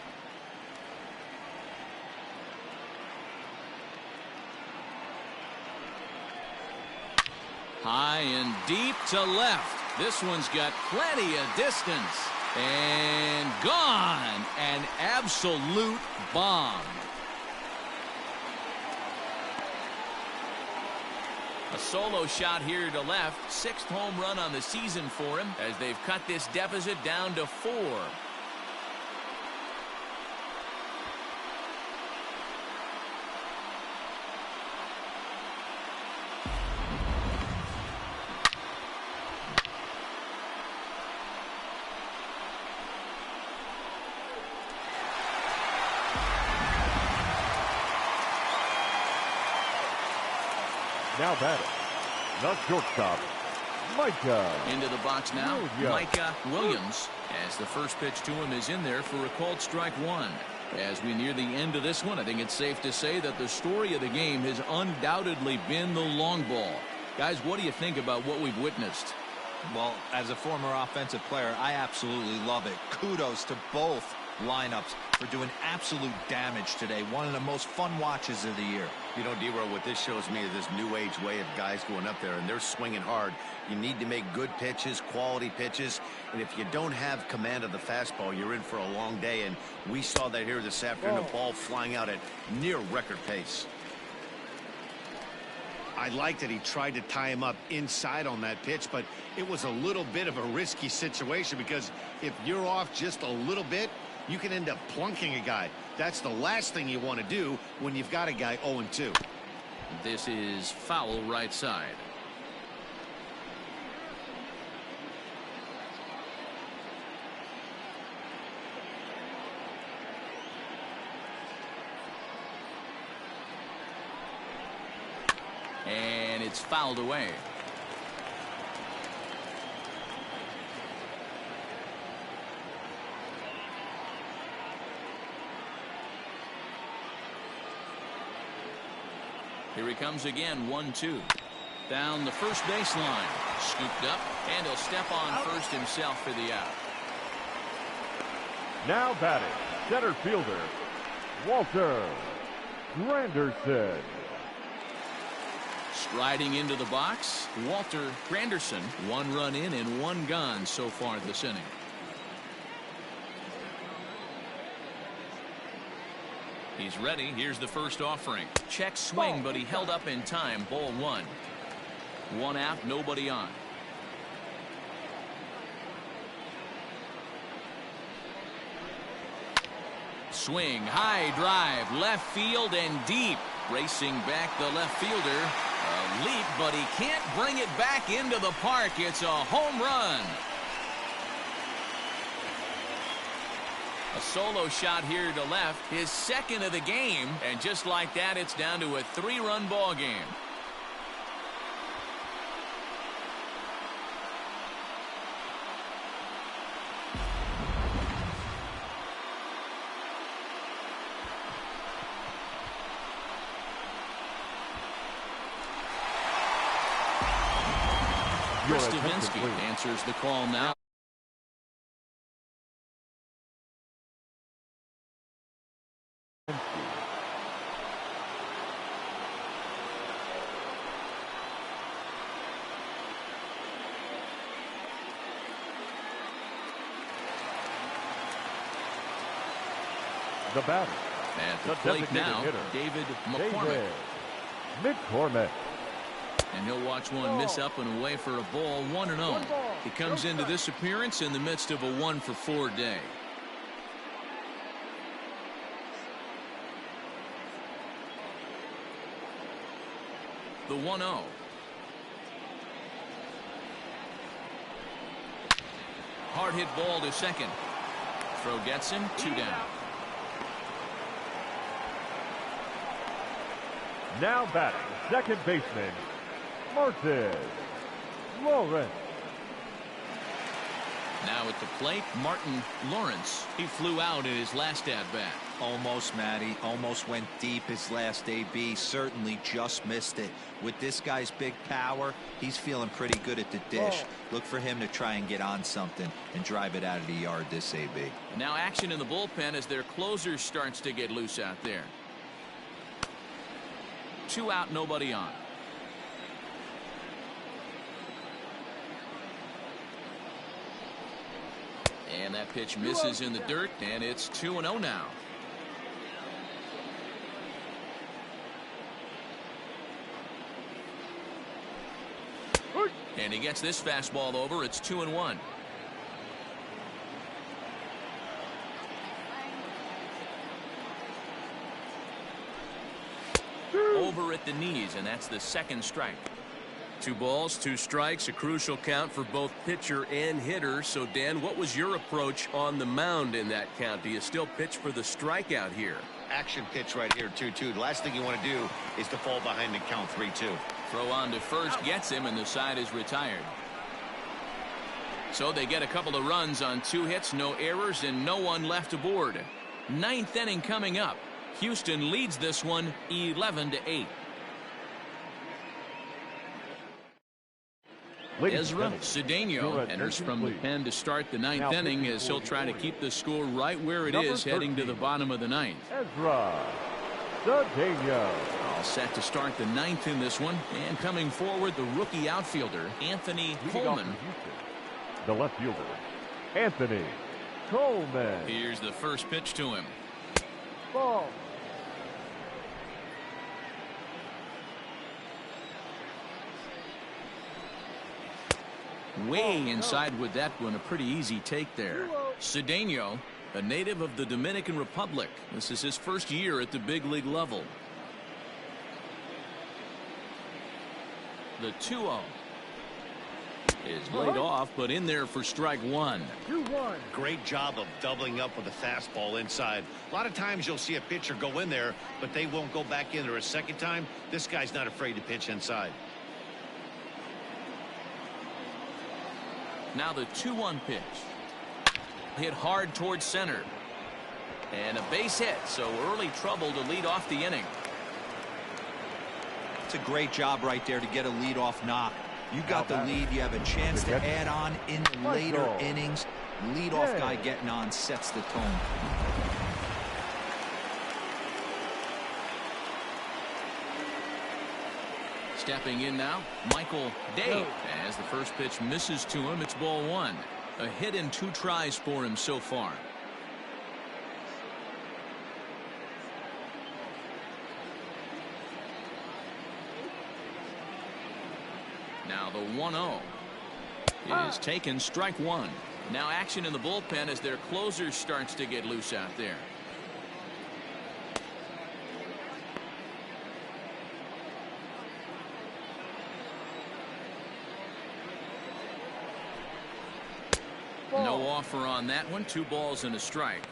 High and deep to left. This one's got plenty of distance. And gone. An absolute bomb. A solo shot here to left. 6th home run on the season for him as they've cut this deficit down to 4. Now batting, the shortstop, Micah. Into the box now, Micah Williams, as the first pitch to him is in there for a called strike 1. As we near the end of this one, I think it's safe to say that the story of the game has undoubtedly been the long ball. Guys, what do you think about what we've witnessed? Well, as a former offensive player, I absolutely love it. Kudos to both lineups for doing absolute damage today. One of the most fun watches of the year. You know, D-Row, what this shows me is this new age way of guys going up there and they're swinging hard. You need to make good pitches, quality pitches, and if you don't have command of the fastball, you're in for a long day, and we saw that here this afternoon. The ball flying out at near record pace. I like that he tried to tie him up inside on that pitch, but it was a little bit of a risky situation because if you're off just a little bit, you can end up plunking a guy. That's the last thing you want to do when you've got a guy 0-2. This is foul right side. And it's fouled away. Here he comes again, 1-2. Down the first baseline. Scooped up, and he'll step on first himself for the out. Now batting, center fielder, Walter Granderson. Striding into the box, Walter Granderson. 1 run in and 1 gone so far this inning. He's ready. Here's the first offering. Check swing, but he held up in time. Ball 1. 1 out, nobody on. Swing, high drive, left field and deep. Racing back the left fielder. A leap, but he can't bring it back into the park. It's a home run. A solo shot here to left, his 2nd of the game, and just like that, it's down to a 3-run ball game. Stavinsky answers the call now. The batter. At the plate now, hitter, David McCormick. McCormick. And he'll watch one miss up and away for a ball, 1-0. He comes into this appearance in the midst of a 1-for-4 day. The 1-0. Hard hit ball to second. Throw gets him, 2 down. Now batting, second baseman, Martin Lawrence. Now at the plate, Martin Lawrence. He flew out in his last at-bat. Almost, Matty. Almost went deep his last AB. Certainly just missed it. With this guy's big power, he's feeling pretty good at the dish. Look for him to try and get on something and drive it out of the yard this AB. And now action in the bullpen as their closer starts to get loose out there. 2 out, nobody on. And that pitch misses in the dirt, and it's 2-0 now. And he gets this fastball over. It's 2-1. Over at the knees, and that's the second strike. 2 balls, 2 strikes, a crucial count for both pitcher and hitter. So, Dan, what was your approach on the mound in that count? Do you still pitch for the strikeout here? Action pitch right here, 2-2. The last thing you want to do is to fall behind and count 3-2. Throw on to first gets him, and the side is retired. So they get a couple of runs on 2 hits, no errors, and no one left aboard. 9th inning coming up. Houston leads this one 11-8. Ezra Cedeno enters from the pen to start the 9th inning as he'll try to keep the score right where it is heading to the bottom of the 9th. Ezra Cedeno. All set to start the 9th in this one, and coming forward, the rookie outfielder Anthony Coleman. The left fielder Anthony Coleman. Here's the first pitch to him. Ball. Way inside with that one. A pretty easy take there. Cedeno, a native of the Dominican Republic. This is his first year at the big league level. The 2-0 is laid off, but in there for strike 1. 2-1. Great job of doubling up with a fastball inside. A lot of times you'll see a pitcher go in there, but they won't go back in there a second time. This guy's not afraid to pitch inside. Now the 2-1 pitch. Hit hard towards center. And a base hit, so early trouble to lead off the inning. It's a great job right there to get a leadoff knock. You got the lead. You have a chance to add on in the later innings. Leadoff guy getting on sets the tone. Stepping in now, Michael Day. As the first pitch misses to him, it's ball 1. A hit in 2 tries for him so far. Now the 1-0 is taken, strike 1. Now action in the bullpen as their closer starts to get loose out there. No offer on that one. 2 balls and a strike.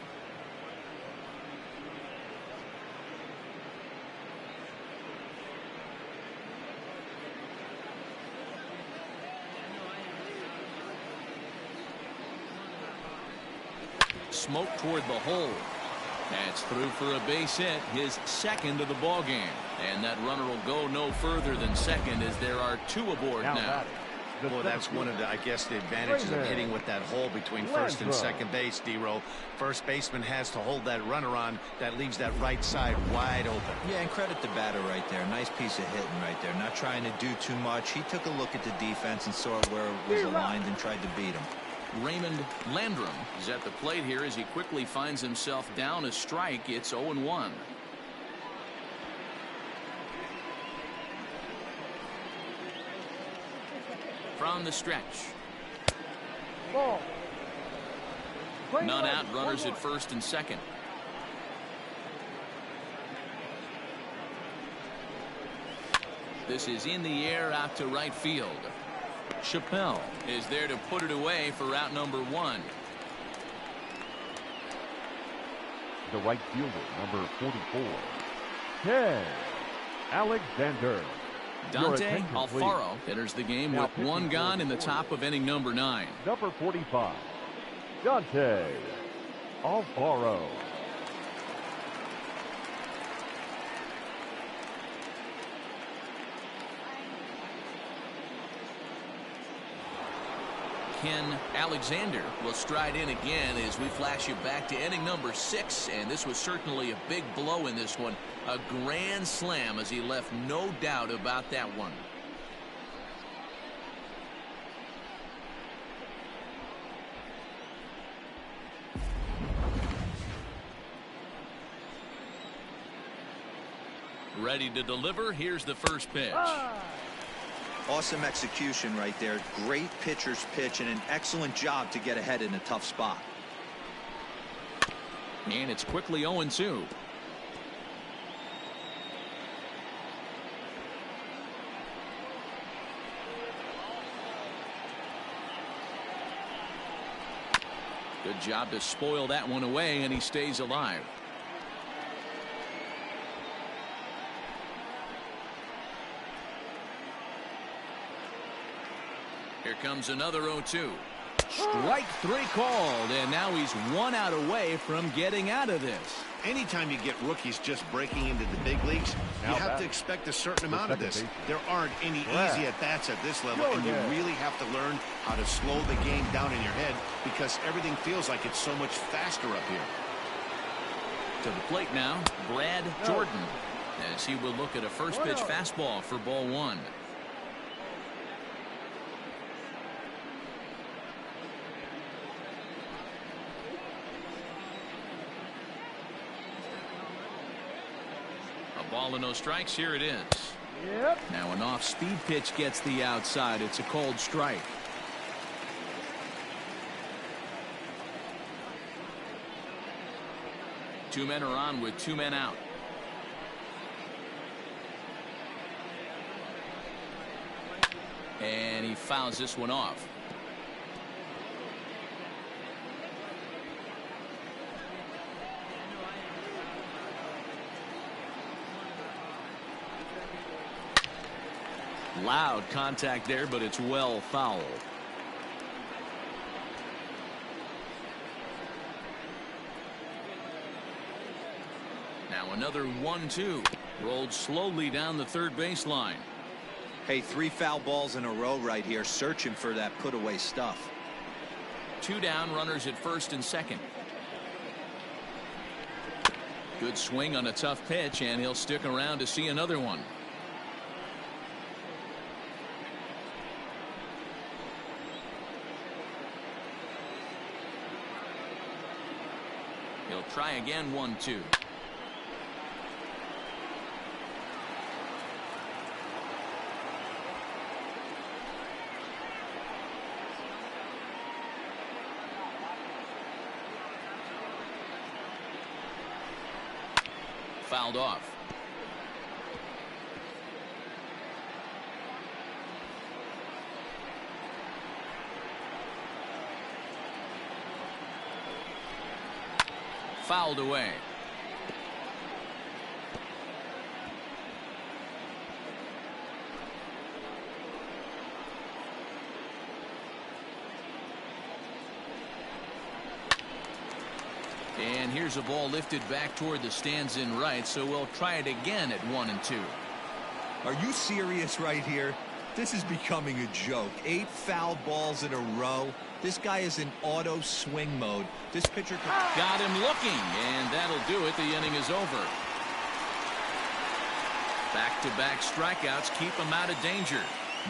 Smoke toward the hole. That's through for a base hit, his second of the ball game. And that runner will go no further than second as there are 2 aboard now. Well, that's one of the, I guess, the advantages of hitting with that hole between first and second base, D-Row. First baseman has to hold that runner on. That leaves that right side wide open. Yeah, and credit the batter right there. Nice piece of hitting right there. Not trying to do too much. He took a look at the defense and saw where it was aligned and tried to beat him. Raymond Landrum is at the plate here as he quickly finds himself down a strike. It's 0-1. From the stretch. Ball. None out, runners at first and second. This is in the air out to right field. Chappelle is there to put it away for out number 1. The right fielder, number 44, Ted Alexander. Dante Alfaro enters the game with 1 gone in the top of inning number 9. Number 45, Dante Alfaro. Ken Alexander will stride in again as we flash you back to inning number 6, and this was certainly a big blow in this one. A grand slam as he left no doubt about that one. Ready to deliver. Here's the first pitch. Awesome execution right there. Great pitcher's pitch and an excellent job to get ahead in a tough spot. And it's quickly 0-2. Good job to spoil that one away, and he stays alive. Here comes another 0-2. Strike 3 called, and now he's 1 out away from getting out of this. Anytime you get rookies just breaking into the big leagues, you have to expect a certain amount of this. There aren't any easy at-bats at this level, and you really have to learn how to slow the game down in your head because everything feels like it's so much faster up here. To the plate now, Brad Jordan, as he will look at a first pitch fastball for ball 1. Ball and no strikes. Here it is. Now an off-speed pitch gets the outside. It's a cold strike. Two men are on with 2 men out. And he fouls this one off. Loud contact there, but it's well fouled. Now another 1-2. Rolled slowly down the third baseline. Hey, 3 foul balls in a row right here, searching for that put-away stuff. 2 down, runners at first and second. Good swing on a tough pitch, and he'll stick around to see another one. He'll try again. 1-2. Fouled off. Fouled away. And here's a ball lifted back toward the stands in right, so we'll try it again at 1-2. Are you serious right here? This is becoming a joke. 8 foul balls in a row. This guy is in auto swing mode. This pitcher got him looking, and that'll do it. The inning is over. Back-to-back strikeouts keep him out of danger.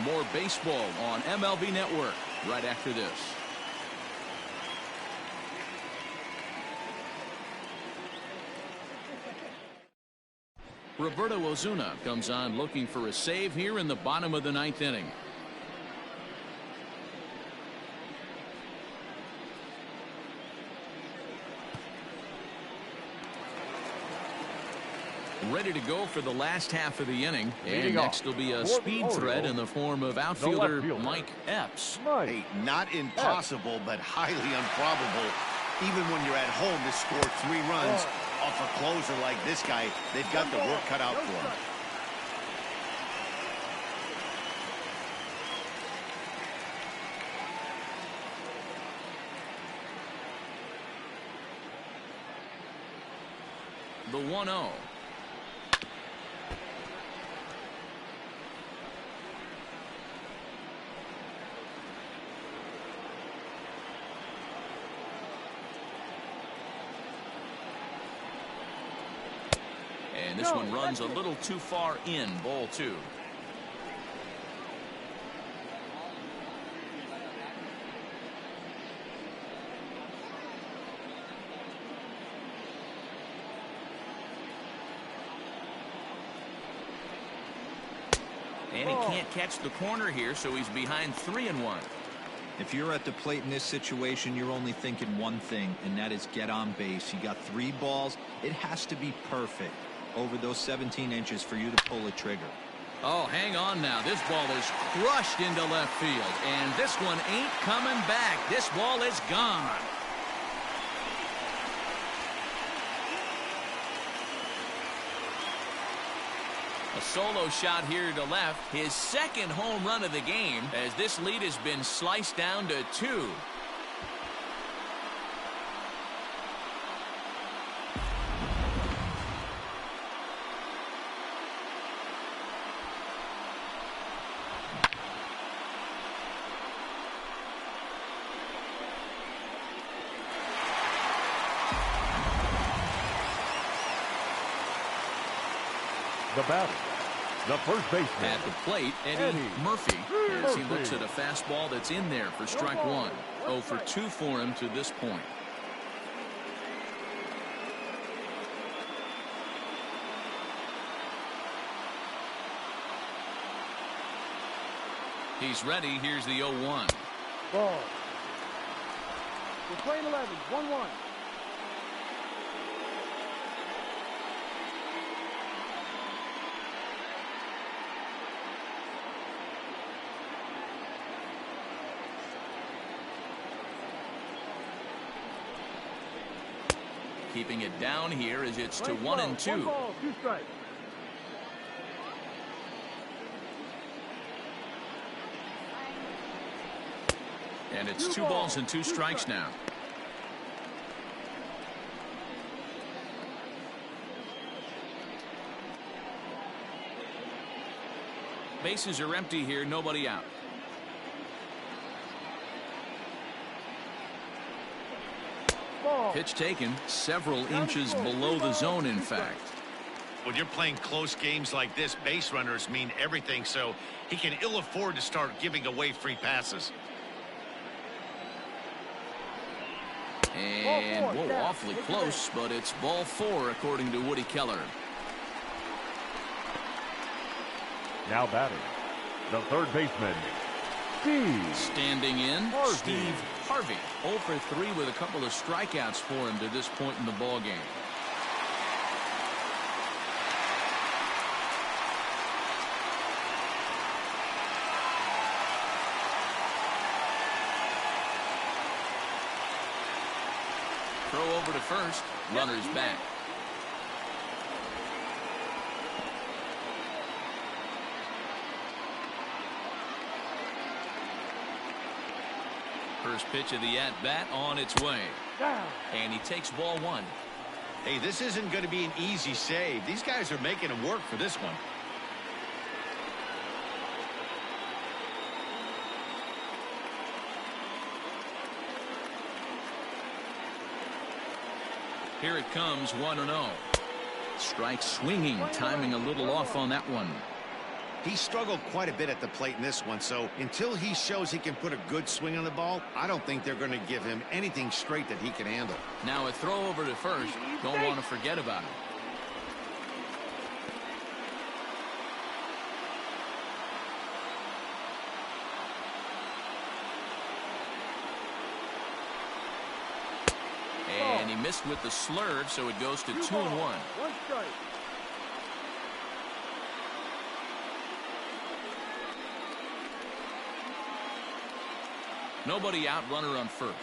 More baseball on MLB Network right after this. Roberto Osuna comes on looking for a save here in the bottom of the 9th inning. Ready to go for the last half of the inning. And next will be a speed threat in the form of outfielder Mike Epps. Hey, not impossible, but highly improbable. Even when you're at home to score 3 runs off a closer like this guy, they've got the work cut out for him. The 1-0. And this one runs a little too far in. Ball 2. And he can't catch the corner here, so he's behind 3-1. If you're at the plate in this situation, you're only thinking one thing, and that is get on base. You got 3 balls. It has to be perfect over those 17 inches for you to pull a trigger. Oh, hang on now. This ball is crushed into left field, and this one ain't coming back. This ball is gone. A solo shot here to left, his second home run of the game, as this lead has been sliced down to 2. The batter, the first baseman. At the plate, Eddie Murphy, as he looks at a fastball that's in there for strike 1. 0 for 2 for him to this point. He's ready. Here's the 0-1. Ball. We're playing 11, 1-1. Keeping it down here as it's to 1-2. 1 ball, 2 strikes. And it's 2 balls and 2 strikes now. Bases are empty here, nobody out. Pitch taken several inches below the zone, in fact. When you're playing close games like this, base runners mean everything, so he can ill afford to start giving away free passes. And whoa, awfully close, but it's ball 4 according to Woody Keller. Now batting, the third baseman, Standing in, Steve Harvey. 0 for 3 with a couple of strikeouts for him to this point in the ball game. Throw over to first. Runner's back. First pitch of the at-bat on its way. And he takes ball 1. Hey, this isn't going to be an easy save. These guys are making him work for this one. Here it comes, 1-0. Strike swinging, timing a little off on that one. He struggled quite a bit at the plate in this one, so until he shows he can put a good swing on the ball, I don't think they're going to give him anything straight that he can handle. Now a throw over to first. Don't want to forget about it. And he missed with the slurve, so it goes to 2-1. 1 strike. Nobody out, runner on first.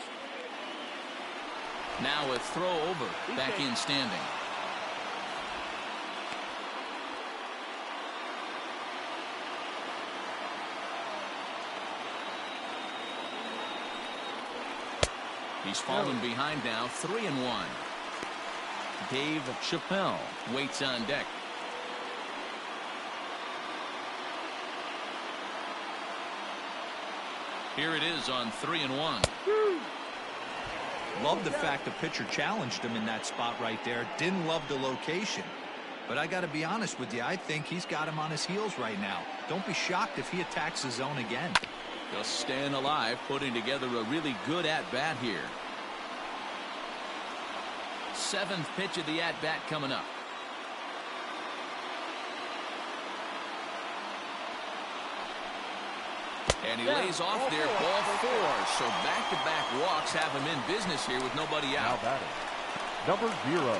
Now a throw over, back in standing. He's fallen behind now, 3-1. Dave Chappelle waits on deck. Here it is on 3-1. Love the fact the pitcher challenged him in that spot right there. Didn't love the location. But I got to be honest with you, I think he's got him on his heels right now. Don't be shocked if he attacks the zone again. Just staying alive, putting together a really good at-bat here. 7th pitch of the at-bat coming up. And he lays off there, ball 4. So back-to-back walks have him in business here with nobody out. Now batting, number 0.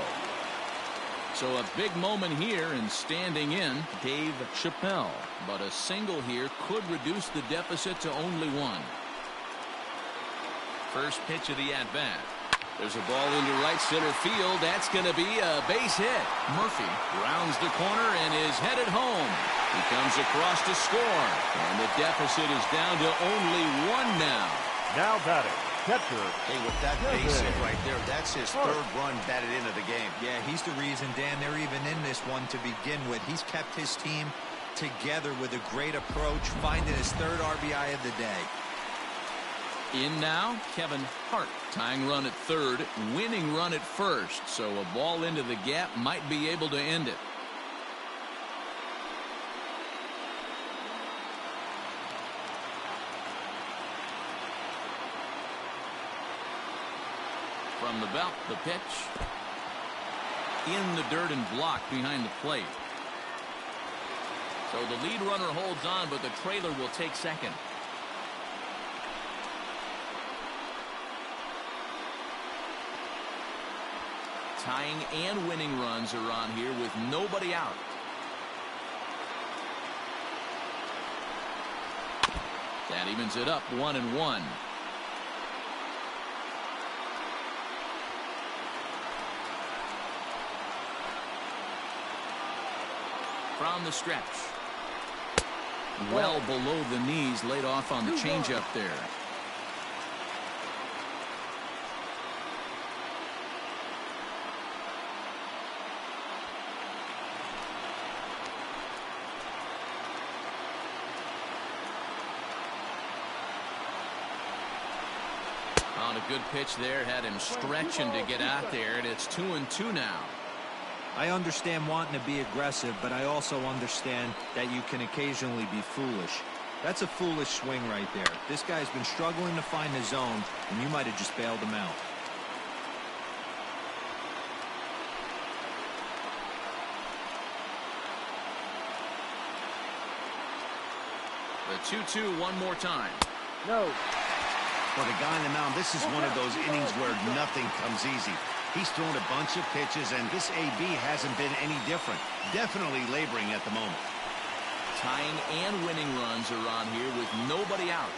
So a big moment here, and standing in, Dave Chappelle. But a single here could reduce the deficit to only 1. First pitch of the at-bat. There's a ball into right center field. That's going to be a base hit. Murphy rounds the corner and is headed home. He comes across to score. And the deficit is down to only 1 now. Now batting, catcher. Hey, with that base hit right there, that's his 3rd run batted into the game. Yeah, he's the reason, Dan, they're even in this one to begin with. He's kept his team together with a great approach, finding his 3rd RBI of the day. In now, Kevin Hart. Tying run at 3rd, winning run at 1st. So a ball into the gap might be able to end it. From the belt, the pitch. In the dirt and blocked behind the plate. So the lead runner holds on, but the trailer will take second. Tying and winning runs are on here with nobody out. That evens it up 1-1. From the stretch. Well below the knees, laid off on the changeup there. On a good pitch there, had him stretching to get out there, and it's 2-2 now. I understand wanting to be aggressive, but I also understand that you can occasionally be foolish. That's a foolish swing right there. This guy's been struggling to find the zone, and you might have just bailed him out. The 2-2 one more time. No. For the guy on the mound, this is one of those innings where nothing comes easy. He's thrown a bunch of pitches, and this AB hasn't been any different. Definitely laboring at the moment. Tying and winning runs are on here with nobody out.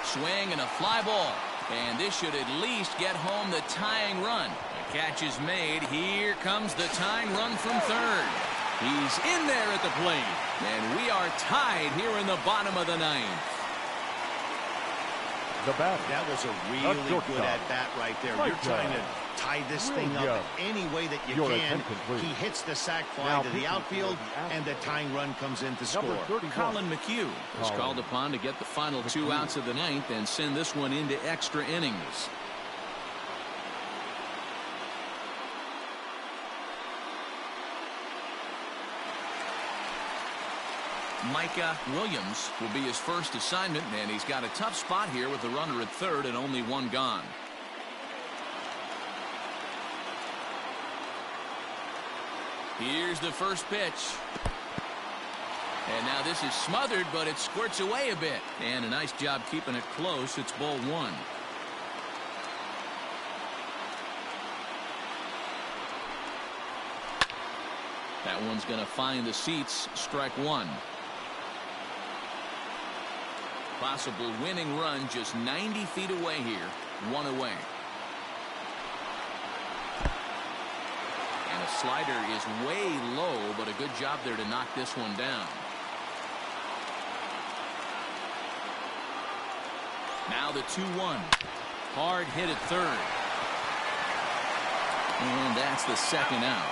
Swing and a fly ball. And this should at least get home the tying run. The catch is made. Here comes the tying run from 3rd. He's in there at the plate. And we are tied here in the bottom of the 9th. The batter. That was a really good at-bat right there. You're trying to tie this thing up any way that you can. He hits the sac fly to the outfield, and the tying run comes in to score. Colin McHugh is called upon to get the final 2 outs of the 9th and send this one into extra innings. Micah Williams will be his first assignment, and he's got a tough spot here with the runner at 3rd and only 1 gone. Here's the first pitch. And now this is smothered, but it squirts away a bit. And a nice job keeping it close. It's ball 1. That one's going to find the seats. Strike 1. Possible winning run just 90 feet away here. 1 away. And a slider is way low, but a good job there to knock this one down. Now the 2-1. Hard hit at 3rd. And that's the 2nd out.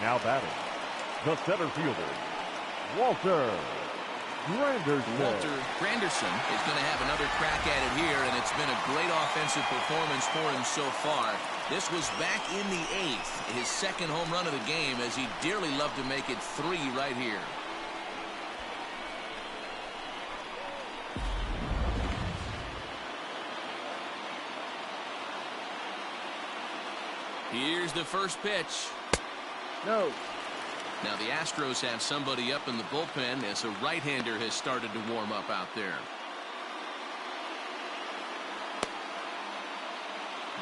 Now batting, the center fielder, Walter Granderson. Walter Granderson is going to have another crack at it here, and it's been a great offensive performance for him so far. This was back in the 8th, his 2nd home run of the game, as he dearly loved to make it 3 right here. Here's the first pitch. No. Now the Astros have somebody up in the bullpen as a right-hander has started to warm up out there.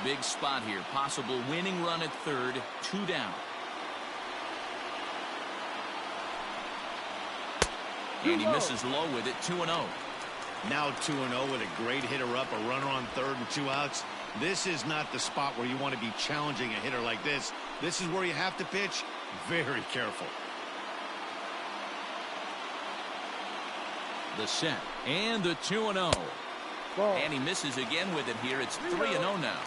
Big spot here. Possible winning run at third. 2 down. And he misses low with it. 2-0. Now 2-0 with a great hitter up, a runner on third and 2 outs. This is not the spot where you want to be challenging a hitter like this. This is where you have to pitch very careful. The set and the 2-0. And he misses again with it here. It's 3-0 now.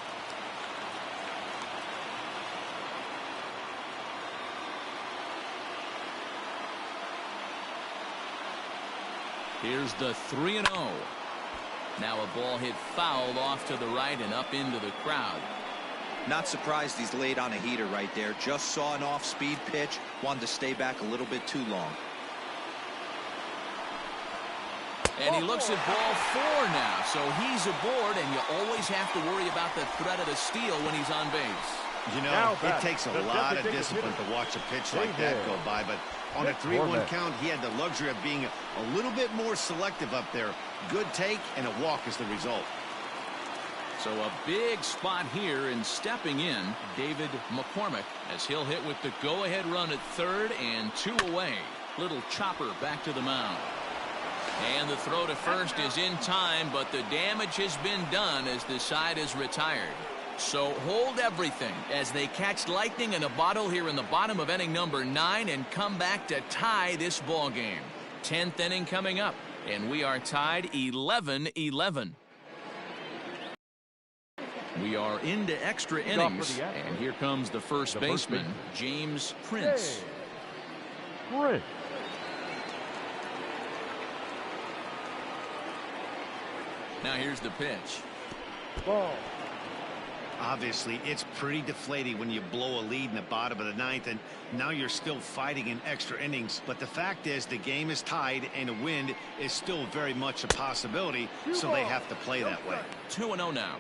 Here's the 3-0. Now a ball hit foul off to the right and up into the crowd. Not surprised he's laid on a heater right there. Just saw an off-speed pitch. Wanted to stay back a little bit too long. And he looks at ball 4 now. So he's aboard, and you always have to worry about the threat of the steal when he's on base. You know, it takes a lot of discipline to watch a pitch like that go by, but on a 3-1 count, he had the luxury of being a little bit more selective up there. Good take, and a walk is the result. So a big spot here, and stepping in, David McCormick, as he'll hit with the go-ahead run at third and 2 away. Little chopper back to the mound. And the throw to first is in time, but the damage has been done as the side is retired. So hold everything as they catch lightning in a bottle here in the bottom of inning number 9 and come back to tie this ball game. 10th inning coming up, and we are tied 11-11. We are into extra innings, and here comes the first baseman, James Prince. Now here's the pitch. Ball. Obviously, it's pretty deflating when you blow a lead in the bottom of the 9th, and now you're still fighting in extra innings. But the fact is, the game is tied, and a win is still very much a possibility, so they have to play that way. 2-0 now.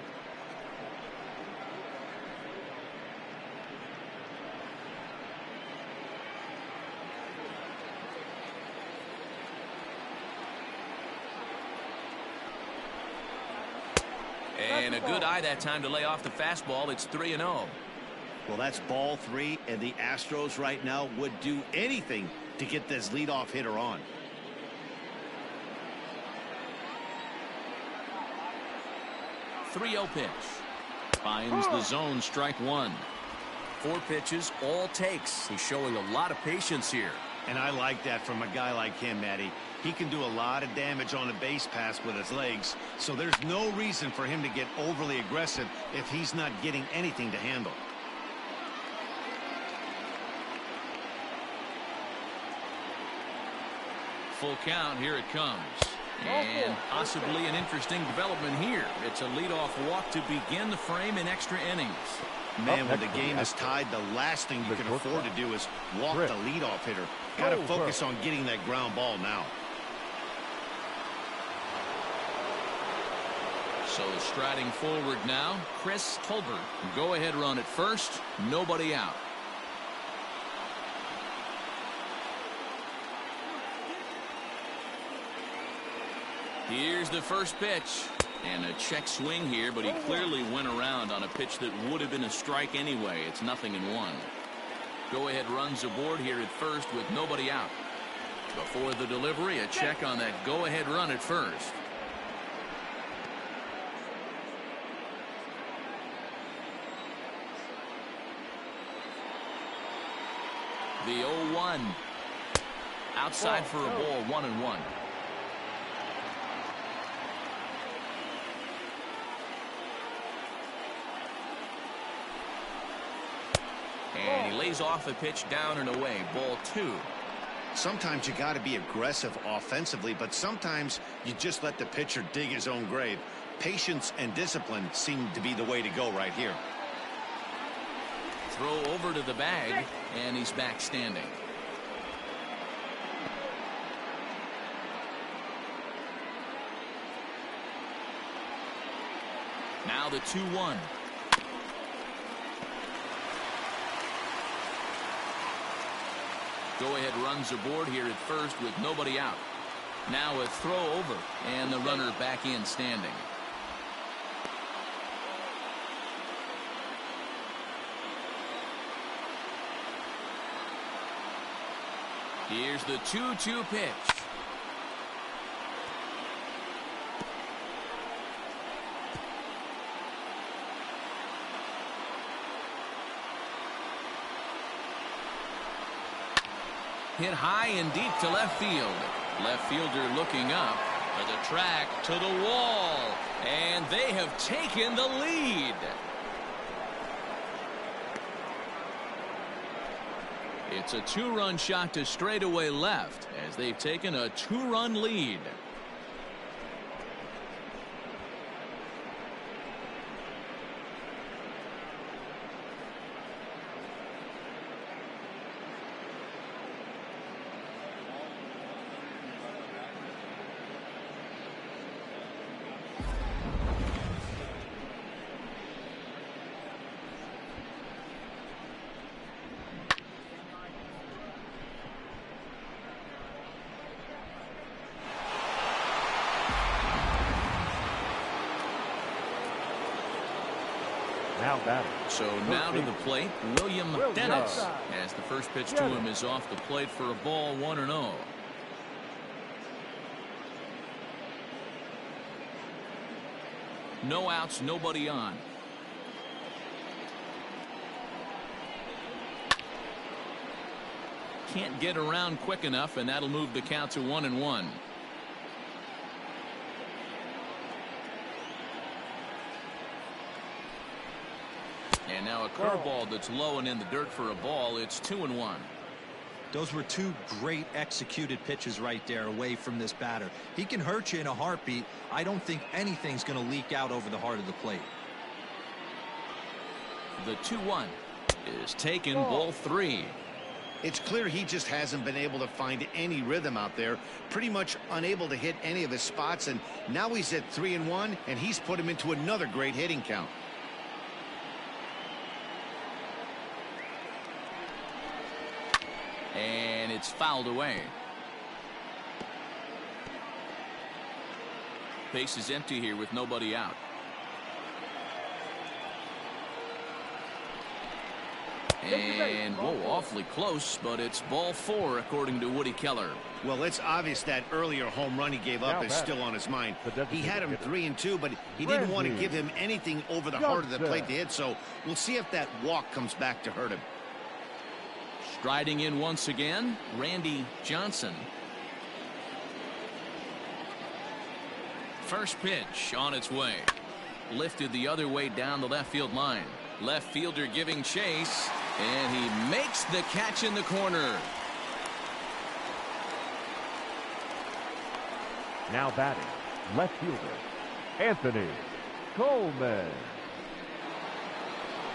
And a good eye that time to lay off the fastball. It's 3-0. Well, that's ball 3, and the Astros right now would do anything to get this leadoff hitter on. .30 pitch. Finds the zone, strike 1. 4 pitches, all takes. He's showing a lot of patience here. And I like that from a guy like him, Matty. He can do a lot of damage on a base pass with his legs, so there's no reason for him to get overly aggressive if he's not getting anything to handle. Full count, here it comes. And possibly an interesting development here. It's a leadoff walk to begin the frame in extra innings. Man, when the game is tied, the last thing you can afford to do is walk the leadoff hitter. Got to focus on getting that ground ball now. So striding forward now, Chris Colbert. Go-ahead run at first, nobody out. Here's the first pitch. And a check swing here, but he clearly went around on a pitch that would have been a strike anyway. It's 0-1. Go-ahead runs aboard here at first with nobody out. Before the delivery, a check on that go-ahead run at first. The 0-1. Outside for a ball, 1-1. And he lays off the pitch down and away. Ball 2. Sometimes you got to be aggressive offensively, but sometimes you just let the pitcher dig his own grave. Patience and discipline seem to be the way to go right here. Throw over to the bag, and he's back standing. Now the 2-1. Go-ahead runs aboard here at first with nobody out. Now a throw over, and the runner back in standing. Here's the 2-2 pitch. Hit high and deep to left field. Left fielder looking up for the track to the wall, and they have taken the lead. It's a 2-run shot to straightaway left as they've taken a 2-run lead. So now to the plate, William Dennis, as the first pitch to him is off the plate for a ball, 1-0. No outs, nobody on. Can't get around quick enough, and that'll move the count to 1-1. And now a curveball that's low and in the dirt for a ball. It's 2-1. Those were two great executed pitches right there away from this batter. He can hurt you in a heartbeat. I don't think anything's going to leak out over the heart of the plate. The 2-1 is taken, ball 3. It's clear he just hasn't been able to find any rhythm out there. Pretty much unable to hit any of his spots. And now he's at 3-1, and he's put him into another great hitting count. And it's fouled away. Base is empty here with nobody out. And whoa, awfully close, but it's ball 4 according to Woody Keller. Well, it's obvious that earlier home run he gave up is still on his mind. He had him 3-2, but he didn't want to give him anything over the heart of the plate to hit, so we'll see if that walk comes back to hurt him. Striding in once again, Randy Johnson. First pitch on its way. Lifted the other way down the left field line. Left fielder giving chase, and he makes the catch in the corner. Now batting, left fielder, Anthony Coleman.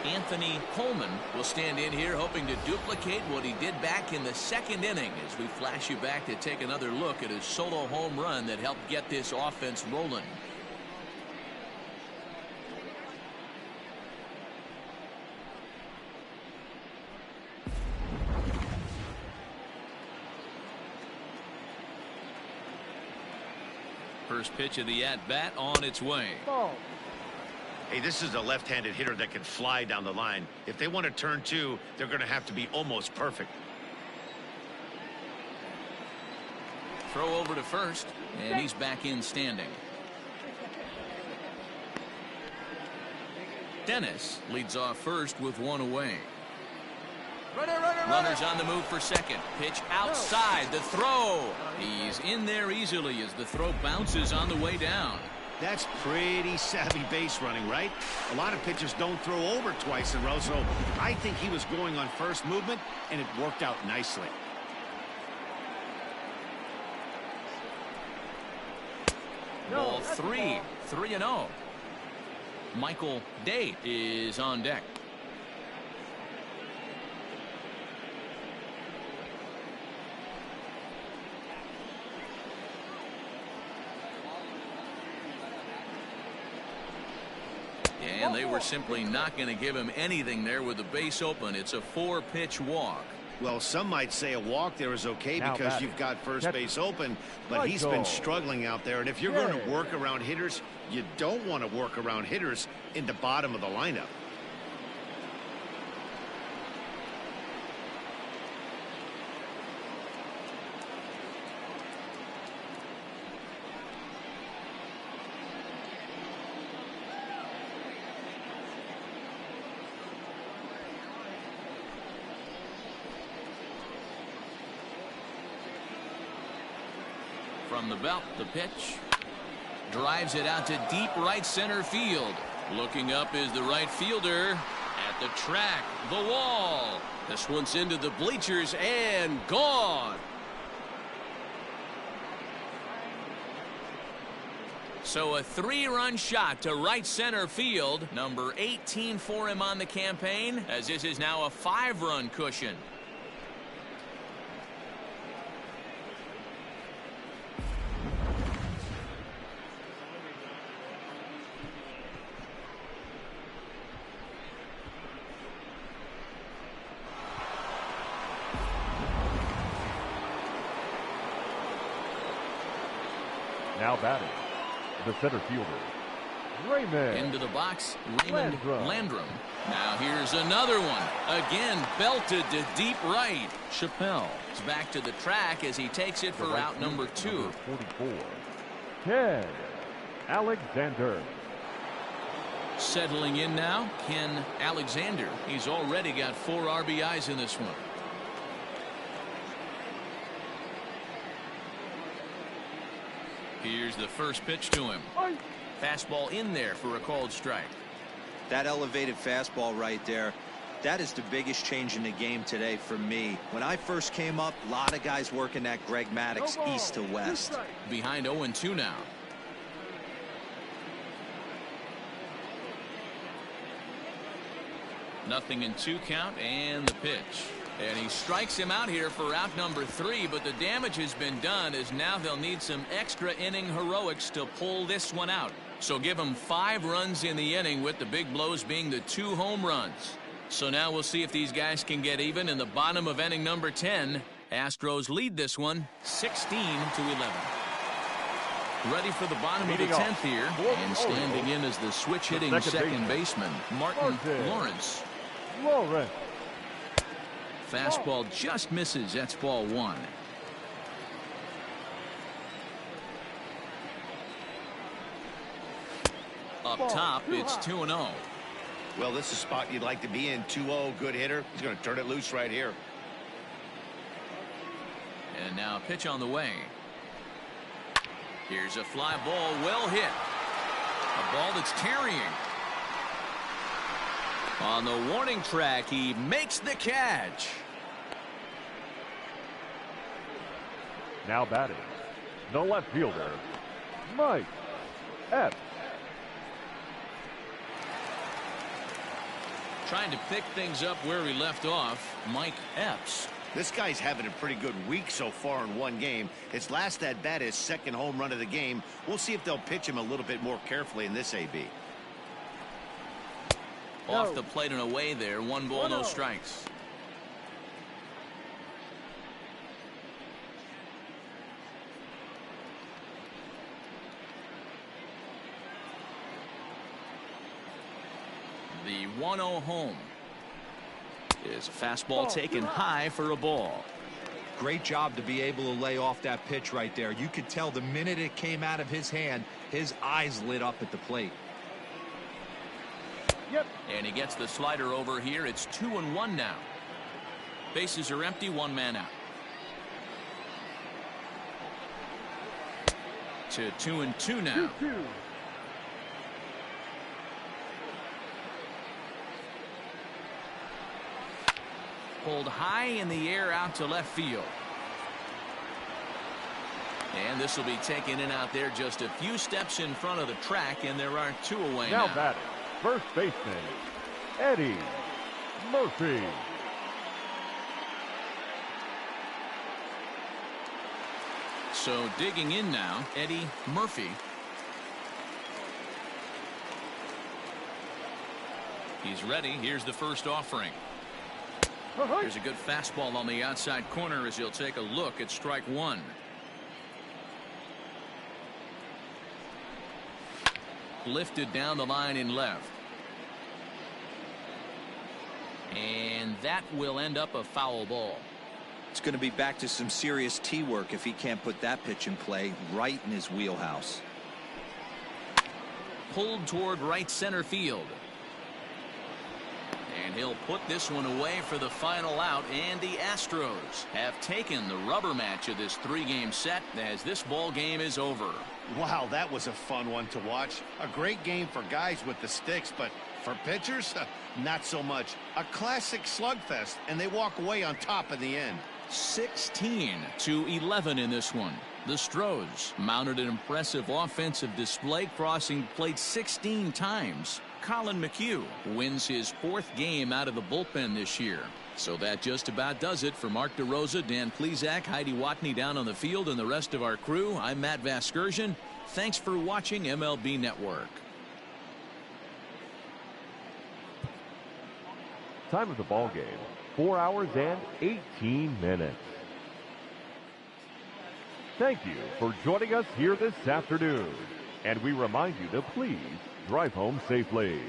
Anthony Coleman will stand in here hoping to duplicate what he did back in the second inning as we flash you back to take another look at his solo home run that helped get this offense rolling. First pitch of the at-bat on its way. Hey, this is a left-handed hitter that can fly down the line. If they want to turn 2, they're going to have to be almost perfect. Throw over to first, and he's back in standing. Dennis leads off first with 1 away. Runners on the move for second. Pitch outside. The throw. He's in there easily as the throw bounces on the way down. That's pretty savvy base running, right? A lot of pitchers don't throw over twice in a row, so I think he was going on first movement, and it worked out nicely. Ball 3, 3-0. Michael Day is on deck. And they were simply not going to give him anything there with the base open. It's a 4-pitch walk. Well, some might say a walk there is okay Now because batting. you've got first Catcher. base open, but he's been Michael. struggling out there. And if you're going to work around hitters, you don't want to work around hitters in the bottom of the lineup. From the belt, the pitch. Drives it out to deep right center field. Looking up is the right fielder. At the track, the wall. This one's into the bleachers and gone. So a 3-run shot to right center field. Number 18 for him on the campaign, as this is now a 5-run cushion. Now batting, the center fielder, Raymond. Into the box, Raymond Landrum. Landrum. Now here's another one. Again, belted to deep right. Chappelle is back to the track as he takes it for The right out number fielder, 2. number 44, Ken Alexander. Settling in now, Ken Alexander. He's already got 4 RBIs in this one. Here's the first pitch to him. Fastball in there for a called strike. That elevated fastball right there, that is the biggest change in the game today for me. When I first came up, a lot of guys working that Greg Maddux east to west. Behind 0-2 now. Nothing in 2 count, and the pitch. And he strikes him out here for out number 3, but the damage has been done as now they'll need some extra inning heroics to pull this one out. So give him 5 runs in the inning, with the big blows being the 2 home runs. So now we'll see if these guys can get even in the bottom of inning number 10. Astros lead this one 16-11. Ready for the bottom of the 10th here, and standing in as the switch-hitting second baseman, Martin Lawrence. Fastball just misses. That's ball 1. Up top, it's 2-0. Well, this is a spot you'd like to be in. 2-0, good hitter. He's going to turn it loose right here. And now a pitch on the way. Here's a fly ball, well hit. A ball that's carrying. On the warning track, he makes the catch. Now batting, the left fielder, Mike Epps. Trying to pick things up where he left off, Mike Epps. This guy's having a pretty good week so far in one game. His last at bat, his second home run of the game. We'll see if they'll pitch him a little bit more carefully in this AB. Off the plate and away there. 1 ball, no strikes. The 1-0 home is a fastball taken high for a ball. Great job to be able to lay off that pitch right there. You could tell the minute it came out of his hand, his eyes lit up at the plate. And he gets the slider over here. It's 2-1 now. Bases are empty, 1 man out. To 2-2 now. Pulled high in the air out to left field. And this will be taken in out there just a few steps in front of the track, and there are 2 away now. Now batting, first baseman, Eddie Murphy. So digging in now, Eddie Murphy. He's ready. Here's the first offering. There's a good fastball on the outside corner as he'll take a look at strike one. Lifted down the line in left. And that will end up a foul ball. It's going to be back to some serious tee work if he can't put that pitch in play right in his wheelhouse. Pulled toward right center field. And he'll put this one away for the final out, and the Astros have taken the rubber match of this three-game set as this ball game is over. Wow, that was a fun one to watch. A great game for guys with the sticks, but for pitchers, not so much. A classic slugfest, and they walk away on top in the end. 16-11 in this one. The Astros mounted an impressive offensive display, crossing plate 16 times. Colin McHugh wins his fourth game out of the bullpen this year. So that just about does it for Mark DeRosa, Dan Plesac, Heidi Watney down on the field, and the rest of our crew. I'm Matt Vasgersian. Thanks for watching MLB Network. Time of the ball game, 4 hours and 18 minutes. Thank you for joining us here this afternoon. And we remind you to please drive home safely.